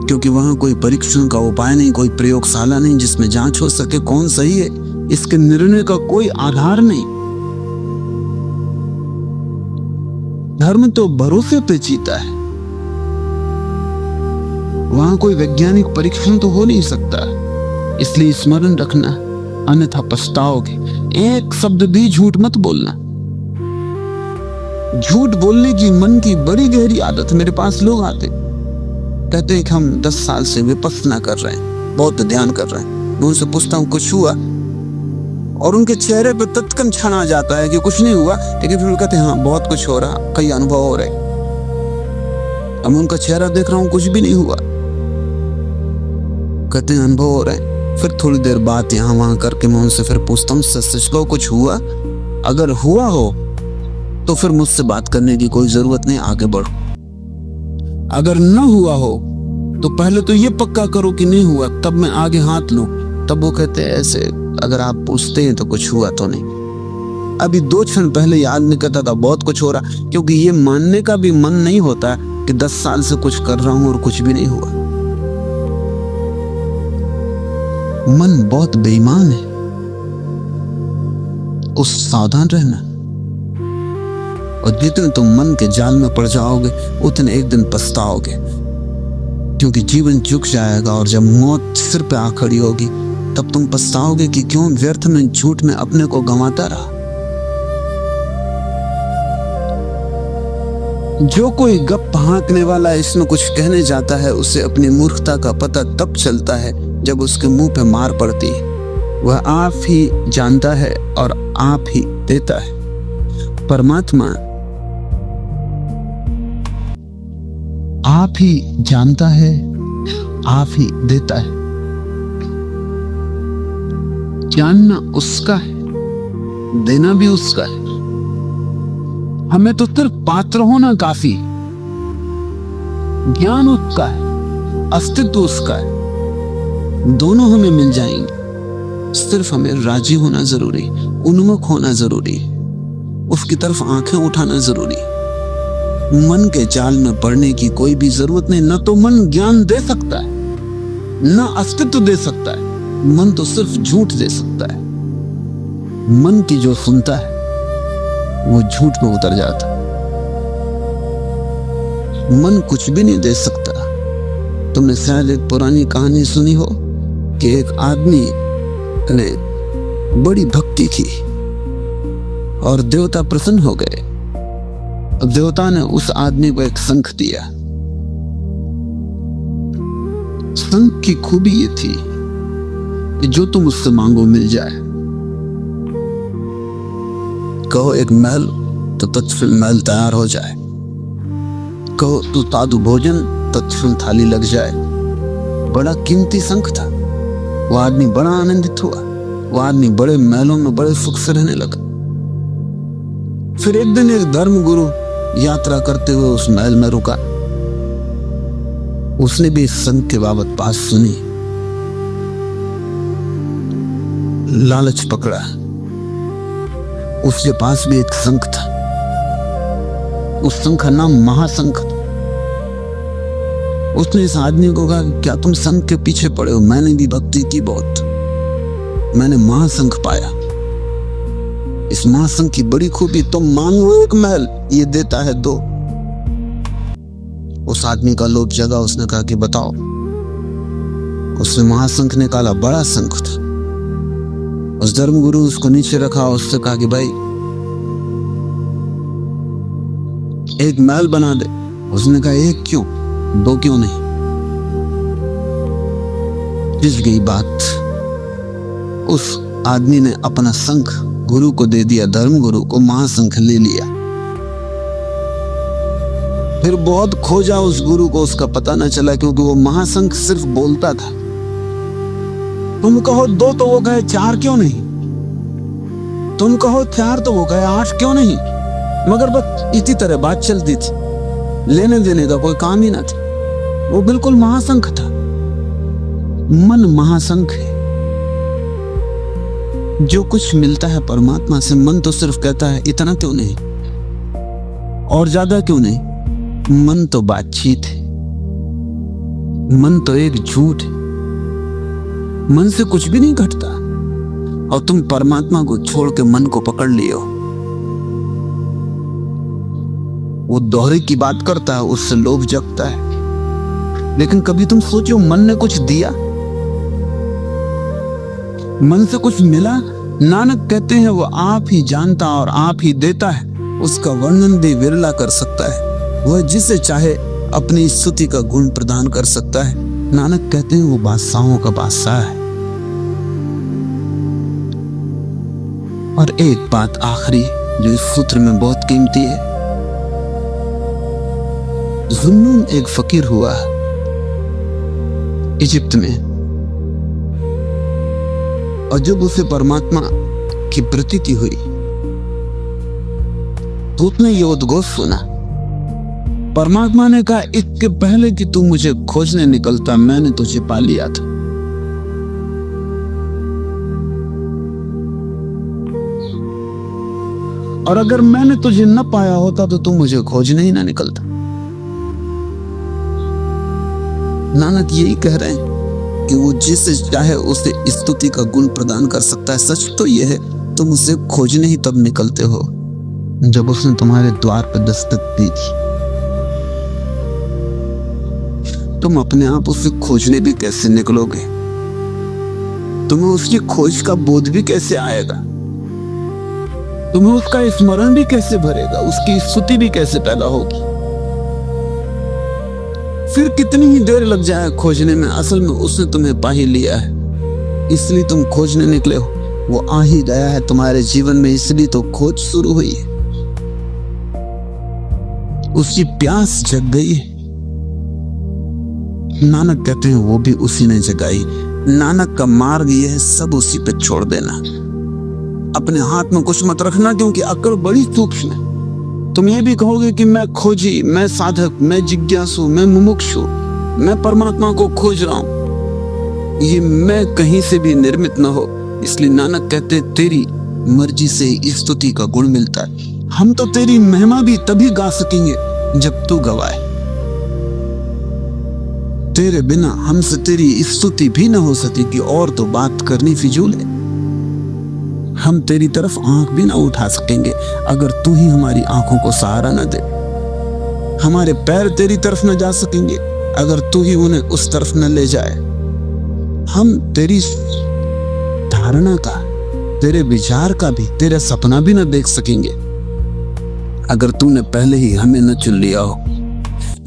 क्योंकि वहां कोई परीक्षण का उपाय नहीं, कोई प्रयोगशाला नहीं जिसमें जांच हो सके कौन सही है। इसके निर्णय का कोई आधार नहीं। धर्म तो भरोसे पे जीता है। वहां कोई वैज्ञानिक परीक्षण तो हो नहीं सकता। इसलिए स्मरण रखना, अन्यथा पछताओगे। एक शब्द भी झूठ मत बोलना। झूठ बोलने की मन की बड़ी गहरी आदत। मेरे पास लोग आते कहते हैं कि हम 10 साल से विपश्यना कर रहे हैं, बहुत ध्यान कर रहे हैं। मैं उनसे पूछता हूं कुछ हुआ, और उनके चेहरे पे तत्कन छन आ जाता है कि कुछ नहीं हुआ, लेकिन फिर कहते हैं हाँ बहुत कुछ हो रहा, कई अनुभव हो रहे। अब मैं उनका चेहरा देख रहा हूं, कुछ भी नहीं हुआ, कहते हैं अनुभव हो रहे हैं। फिर थोड़ी देर बाद यहाँ वहां करके मैं उनसे फिर पूछता हूँ सच सच कहो कुछ हुआ? अगर हुआ हो तो फिर मुझसे बात करने की कोई जरूरत नहीं, आगे बढ़ो। अगर न हुआ हो तो पहले तो ये पक्का करो कि नहीं हुआ, तब मैं आगे हाथ लूं। तब वो कहते हैं ऐसे अगर आप पूछते हैं तो कुछ हुआ तो नहीं। अभी 2 क्षण पहले याद नहीं करता था बहुत कुछ हो रहा, क्योंकि ये मानने का भी मन नहीं होता कि 10 साल से कुछ कर रहा हूं और कुछ भी नहीं हुआ। मन बहुत बेईमान है, उस सावधान रहना। और जितने तुम मन के जाल में पड़ जाओगे उतने एक दिन पछताओगे, क्योंकि जीवन झुक जाएगा और जब मौत सिर पे आ खड़ी होगी तब तुम पछताओगे कि क्यों व्यर्थ में झूठ में अपने को गंवाता रहा। जो कोई गप हाँकने वाला इसमें कुछ कहने जाता है, उसे अपनी मूर्खता का पता तब चलता है जब उसके मुंह पे मार पड़ती है। वह आप ही जानता है और आप ही देता है। परमात्मा आप ही जानता है, आप ही देता है। जानना उसका है, देना भी उसका है। हमें तो सिर्फ पात्र होना काफी। ज्ञान उसका है, अस्तित्व उसका है, दोनों हमें मिल जाएंगे। सिर्फ हमें राजी होना जरूरी, उन्मुख होना जरूरी, उसकी तरफ आंखें उठाना जरूरी। मन के जाल में पड़ने की कोई भी जरूरत नहीं। न तो मन ज्ञान दे सकता है, न अस्तित्व दे सकता है। मन तो सिर्फ झूठ दे सकता है। मन की जो सुनता है वो झूठ में उतर जाता। मन कुछ भी नहीं दे सकता। तुमने शायद एक पुरानी कहानी सुनी हो कि एक आदमी ने बड़ी भक्ति की और देवता प्रसन्न हो गए। देवता ने उस आदमी को एक शंख दिया। शंख की खूबी ये थी कि जो तुम उससे मांगो मिल जाए। कहो एक महल तो तत्क्षण महल तैयार हो जाए। कहो तू तादु भोजन, तत्क्षण थाली लग जाए। बड़ा कीमती शंख था। वो आदमी बड़ा आनंदित हुआ। वो आदमी बड़े महलों में बड़े सुख से रहने लगा। फिर एक दिन एक धर्म गुरु यात्रा करते हुए उस महल में रुका। उसने भी इस शंख के बाबत बात सुनी। लालच पकड़ा। उसके पास भी एक शंख था। उस शंख का नाम महाशंख था। उसने इस आदमी को कहा, क्या तुम शंख के पीछे पड़े हो? मैंने भी भक्ति की बहुत, मैंने महाशंख पाया। इस महाशंख की बड़ी खूबी, तुम मांगो एक महल, ये देता है 2। उस आदमी का लोभ जगा। उसने कहा कि बताओ। उसने महाशंख निकाला, बड़ा शंख था। उस धर्मगुरु उसको नीचे रखा। उससे कहा कि भाई एक महल बना दे। उसने कहा एक क्यों, 2 क्यों नहीं? पिस गई बात। उस आदमी ने अपना शंख गुरु को दे दिया। धर्मगुरु को महाशंख ले लिया। फिर बहुत खोजा उस गुरु को, उसका पता न चला, क्योंकि वो महाशंख सिर्फ बोलता था। तुम कहो 2 तो वो गए 4 क्यों नहीं? तुम कहो 4 तो वो गए 8 क्यों नहीं? मगर बस इसी तरह बात चलती थी। लेने देने का कोई काम ही ना था। वो बिल्कुल महाशंख था। मन महाशंख है। जो कुछ मिलता है परमात्मा से, मन तो सिर्फ कहता है इतना क्यों नहीं और ज्यादा क्यों नहीं। मन तो बातचीत है, मन तो एक झूठ है, मन से कुछ भी नहीं घटता। और तुम परमात्मा को छोड़ के मन को पकड़ लिए हो। वो दोहरे की बात करता है, उससे लोभ जगता है। लेकिन कभी तुम सोचो, मन ने कुछ दिया, मन से कुछ मिला? नानक कहते हैं वो आप ही जानता और आप ही देता है, उसका वर्णन भी विरला कर सकता है। वह जिसे चाहे अपनी स्तुति का गुण प्रदान कर सकता है। नानक कहते हैं वो बादशाहों का बादशाह है। और एक बात आखिरी जो इस सूत्र में बहुत कीमती है। जुन्नून एक फकीर हुआ इजिप्ट में, और जब उसे परमात्मा की प्रतीति हुई तो उसने ये उद्घोष सुना। परमात्मा ने कहा, इसके पहले कि तू मुझे खोजने निकलता मैंने तुझे पा लिया था। और अगर मैंने तुझे न पाया होता तो तू मुझे खोजने ही ना निकलता। नानक यही कह रहे हैं कि वो जिसे चाहे उसे स्तुति का गुण प्रदान कर सकता है। सच तो यह है, तुम उसे खोजने ही तब निकलते हो जब उसने तुम्हारे द्वार पर दस्तक दी थी। तुम अपने आप उसे खोजने भी कैसे निकलोगे? तुम्हें उसकी खोज का बोध भी कैसे आएगा? तुम्हें उसका स्मरण भी कैसे भरेगा? उसकी स्तुति भी कैसे पैदा होगी? फिर कितनी ही देर लग जाए खोजने में, असल में उसने तुम्हें पा ही लिया है, इसलिए तुम खोजने निकले हो। वो आ ही गया है तुम्हारे जीवन में, इसलिए तो खोज शुरू हुई है। उसकी प्यास जग गई है। नानक कहते हैं वो भी उसी ने जगाई। नानक का मार्ग यह है, सब उसी पे छोड़ देना। अपने हाथ में कुछ मत रखना, क्योंकि अक्ल बड़ी सूक्ष्म है। तुम ये भी कहोगे कि मैं खोजी, मैं साधक, मैं जिज्ञासु, मैं मुमुक्षु, मैं परमात्मा को खोज रहा हूं। ये मैं कहीं से भी निर्मित न हो। इसलिए नानक कहते तेरी मर्जी से स्तुति का गुण मिलता है। हम तो तेरी महिमा भी तभी गा सकेंगे जब तू गवाए। तेरे बिना हमसे तेरी स्तुति भी न हो सकेगी, और तो बात करनी फिजूल है। हम तेरी तरफ आंख भी ना उठा सकेंगे अगर तू ही हमारी आंखों को सहारा न दे। हमारे पैर तेरी तरफ न जा सकेंगे अगर तू ही उन्हें उस तरफ न ले जाए। हम तेरी धारणा का, तेरे विचार का भी, तेरा सपना भी न देख सकेंगे अगर तूने पहले ही हमें न चुन लिया हो।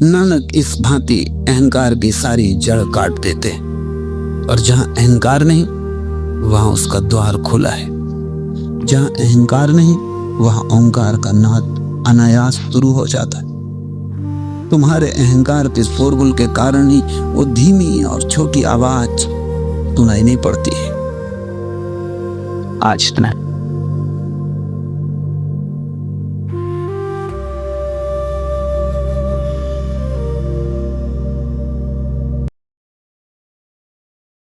नानक इस भांति अहंकार की सारी जड़ काट देते, और जहां अहंकार नहीं वहां उसका द्वार खुला है। जहां अहंकार नहीं वहां ओंकार का नाद अनायास शुरू हो जाता है। तुम्हारे अहंकार के शोरगुल के कारण ही वो धीमी और छोटी आवाज सुनाई नहीं पड़ती है। आज इतना।